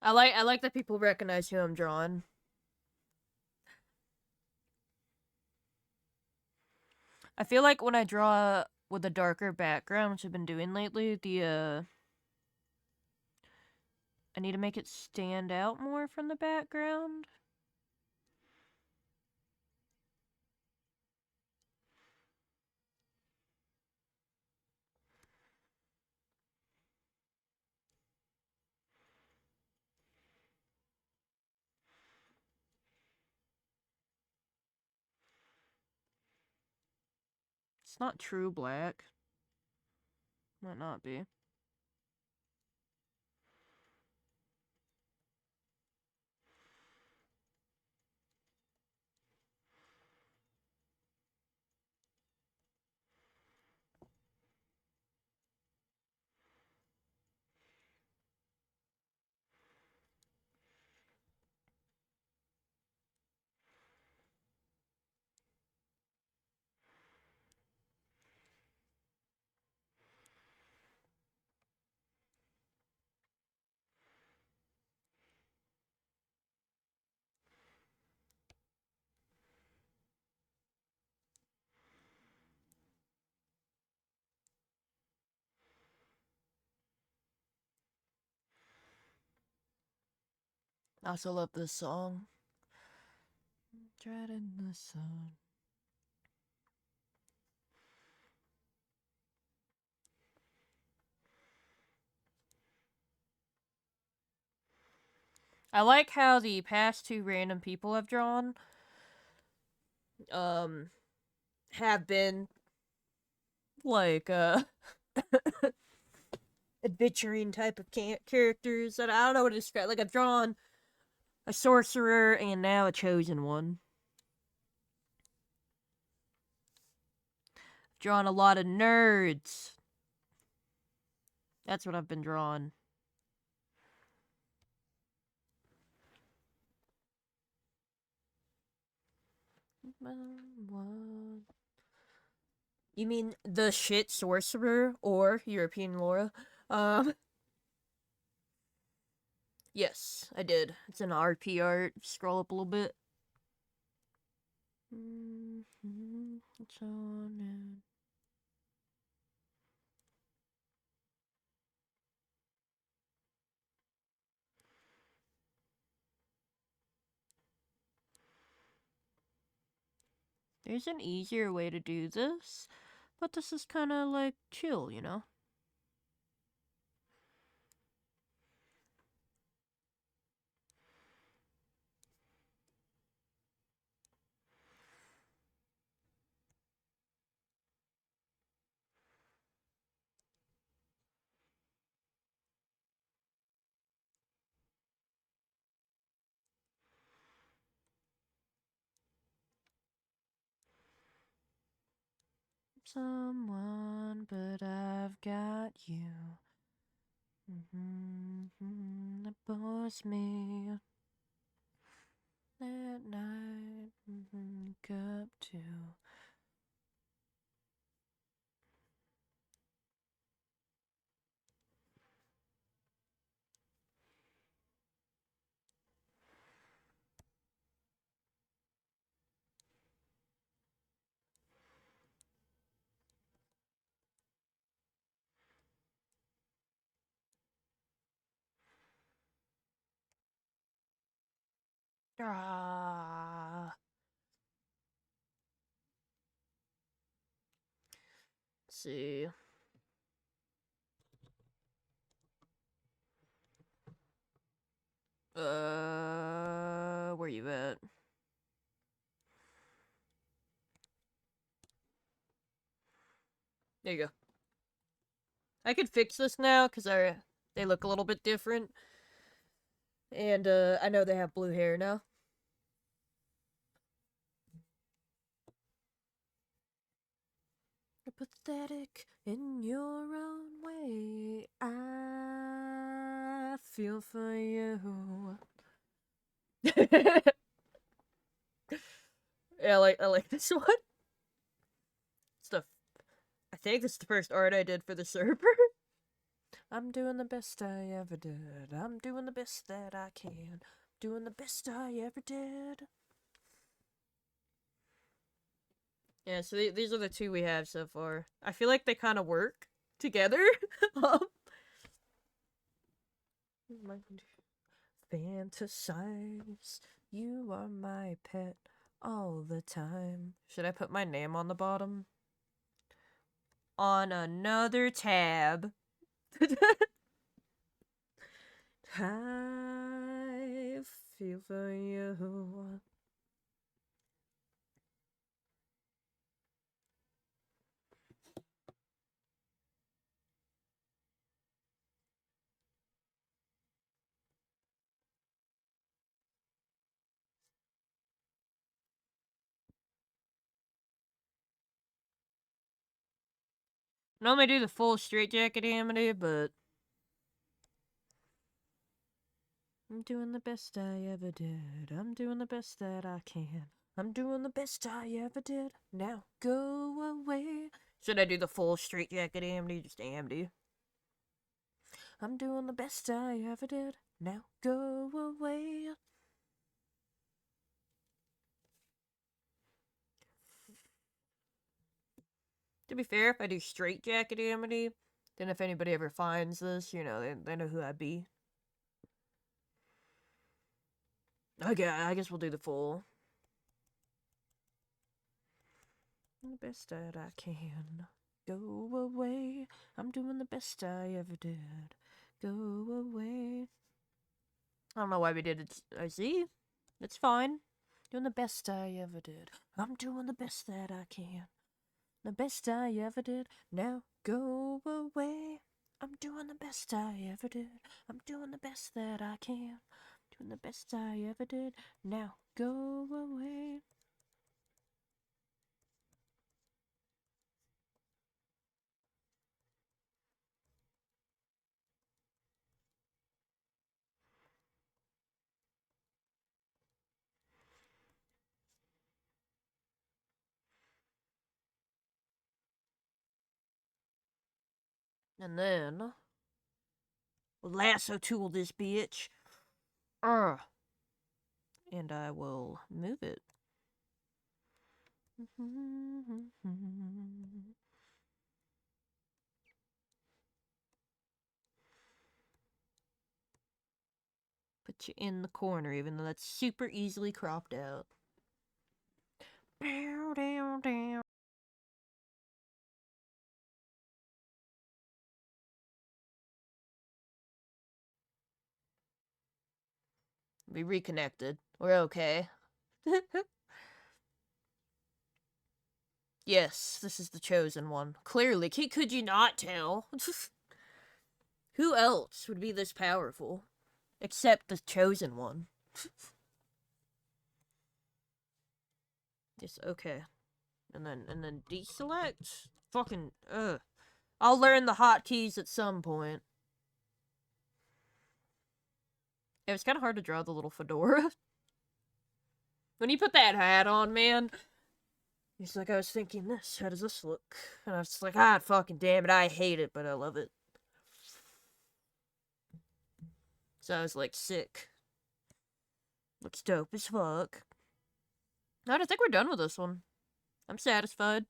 I like that people recognize who I'm drawing. I feel like when I draw with a darker background, which I've been doing lately, I need to make it stand out more from the background. It's not true black. Might not be. I also love this song. Dried in the sun. I like how the past two random people I've drawn have been like adventuring type of characters that I don't know what to describe. Like I've drawn a sorcerer and now a chosen one. I've drawn a lot of nerds. That's what I've been drawing. You mean the shit sorcerer or European Laura? Yes, I did. It's an RP art. Scroll up a little bit. It's on it. There's an easier way to do this, but this is kind of like chill, you know? Someone, but I've got you. That bores me. That night, up to. Ah. Let's see. Where you at? There you go. I could fix this now because they look a little bit different, and I know they have blue hair now. You're pathetic in your own way. I feel for you. Yeah, I like this one. Stuff. I think this is the first art I did for the server. I'm doing the best I ever did. I'm doing the best that I can. Doing the best I ever did. Yeah, so these are the two we have so far. I feel like they kind of work together. Fantasize, you are my pet all the time. Should I put my name on the bottom? On another tab. I feel for you. Normally do the full straitjacket amity, but I'm doing the best I ever did. I'm doing the best that I can. I'm doing the best I ever did. Now go away. Should I do the full straitjacket amity? Just amity. I'm doing the best I ever did. Now go away. To be fair, if I do straitjacket amity, then if anybody ever finds this, you know, they know who I'd be. Okay, I guess we'll do the full. The best that I can. Go away. I'm doing the best I ever did. Go away. I don't know why we did it. I see. It's fine. Doing the best I ever did. I'm doing the best that I can. The best I ever did. Now go away. I'm doing the best I ever did. I'm doing the best that I can. Doing the best I ever did. Now go away. And then we'll lasso tool this bitch. And I will move it. Put you in the corner, even though that's super easily cropped out. Down, down, down. We reconnected. We're okay. Yes, this is the chosen one. Clearly, could you not tell? Who else would be this powerful? Except the chosen one. Yes, okay. And then deselect? Fucking, I'll learn the hotkeys at some point. It was kind of hard to draw the little fedora. When you put that hat on, man, he's like, I was thinking this, how does this look? And I was like, fucking damn it, I hate it, but I love it. So I was like, sick. Looks dope as fuck. I don't think we're done with this one. I'm satisfied.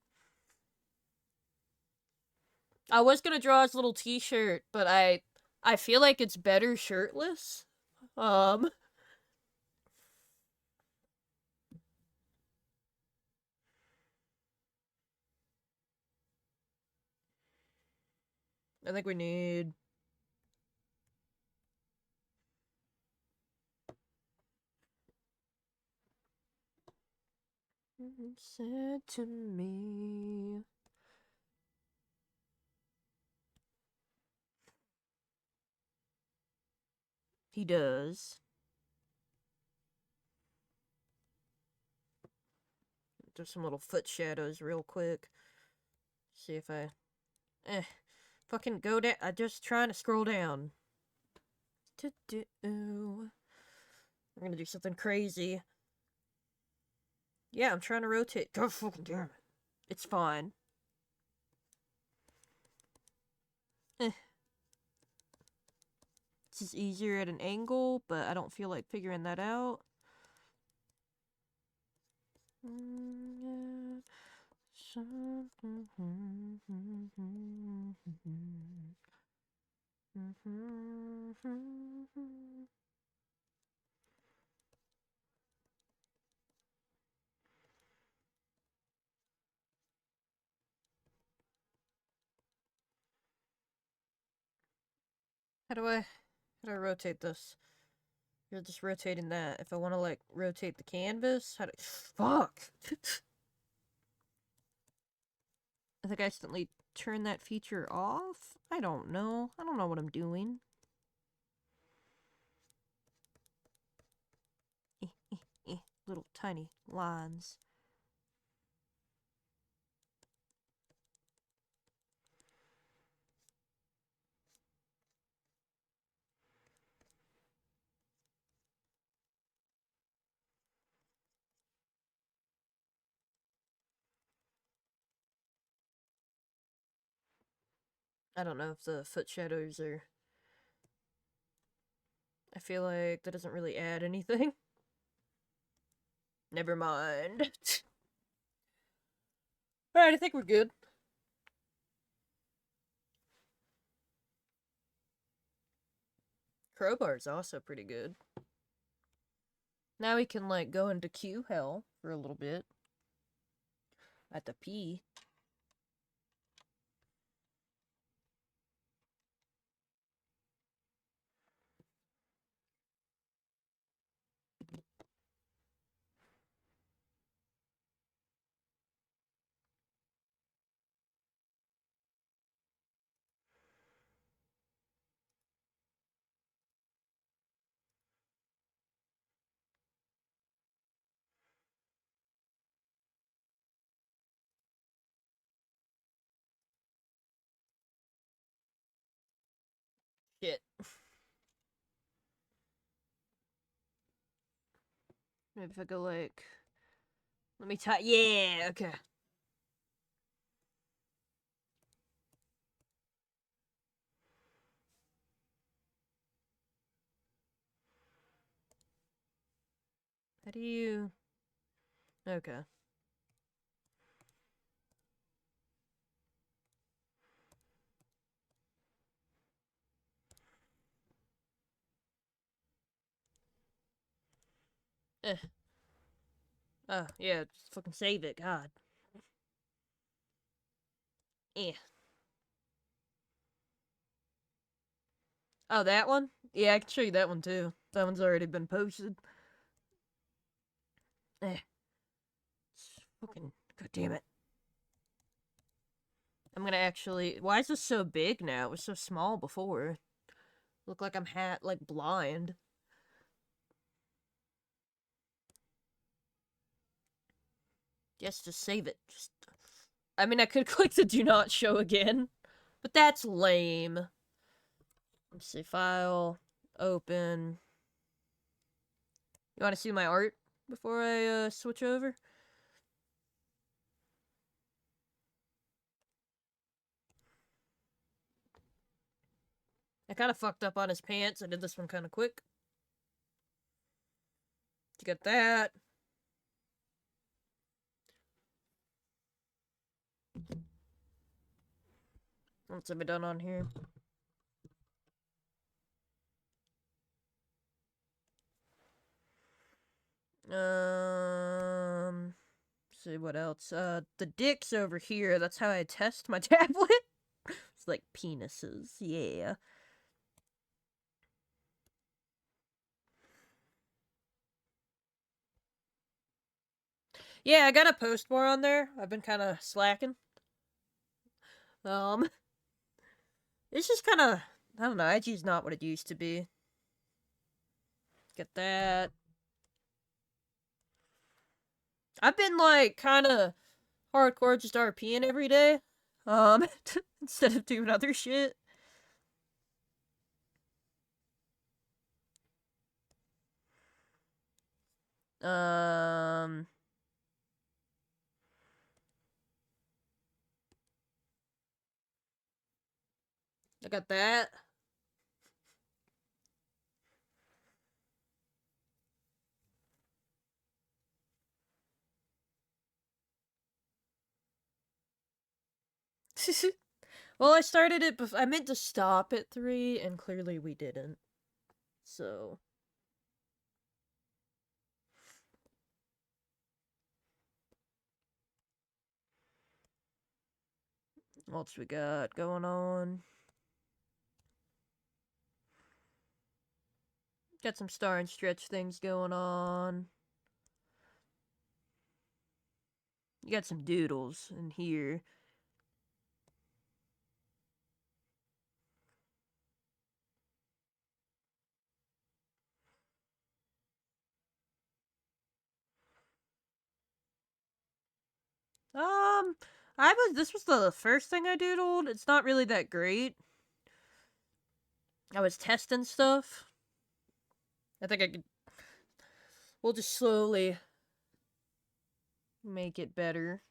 I was gonna draw his little t-shirt, but I feel like it's better shirtless. I think we need... Said to me... He does. Do some little foot shadows real quick. See if I... Fucking go down. I'm just trying to scroll down. We're gonna do something crazy. Yeah, I'm trying to rotate. God fucking damn it. It's fine. This is easier at an angle, but I don't feel like figuring that out. How do I rotate this? You're just rotating that. If I want to, like, rotate the canvas, how do... Fuck! I think I accidentally turned that feature off? I don't know. I don't know what I'm doing. Little tiny lines. I don't know if the foot shadows are... I feel like that doesn't really add anything. Never mind. Alright, I think we're good. Crowbar's also pretty good. Now we can, like, go into Q hell for a little bit. At the P. Shit. Maybe if I go like... Let me type. Yeah, okay. How do you... Okay. Eh. Oh, yeah, just fucking save it, God. Eh. Oh, that one? Yeah, I can show you that one too. That one's already been posted. Eh. Fucking... God damn it. I'm gonna actually... Why is this so big now? It was so small before. Look like I'm like, blind. Yes, just save it. Just... I mean, I could click the do not show again. But that's lame. Let's see, file, open. You want to see my art before I switch over? I kind of fucked up on his pants. I did this one kind of quick. You get that. What's have we done on here? See what else. The dick's over here. That's how I test my tablet. It's like penises. Yeah. Yeah, I gotta post more on there. I've been kind of slacking. It's just kind of, I don't know, IG's not what it used to be. Get that. I've been, like, kind of hardcore just RPing every day. Instead of doing other shit. Um... I got that. Well, I started it I meant to stop at 3, and clearly we didn't. So... What else we got going on? Got some star and stretch things going on. You got some doodles in here. This was the first thing I doodled. It's not really that great. I was testing stuff. I think I could... We'll just slowly make it better.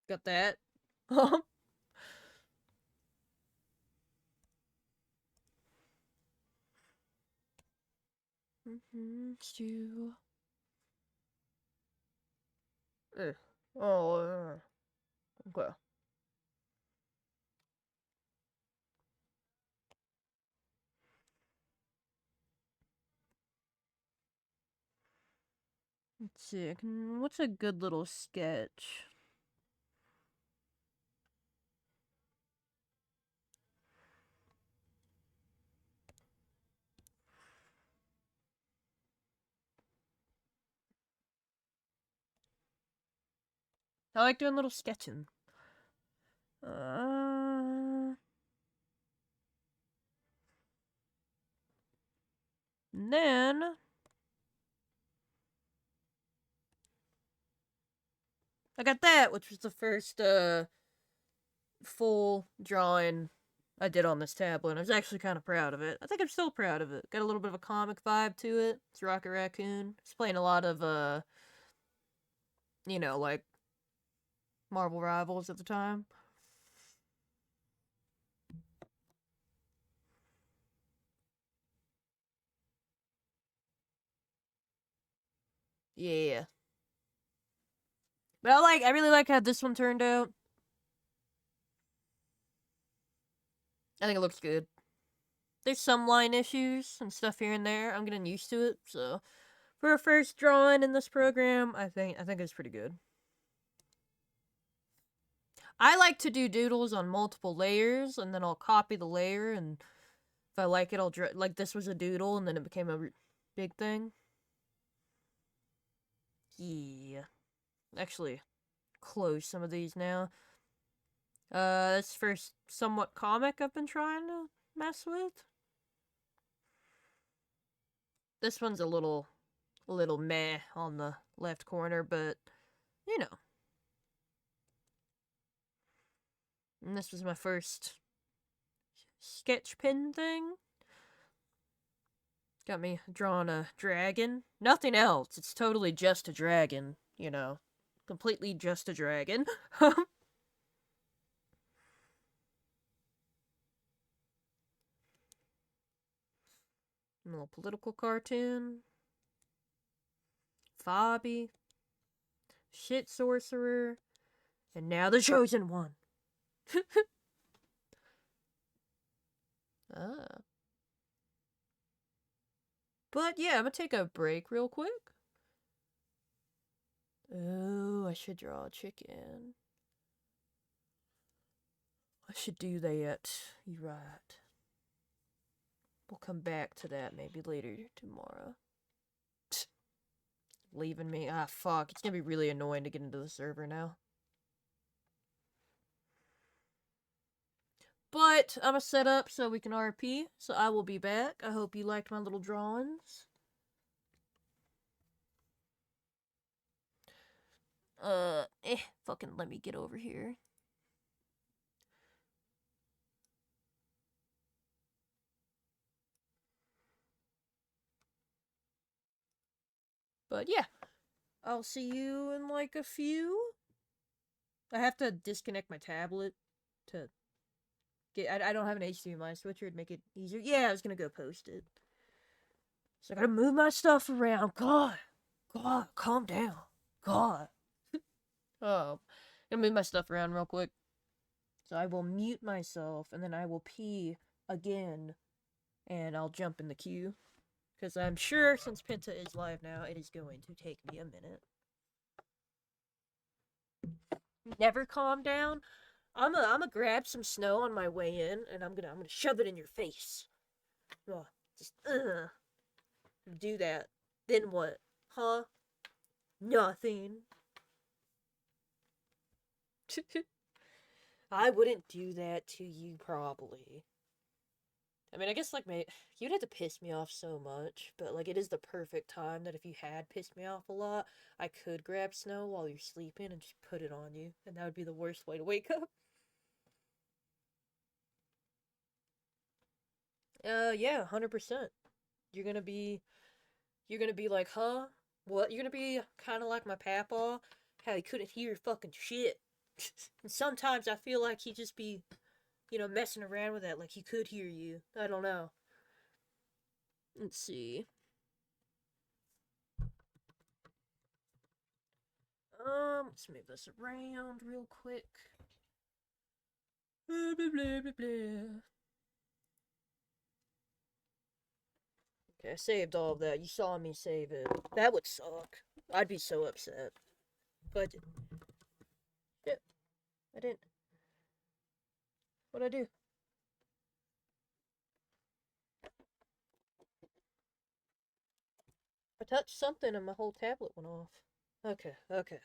Got that. Stew. Oh, okay. Let's see, what's a good little sketch? I like doing little sketching. And then I got that, which was the first full drawing I did on this tablet, and I was actually kind of proud of it. I think I'm still proud of it. Got a little bit of a comic vibe to it. It's Rocket Raccoon. It's playing a lot of you know, like Marvel Rivals at the time. Yeah. But I really like how this one turned out. I think it looks good. There's some line issues and stuff here and there. I'm getting used to it, so for a first drawing in this program, I think it's pretty good. I like to do doodles on multiple layers, and then I'll copy the layer, and if I like it, I'll draw. Like this was a doodle, and then it became a big thing. Yeah, actually, close some of these now. This first somewhat comic I've been trying to mess with. This one's a little meh on the left corner, but you know. And this was my first sketch pen thing. Got me drawing a dragon. Nothing else. It's totally just a dragon, you know. Completely just a dragon. A little political cartoon. Fobby. Shit sorcerer. And now the chosen one. Ah. But yeah, I'm gonna take a break real quick. Oh, I should draw a chicken. I should do that. You're right. We'll come back to that maybe later tomorrow. Leaving me. Ah, fuck. It's gonna be really annoying to get into the server now. But I'm gonna set up so we can RP. So I will be back. I hope you liked my little drawings. Fucking let me get over here. But yeah, I'll see you in like a few. I have to disconnect my tablet to get. I don't have an HDMI switcher to make it easier. Yeah, I was gonna go post it. So I gotta move my stuff around. God, calm down. God. Oh, gonna move my stuff around real quick. So I will mute myself and then I will pee again and I'll jump in the queue. Because I'm sure since Penta is live now, it is going to take me a minute. Never calm down. I'm gonna grab some snow on my way in and I'm gonna shove it in your face. Oh, just do that. Then what? Huh? Nothing. I wouldn't do that to you, probably. I mean, I guess, like, you'd have to piss me off so much, but, like, it is the perfect time that if you had pissed me off a lot, I could grab snow while you're sleeping and just put it on you, and that would be the worst way to wake up. Yeah, 100%. You're gonna be, like, huh? What? You're gonna be kind of like my papa, how he couldn't hear fucking shit. And sometimes I feel like he'd just be, messing around with that, like he could hear you. I don't know. Let's see. Let's move this around real quick. Blah, blah, blah, blah, blah. Okay, I saved all of that. You saw me save it. That would suck. I'd be so upset. But shit, I didn't. What'd I do? I touched something and my whole tablet went off. Okay, okay.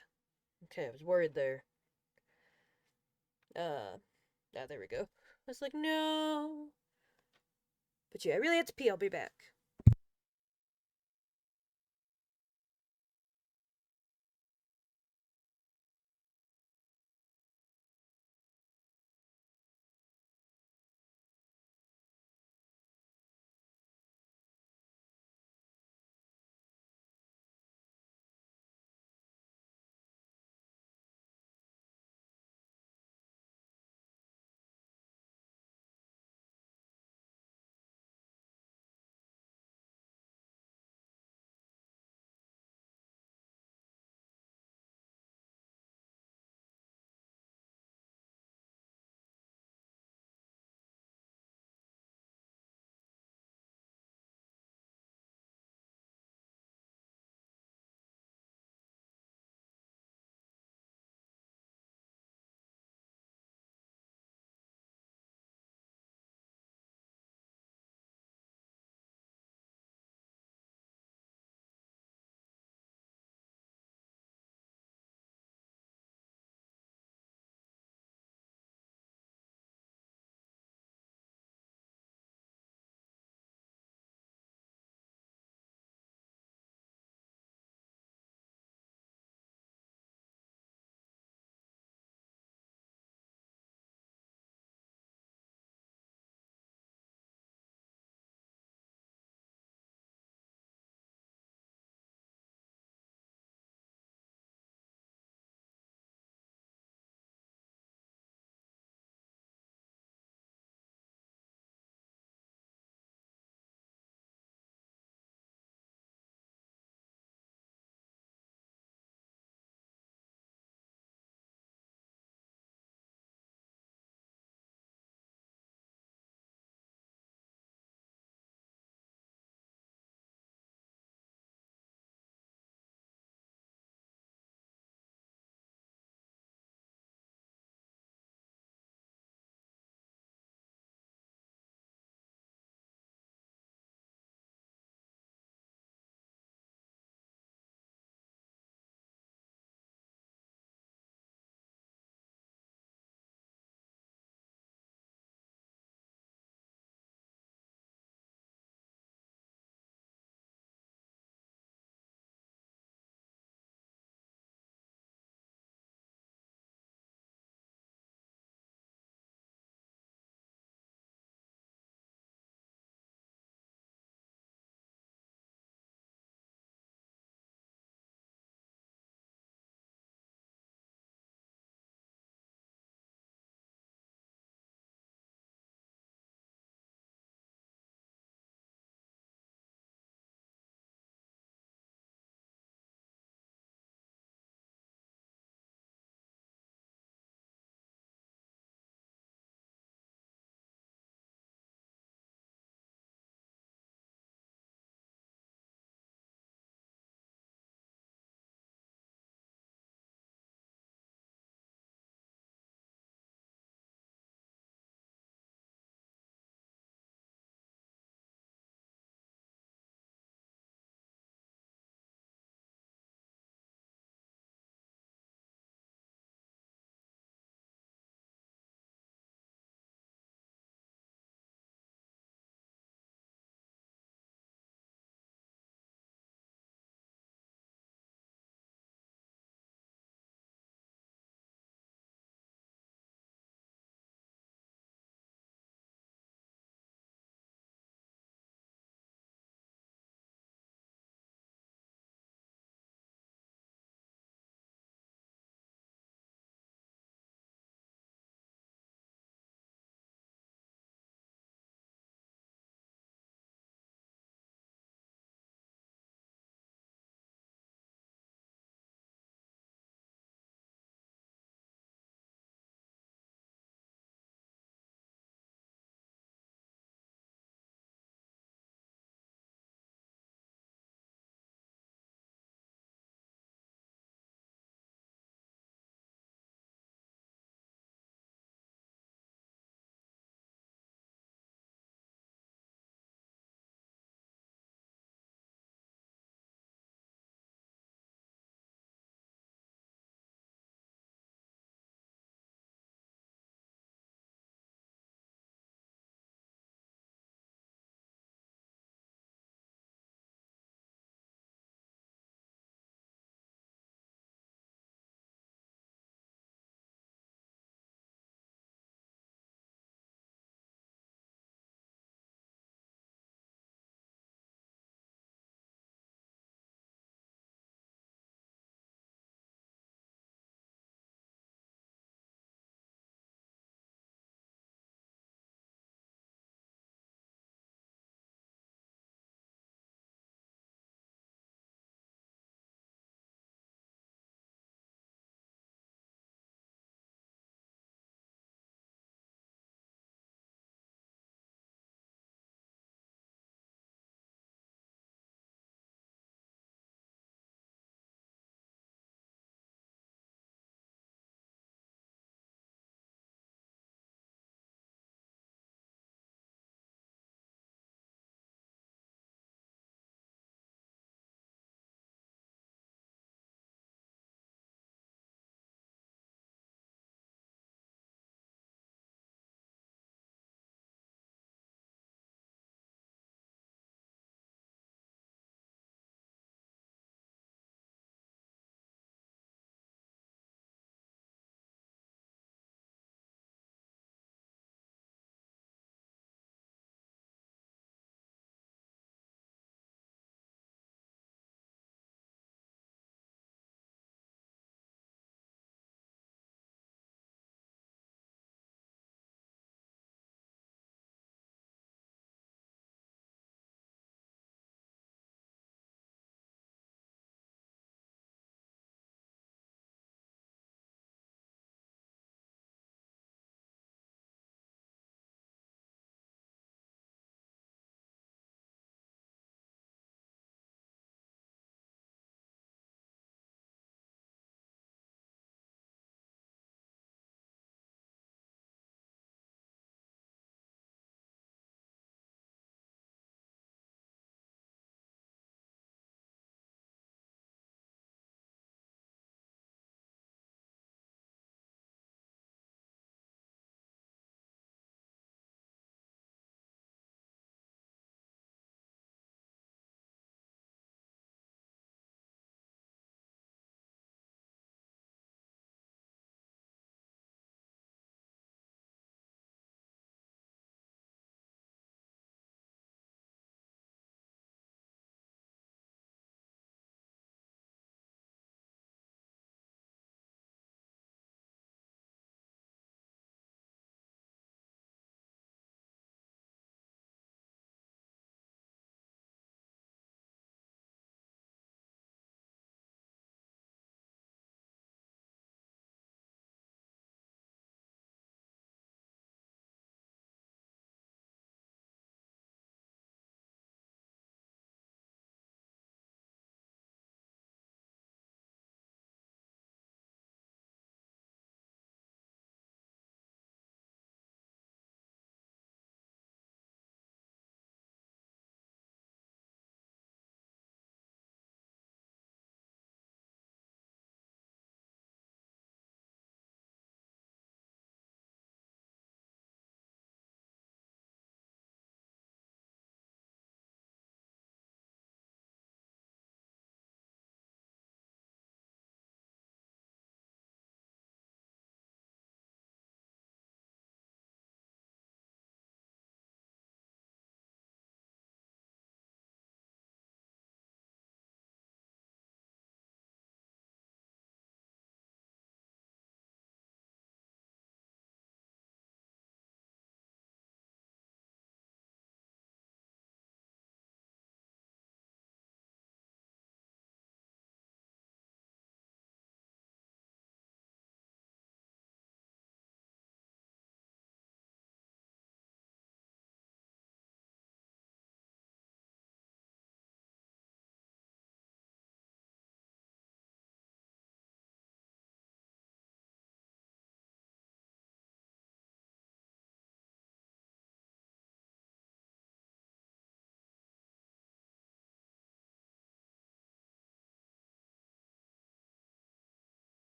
Okay, I was worried there. There we go. I was like, no. But yeah, I really had to pee. I'll be back.